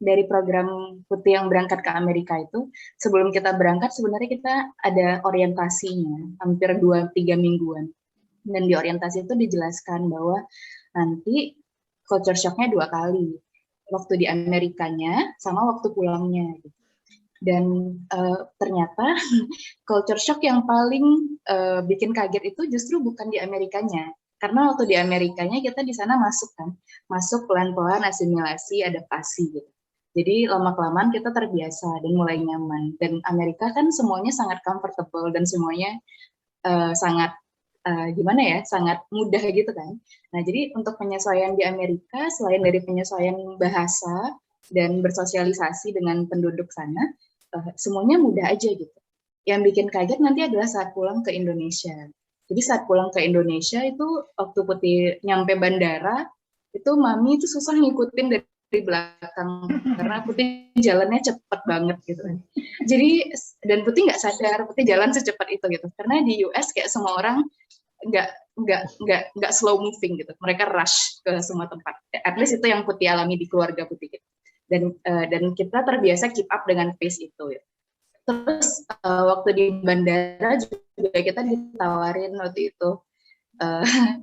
Speaker 2: dari program Putih yang berangkat ke Amerika itu, sebelum kita berangkat sebenarnya kita ada orientasinya, hampir 2-3 mingguan. Dan di orientasi itu dijelaskan bahwa nanti culture shock-nya 2 kali. Waktu di Amerikanya sama waktu pulangnya. Dan ternyata culture shock yang paling bikin kaget itu justru bukan di Amerikanya. Karena waktu di Amerikanya kita di sana masuk pelan-pelan asimilasi, adaptasi gitu. Jadi lama-kelamaan kita terbiasa dan mulai nyaman. Dan Amerika kan semuanya sangat comfortable dan semuanya sangat sangat mudah gitu kan. Nah jadi untuk penyesuaian di Amerika, selain dari penyesuaian bahasa dan bersosialisasi dengan penduduk sana, semuanya mudah aja gitu. Yang bikin kaget nanti adalah saat pulang ke Indonesia. Jadi saat pulang ke Indonesia itu waktu Putih nyampe bandara, itu Mami itu susah ngikutin dari belakang karena Putih jalannya cepat banget gitu. Jadi dan Putih nggak sadar Putih jalan secepat itu gitu. Karena di US kayak semua orang nggak slow moving gitu. Mereka rush ke semua tempat. At least itu yang Putih alami di keluarga Putih gitu. Dan kita terbiasa keep up dengan pace itu ya. Terus waktu di bandara juga kita ditawarin waktu itu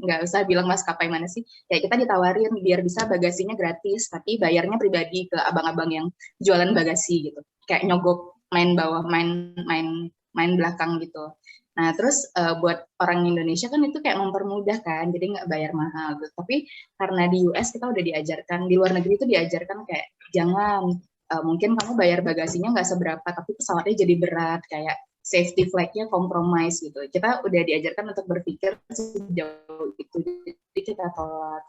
Speaker 2: nggak usah bilang maskapai mana sih, ya kita ditawarin biar bisa bagasinya gratis tapi bayarnya pribadi ke abang-abang yang jualan bagasi gitu, kayak nyogok main bawah, main belakang gitu. Nah terus buat orang Indonesia kan itu kayak mempermudah kan, jadi nggak bayar mahal gitu. Tapi karena di US kita udah diajarkan, di luar negeri itu diajarkan kayak jangan, mungkin kamu bayar bagasinya nggak seberapa tapi pesawatnya jadi berat, kayak safety flag-nya compromise gitu. Kita udah diajarkan untuk berpikir sejauh itu, jadi kita tolak.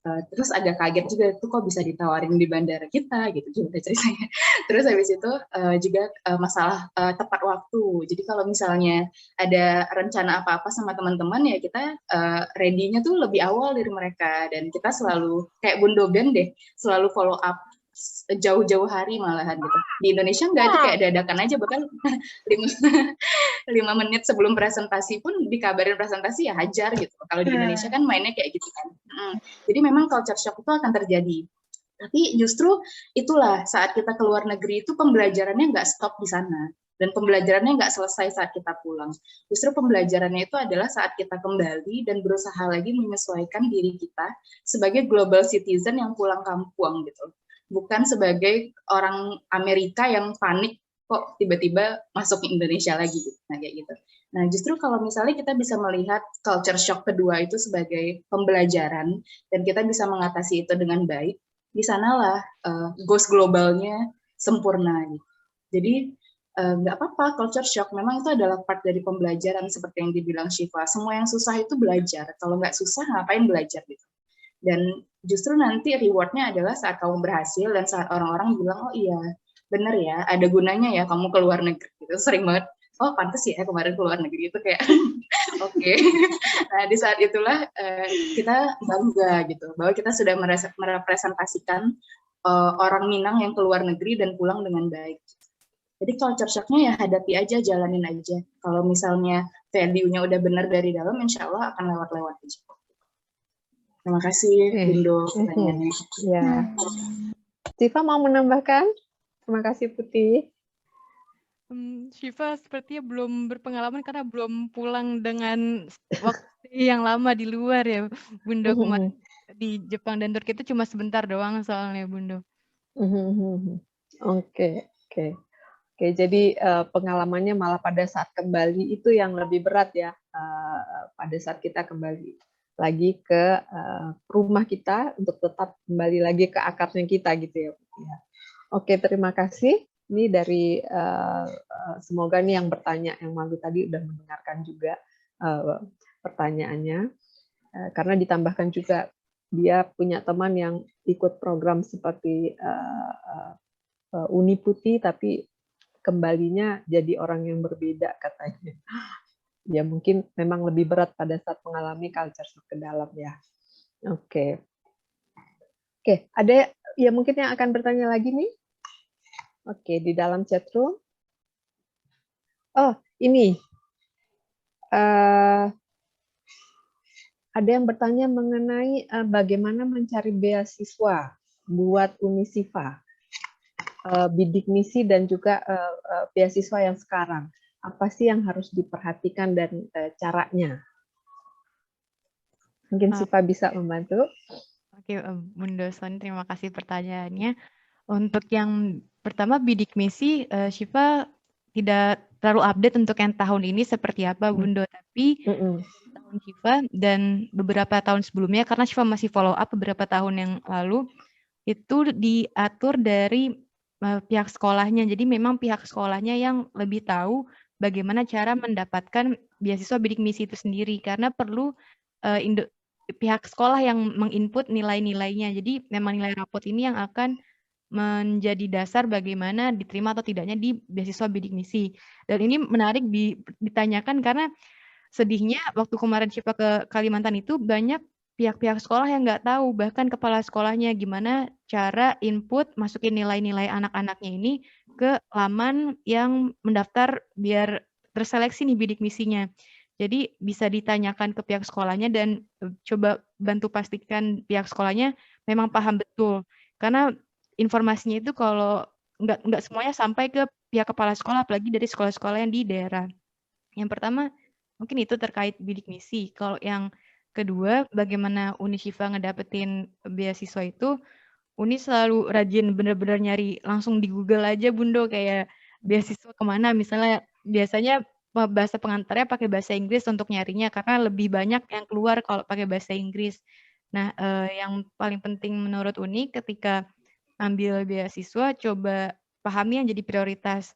Speaker 2: Terus agak kaget juga tuh kok bisa ditawarin di bandara kita gitu juga ceritanya. Terus habis itu juga masalah tepat waktu. Jadi kalau misalnya ada rencana apa-apa sama teman-teman ya kita ready-nya tuh lebih awal dari mereka, dan kita selalu kayak Bundo Ben deh, selalu follow up jauh-jauh hari malahan gitu. Di Indonesia nggak ada, kayak dadakan aja, bahkan 5 menit sebelum presentasi pun dikabarin presentasi ya hajar gitu. Kalau di Indonesia kan mainnya kayak gitu kan. Jadi memang culture shock itu akan terjadi. Tapi justru itulah saat kita keluar negeri itu pembelajarannya nggak stop di sana. Dan pembelajarannya nggak selesai saat kita pulang. Justru pembelajarannya itu adalah saat kita kembali dan berusaha lagi menyesuaikan diri kita sebagai global citizen yang pulang kampung gitu. Bukan sebagai orang Amerika yang panik kok tiba-tiba masuk ke Indonesia lagi gitu. Nah kayak gitu. Nah justru kalau misalnya kita bisa melihat culture shock kedua itu sebagai pembelajaran dan kita bisa mengatasi itu dengan baik, di sanalah goals globalnya sempurna gitu. Jadi nggak apa-apa culture shock, memang itu adalah part dari pembelajaran seperti yang dibilang Syifa. Semua yang susah itu belajar. Kalau nggak susah ngapain belajar gitu. Dan justru nanti rewardnya adalah saat kamu berhasil dan saat orang-orang bilang, oh iya bener ya, ada gunanya ya kamu keluar negeri gitu. Sering banget, oh pantas ya kemarin keluar negeri itu kayak oke. Nah di saat itulah kita bangga gitu bahwa kita sudah merepresentasikan orang Minang yang keluar negeri dan pulang dengan baik. Jadi culture shock-nya ya hadapi aja, jalanin aja. Kalau misalnya value-nya udah benar dari dalam, insya Allah akan lewat-lewat aja. Terima kasih, Bundo.
Speaker 1: Ya. Syifa mau menambahkan? Terima kasih, Putih.
Speaker 3: Syifa sepertinya belum berpengalaman karena belum pulang dengan waktu yang lama di luar ya, Bundo. Kemarin di Jepang dan Turki itu cuma sebentar doang soalnya, Bundo.
Speaker 1: Oke. Jadi pengalamannya malah pada saat kembali itu yang lebih berat ya, pada saat kita kembali lagi ke rumah kita untuk tetap kembali lagi ke akarnya kita gitu ya. Oke, terima kasih. Ini dari semoga nih yang bertanya, yang malu tadi udah mendengarkan juga pertanyaannya, karena ditambahkan juga dia punya teman yang ikut program seperti Uni Putih tapi kembalinya jadi orang yang berbeda katanya. Ya mungkin memang lebih berat pada saat mengalami culture shock ke dalam ya. Oke, ada ya mungkin yang akan bertanya lagi nih? Oke, di dalam chat room. Oh, ini. Ada yang bertanya mengenai bagaimana mencari beasiswa buat Unisifa, bidik misi dan juga beasiswa yang sekarang. Apa sih yang harus diperhatikan dan caranya? Mungkin Syifa bisa membantu.
Speaker 3: Oke, Bundo Sony, terima kasih pertanyaannya. Untuk yang pertama bidik misi, Syifa tidak terlalu update untuk yang tahun ini seperti apa, Bundo. Tapi tahun Syifa dan beberapa tahun sebelumnya, karena Syifa masih follow up beberapa tahun yang lalu, itu diatur dari pihak sekolahnya. Jadi memang pihak sekolahnya yang lebih tahu bagaimana cara mendapatkan beasiswa bidik misi itu sendiri, karena perlu pihak sekolah yang menginput nilai-nilainya. Jadi memang nilai rapot ini yang akan menjadi dasar bagaimana diterima atau tidaknya di beasiswa bidik misi. Dan ini menarik ditanyakan karena sedihnya waktu kemarin Syifa ke Kalimantan itu banyak pihak-pihak sekolah yang nggak tahu, bahkan kepala sekolahnya gimana cara input masukin nilai-nilai anak-anaknya ini ke laman yang mendaftar biar terseleksi nih bidik misinya. Jadi bisa ditanyakan ke pihak sekolahnya dan coba bantu pastikan pihak sekolahnya memang paham betul. Karena informasinya itu kalau nggak semuanya sampai ke pihak kepala sekolah, apalagi dari sekolah-sekolah yang di daerah. Yang pertama mungkin itu terkait bidik misi. Kalau yang kedua, bagaimana Uni Syifa ngedapetin beasiswa itu, Uni selalu rajin bener-bener nyari langsung di Google aja, Bundo, kayak beasiswa kemana. Misalnya biasanya bahasa pengantarnya pakai bahasa Inggris untuk nyarinya, karena lebih banyak yang keluar kalau pakai bahasa Inggris. Nah, yang paling penting menurut Uni ketika ambil beasiswa, coba pahami yang jadi prioritas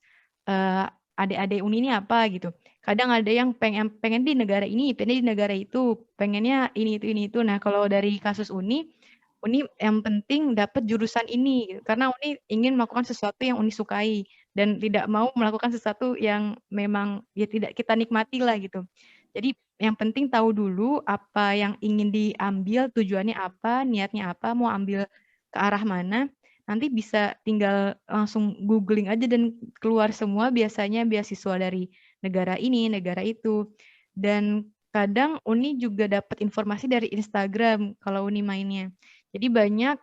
Speaker 3: adik-adik Uni ini apa gitu. Kadang ada yang pengen di negara ini, pengen di negara itu, pengennya ini itu. Nah, kalau dari kasus Uni, Uni yang penting dapat jurusan ini, karena Uni ingin melakukan sesuatu yang Uni sukai dan tidak mau melakukan sesuatu yang memang ya tidak kita nikmati lah gitu. Jadi yang penting tahu dulu apa yang ingin diambil, tujuannya apa, niatnya apa, mau ambil ke arah mana. Nanti bisa tinggal langsung googling aja dan keluar semua biasanya beasiswa dari negara ini, negara itu. Dan kadang Uni juga dapat informasi dari Instagram kalau Uni mainnya. Jadi banyak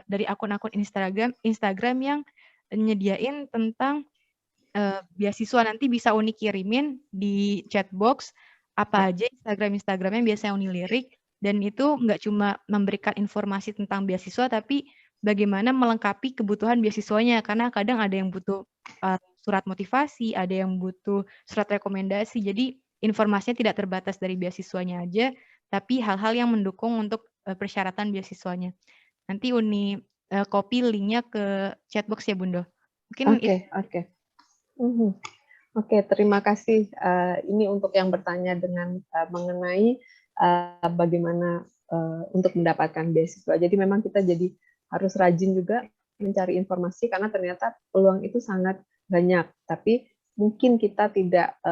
Speaker 3: dari akun-akun Instagram yang nyediain tentang beasiswa. Nanti bisa Uni kirimin di chatbox apa aja Instagram-Instagramnya biasanya Uni lirik, dan itu nggak cuma memberikan informasi tentang beasiswa, tapi bagaimana melengkapi kebutuhan beasiswanya, karena kadang ada yang butuh surat motivasi, ada yang butuh surat rekomendasi, jadi informasinya tidak terbatas dari beasiswanya aja, tapi hal-hal yang mendukung untuk persyaratan beasiswanya. Nanti Uni copy linknya ke chatbox ya Bundo. Mungkin
Speaker 1: Oke. Oke, terima kasih. Ini untuk yang bertanya dengan mengenai bagaimana untuk mendapatkan beasiswa. Jadi memang kita jadi harus rajin juga mencari informasi karena ternyata peluang itu sangat banyak. Tapi mungkin kita tidak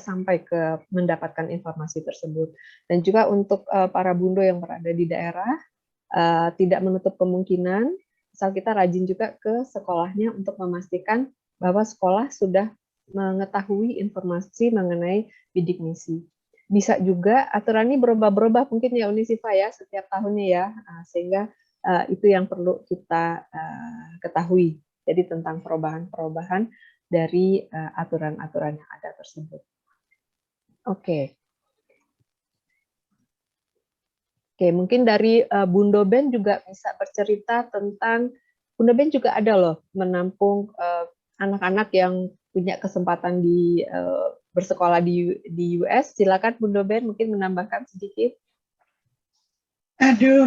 Speaker 1: sampai ke mendapatkan informasi tersebut. Dan juga untuk para bundo yang berada di daerah, tidak menutup kemungkinan asal kita rajin juga ke sekolahnya untuk memastikan bahwa sekolah sudah mengetahui informasi mengenai bidik misi. Bisa juga aturan ini berubah-berubah mungkin ya Unisifa ya setiap tahunnya ya, sehingga itu yang perlu kita ketahui. Jadi tentang perubahan-perubahan dari aturan-aturan yang ada tersebut. Oke, mungkin dari Bundo Ben juga bisa bercerita tentang, Bundo Ben juga ada loh menampung anak-anak yang punya kesempatan bersekolah di US. Silakan Bundo Ben mungkin menambahkan sedikit.
Speaker 7: Aduh,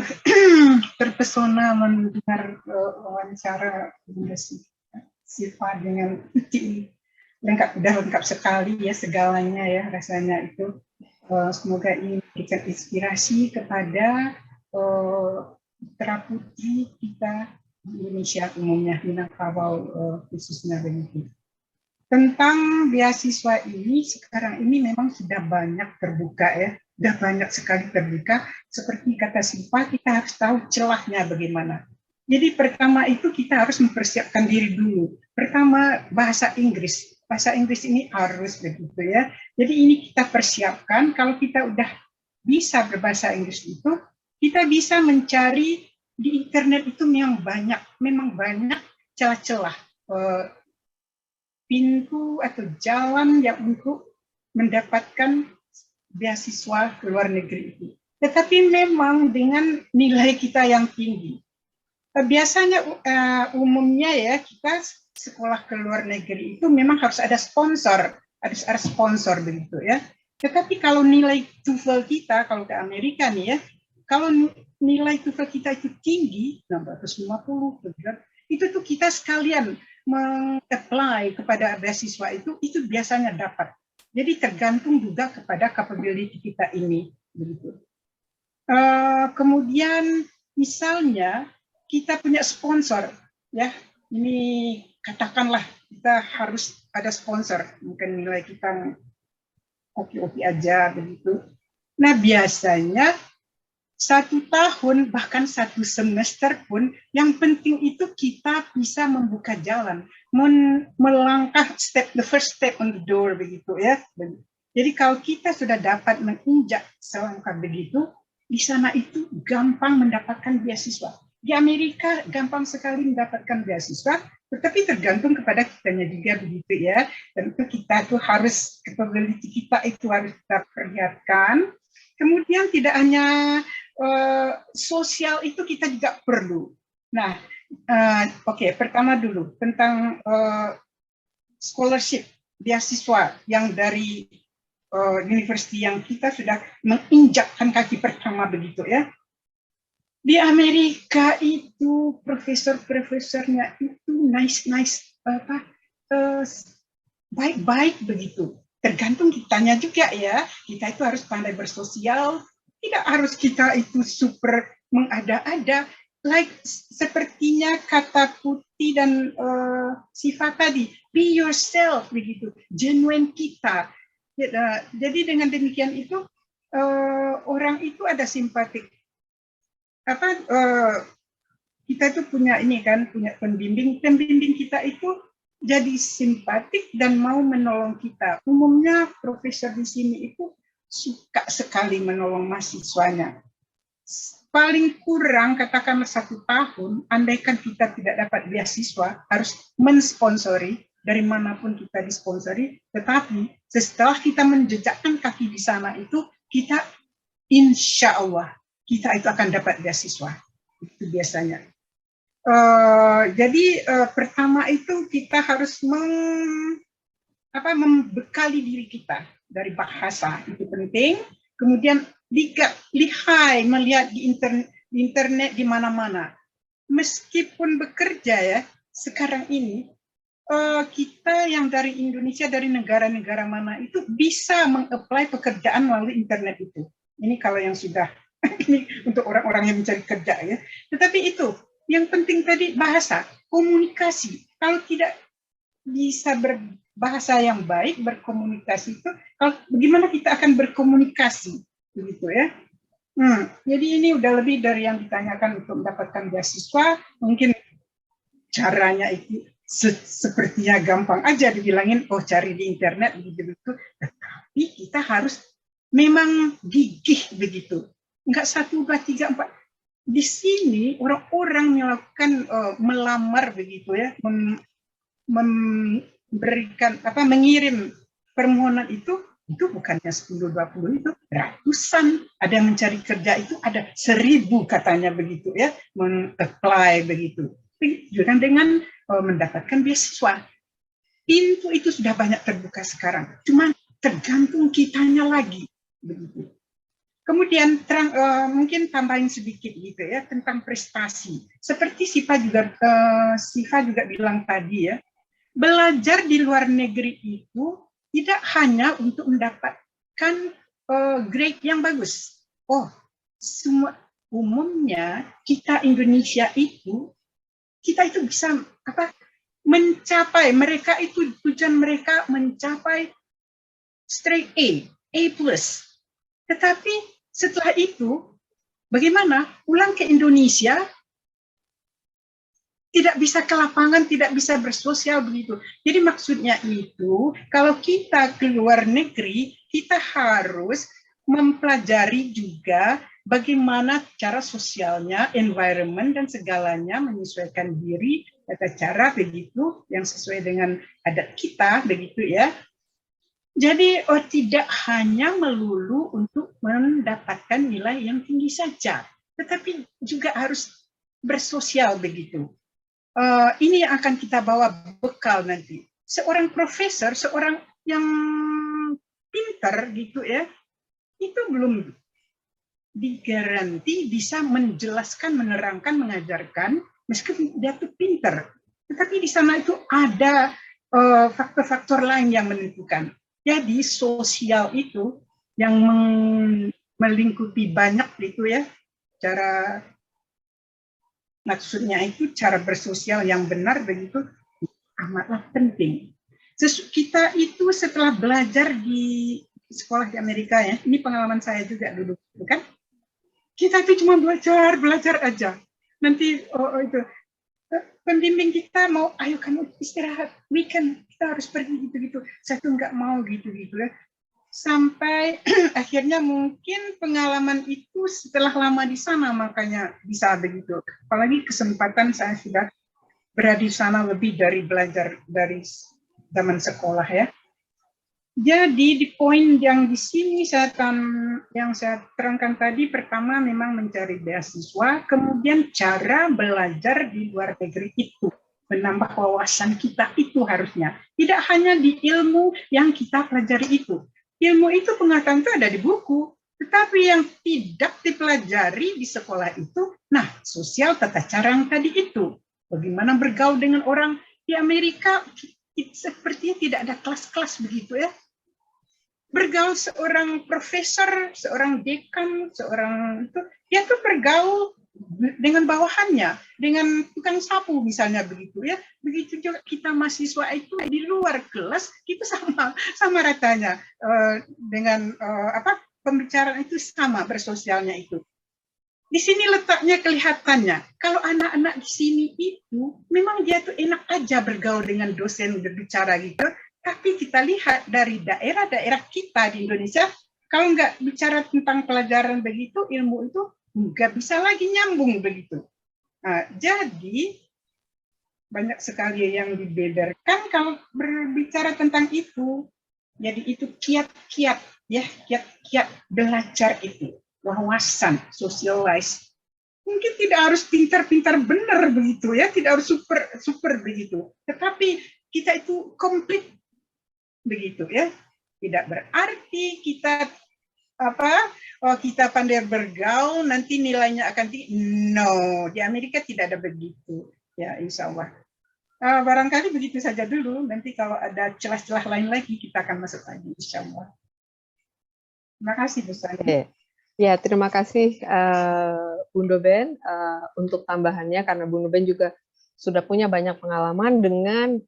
Speaker 7: terpesona mendengar wawancara Bunda Siva dengan Uci. Lengkap sekali ya segalanya ya rasanya itu. Semoga ini memberikan inspirasi kepada putra putri kita di Indonesia umumnya, Minangkabau khususnya begitu. Tentang beasiswa ini sekarang ini memang sudah banyak terbuka ya, sudah banyak sekali terbuka. Seperti kata Siva, kita harus tahu celahnya bagaimana. Jadi pertama itu kita harus mempersiapkan diri dulu. Pertama bahasa Inggris. Bahasa Inggris ini harus begitu ya. Jadi ini kita persiapkan. Kalau kita udah bisa berbahasa Inggris itu, kita bisa mencari di internet itu memang banyak celah-celah pintu atau jalan yang untuk mendapatkan beasiswa ke luar negeri itu. Tetapi memang dengan nilai kita yang tinggi. Biasanya umumnya ya kita sekolah ke luar negeri itu memang harus ada sponsor begitu ya. Tetapi kalau nilai TOEFL kita kalau ke Amerika nih ya, kalau nilai TOEFL kita itu tinggi 650 itu tuh kita sekalian meng-apply kepada beasiswa itu biasanya dapat. Jadi tergantung juga kepada capability kita ini begitu. Kemudian misalnya kita punya sponsor ya, ini katakanlah kita harus ada sponsor, mungkin nilai kita oke aja begitu. Nah biasanya 1 tahun bahkan 1 semester pun yang penting itu kita bisa membuka jalan, melangkah the first step on the door begitu ya. Jadi kalau kita sudah dapat menginjak selangkah begitu, di sana itu gampang mendapatkan beasiswa. Di Amerika gampang sekali mendapatkan beasiswa, tetapi tergantung kepada kitanya juga begitu ya. Dan itu kita tuh harus capability kita itu harus kita perlihatkan. Kemudian tidak hanya sosial itu kita juga perlu. Nah, pertama dulu tentang scholarship beasiswa yang dari university yang kita sudah menginjakkan kaki pertama begitu ya. Di Amerika itu profesor-profesornya itu baik-baik begitu. Tergantung kitanya juga ya. Kita itu harus pandai bersosial. Tidak harus kita itu super mengada-ada, like sepertinya kata Putih dan Siva tadi, be yourself begitu, genuine kita. Jadi dengan demikian itu orang itu ada simpatik. Kita itu punya ini kan, punya pembimbing kita itu jadi simpatik dan mau menolong kita. Umumnya profesor di sini itu suka sekali menolong mahasiswanya. Paling kurang katakanlah 1 tahun, andaikan kita tidak dapat beasiswa, harus mensponsori, dari manapun kita disponsori, tetapi setelah kita menjejakkan kaki di sana itu, kita insya Allah, kita itu akan dapat beasiswa. Itu biasanya. Jadi pertama itu kita harus membekali diri kita dari bahasa, itu penting. Kemudian lihai melihat di internet di mana-mana. Meskipun bekerja ya sekarang ini kita yang dari Indonesia, dari negara-negara mana itu bisa mengapply pekerjaan melalui internet itu. Ini kalau yang sudah ini untuk orang-orang yang mencari kerja ya. Tetapi itu yang penting tadi bahasa, komunikasi. Kalau tidak bisa berbahasa yang baik, berkomunikasi itu, bagaimana kita akan berkomunikasi, begitu ya? Jadi ini udah lebih dari yang ditanyakan untuk mendapatkan beasiswa. Mungkin caranya itu sepertinya gampang aja dibilangin, oh cari di internet begitu. Tetapi kita harus memang gigih begitu. Enggak 1, 2, 3, 4. Di sini orang-orang melakukan melamar begitu ya, memberikan mengirim permohonan itu bukannya 10-20 itu ratusan. Ada yang mencari kerja itu ada 1000 katanya begitu ya, men-apply begitu. Juga dengan mendapatkan beasiswa. Pintu itu sudah banyak terbuka sekarang. Cuma tergantung kitanya lagi begitu. Kemudian mungkin tambahin sedikit gitu ya tentang prestasi. Seperti Siva juga bilang tadi ya, belajar di luar negeri itu tidak hanya untuk mendapatkan grade yang bagus. Oh, semua umumnya kita Indonesia itu kita itu bisa mencapai, mereka itu tujuan mereka mencapai straight A+. Tetapi setelah itu, bagaimana? Pulang ke Indonesia, tidak bisa ke lapangan, tidak bisa bersosial begitu. Jadi maksudnya itu, kalau kita ke luar negeri, kita harus mempelajari juga bagaimana cara sosialnya, environment dan segalanya, menyesuaikan diri, tata cara begitu, yang sesuai dengan adat kita, begitu ya. Jadi tidak hanya melulu untuk mendapatkan nilai yang tinggi saja, tetapi juga harus bersosial begitu. Ini yang akan kita bawa bekal nanti. Seorang profesor, seorang yang pintar gitu ya, itu belum digaranti bisa menjelaskan, menerangkan, mengajarkan, meskipun dia tuh pintar. Tetapi di sana itu ada faktor-faktor lain yang menentukan. Jadi sosial itu yang melingkupi banyak gitu ya, cara maksudnya itu cara bersosial yang benar begitu amatlah penting. Kita itu setelah belajar di sekolah di Amerika ya, ini pengalaman saya juga dulu, kan? Kita itu cuma belajar aja. Nanti itu pembimbing kita mau, ayo kamu istirahat, weekend kita harus pergi gitu-gitu. Saya tuh nggak mau gitu-gitu ya. Sampai akhirnya mungkin pengalaman itu setelah lama di sana makanya bisa begitu. Apalagi kesempatan saya sudah berada di sana lebih dari belajar dari zaman sekolah ya. Jadi di poin yang di sini yang saya terangkan tadi, pertama memang mencari beasiswa, kemudian cara belajar di luar negeri itu, menambah wawasan kita itu harusnya. Tidak hanya di ilmu yang kita pelajari itu. Ilmu itu pengetahuan itu ada di buku, tetapi yang tidak dipelajari di sekolah itu, nah sosial tata cara yang tadi itu. Bagaimana bergaul dengan orang di Amerika, sepertinya tidak ada kelas-kelas begitu ya. bergaul seorang profesor, seorang dekan, seorang itu, dia tuh bergaul dengan bawahannya, dengan tukang sapu misalnya begitu ya. Begitu juga kita mahasiswa itu di luar kelas itu sama ratanya dengan pembicaraan itu sama bersosialnya itu. Di sini letaknya kelihatannya. Kalau anak-anak di sini itu memang dia tuh enak aja bergaul dengan dosen berbicara gitu. Tapi kita lihat dari daerah-daerah kita di Indonesia, kalau nggak bicara tentang pelajaran begitu, ilmu itu nggak bisa lagi nyambung begitu. Nah, jadi banyak sekali yang dibeberkan kalau berbicara tentang itu. Jadi itu kiat-kiat ya, kiat-kiat belajar itu, wawasan, socialize. Mungkin tidak harus pintar-pintar benar begitu ya, tidak harus super begitu. Tetapi kita itu komplit begitu ya. Tidak berarti kita kita pandai bergaul nanti nilainya akan tinggi. No, di Amerika tidak ada begitu. Ya, insya Allah. Barangkali begitu saja dulu. Nanti kalau ada celah-celah lain lagi kita akan masuk lagi, insya Allah. Terima kasih Bu Sani.
Speaker 1: Ya, terima kasih Bunda Ben untuk tambahannya, karena Bunda Ben juga sudah punya banyak pengalaman dengan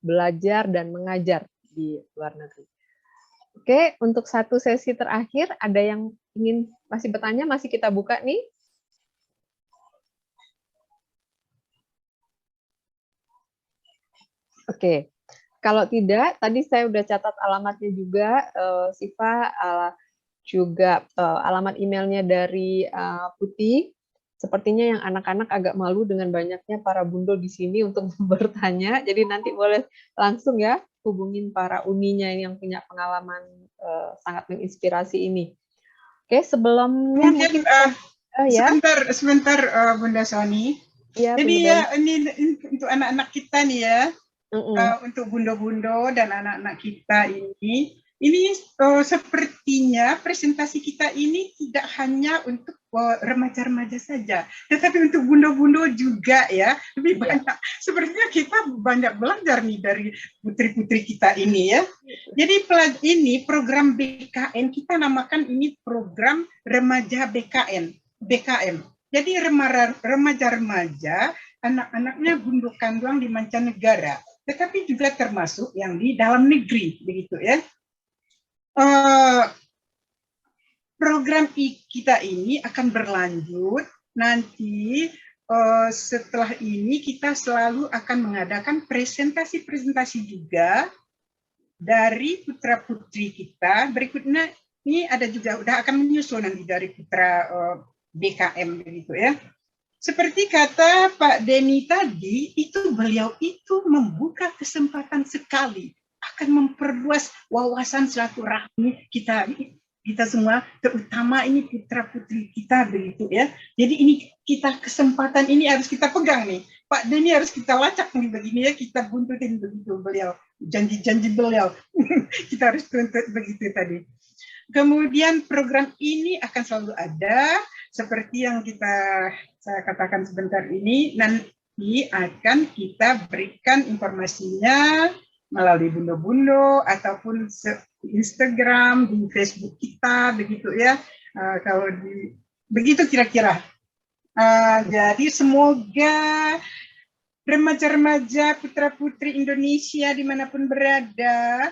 Speaker 1: belajar dan mengajar di luar negeri. Oke, untuk satu sesi terakhir, ada yang ingin masih bertanya, masih kita buka nih. Oke, kalau tidak, tadi saya udah catat alamatnya juga, Siva, juga alamat emailnya dari Putih. Sepertinya yang anak-anak agak malu dengan banyaknya para bundel di sini untuk bertanya, jadi nanti boleh langsung ya hubungin para uninya yang punya pengalaman sangat menginspirasi ini. Oke, sebelumnya
Speaker 7: mungkin sebentar Bunda Soni. Ya, jadi Bunda. Ya ini untuk anak-anak kita nih ya, untuk bundo-bundo dan anak-anak kita ini sepertinya presentasi kita ini tidak hanya untuk remaja-remaja saja, tetapi untuk bundo-bundo juga ya, lebih banyak. Sepertinya kita banyak belajar nih dari putri-putri kita ini ya. Jadi ini program BKN, kita namakan ini program remaja BKM. Jadi remaja-remaja, anak-anaknya bundo kanduang di mancanegara, tetapi juga termasuk yang di dalam negeri, begitu ya. Program kita ini akan berlanjut nanti. Setelah ini kita selalu akan mengadakan presentasi-presentasi juga dari putra-putri kita. Berikutnya ini ada juga udah akan menyusul nanti dari putra BKM begitu ya. Seperti kata Pak Denny tadi, itu beliau itu membuka kesempatan sekali, akan memperluas wawasan silaturahmi kita semua, terutama ini putra-putri kita begitu ya. Jadi ini kesempatan ini harus kita pegang nih. Pak Denny harus kita lacak nih begini ya, kita buntutin begitu beliau, janji-janji beliau. Kita harus tuntut begitu tadi. Kemudian program ini akan selalu ada, seperti yang saya katakan sebentar ini, nanti akan kita berikan informasinya melalui bundo-bundo ataupun Instagram, di Facebook kita, begitu ya. Kalau begitu kira-kira. Jadi semoga remaja-remaja putra-putri Indonesia dimanapun berada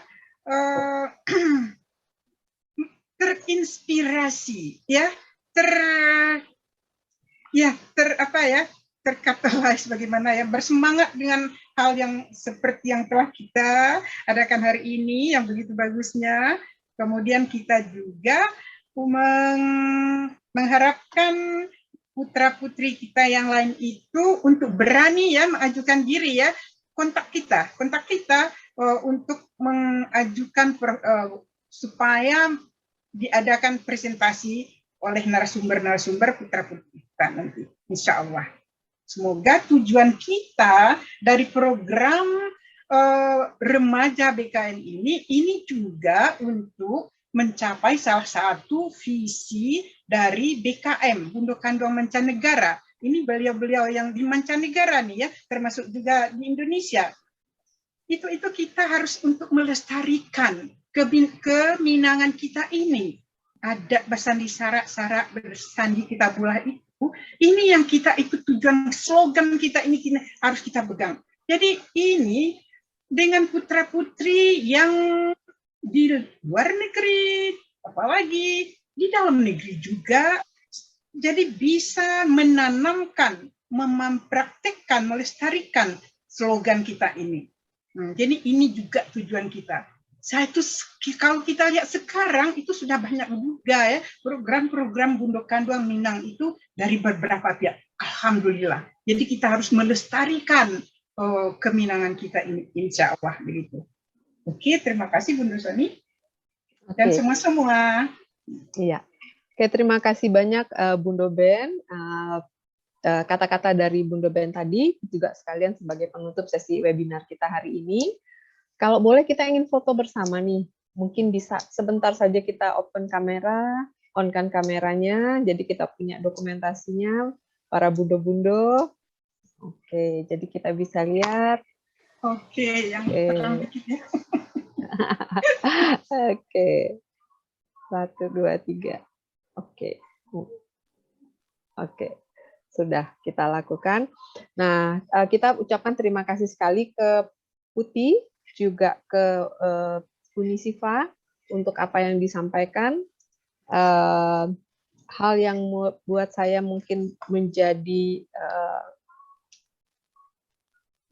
Speaker 7: terinspirasi, ya, terkatalis bagaimana ya, bersemangat dengan hal yang seperti yang telah kita adakan hari ini yang begitu bagusnya. Kemudian kita juga mengharapkan putra-putri kita yang lain itu untuk berani ya mengajukan diri ya, kontak kita untuk mengajukan supaya diadakan presentasi oleh narasumber-narasumber putra-putri kita nanti, insya Allah. Semoga tujuan kita dari program remaja BKN ini juga untuk mencapai salah satu visi dari BKM, Bundo Kanduang Mancanegara. Ini beliau-beliau yang di mancanegara nih ya, termasuk juga di Indonesia. Itu kita harus untuk melestarikan keminangan kita ini, adat bersandi sarak-sarak bersandi kita bulah itu, ini yang kita ikut tujuan slogan kita ini harus kita pegang. Jadi ini dengan putra-putri yang di luar negeri, apalagi di dalam negeri juga, jadi bisa menanamkan, mempraktekkan, melestarikan slogan kita ini. Jadi ini juga tujuan kita. Saya itu kalau kita lihat sekarang itu sudah banyak juga ya program-program Bundo Kanduang Minang itu dari beberapa pihak. Alhamdulillah. Jadi kita harus melestarikan keminangan kita ini, insya Allah begitu. Oke, terima kasih Bunda Soni dan semua-semua.
Speaker 1: Iya. Oke, terima kasih banyak Bundo Ben. Kata-kata dari Bundo Ben tadi juga sekalian sebagai penutup sesi webinar kita hari ini. Kalau boleh kita ingin foto bersama nih, mungkin bisa sebentar saja kita open kamera, on-kan kameranya, jadi kita punya dokumentasinya, para bundo-bundo. Oke, jadi kita bisa lihat.
Speaker 7: Oke, yang terang dikit ya.
Speaker 1: Oke, 1, 2, 3. Oke. Oke, sudah kita lakukan. Nah, kita ucapkan terima kasih sekali ke Putih, juga ke Unisifa untuk apa yang disampaikan. Hal yang buat saya mungkin menjadi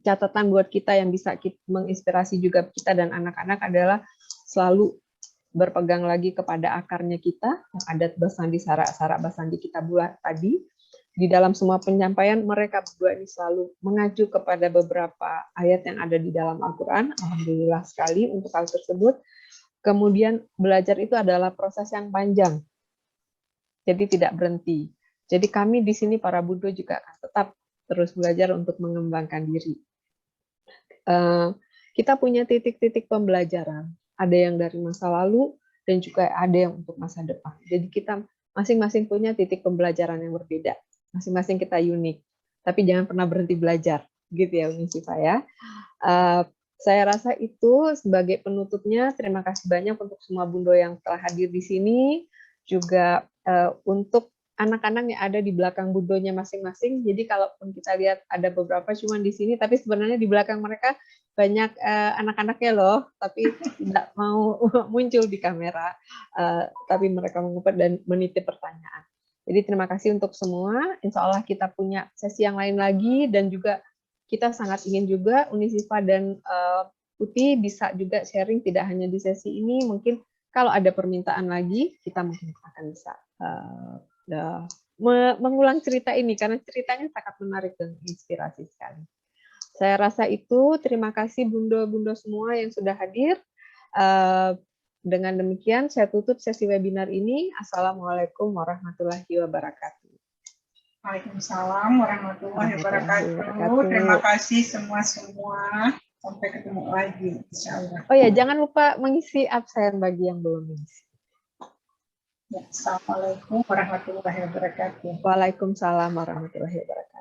Speaker 1: catatan buat kita yang bisa menginspirasi juga kita dan anak-anak adalah selalu berpegang lagi kepada akarnya kita, yang adat basandi sarak-sarak basandi kita buat tadi. Di dalam semua penyampaian mereka berdua ini selalu mengacu kepada beberapa ayat yang ada di dalam Al-Quran. Alhamdulillah sekali untuk hal tersebut. Kemudian belajar itu adalah proses yang panjang, jadi tidak berhenti. Jadi kami di sini para Bundo juga akan tetap terus belajar untuk mengembangkan diri. Kita punya titik-titik pembelajaran, ada yang dari masa lalu dan juga ada yang untuk masa depan. Jadi kita masing-masing punya titik pembelajaran yang berbeda. Masing-masing kita unik, tapi jangan pernah berhenti belajar, gitu ya Unisifa ya. Saya rasa itu sebagai penutupnya. Terima kasih banyak untuk semua Bundo yang telah hadir di sini, juga untuk anak-anak yang ada di belakang Bundonya masing-masing. Jadi kalaupun kita lihat ada beberapa cuma di sini, tapi sebenarnya di belakang mereka banyak anak-anaknya loh, tapi tidak mau muncul di kamera, tapi mereka mengumpet dan menitip pertanyaan. Jadi terima kasih untuk semua. Insya Allah kita punya sesi yang lain lagi, dan juga kita sangat ingin juga Unisifa dan Putih bisa juga sharing tidak hanya di sesi ini. Mungkin kalau ada permintaan lagi, kita mungkin akan bisa mengulang cerita ini karena ceritanya sangat menarik dan inspirasi sekali. Saya rasa itu. Terima kasih Bundo-Bundo semua yang sudah hadir. Dengan demikian, saya tutup sesi webinar ini. Assalamualaikum warahmatullahi wabarakatuh.
Speaker 7: Waalaikumsalam warahmatullahi wabarakatuh. Terima kasih semua-semua. Sampai ketemu lagi, insya Allah.
Speaker 1: Oh ya, jangan lupa mengisi absen bagi yang belum mengisi.
Speaker 7: Ya, assalamualaikum warahmatullahi wabarakatuh.
Speaker 1: Waalaikumsalam warahmatullahi wabarakatuh.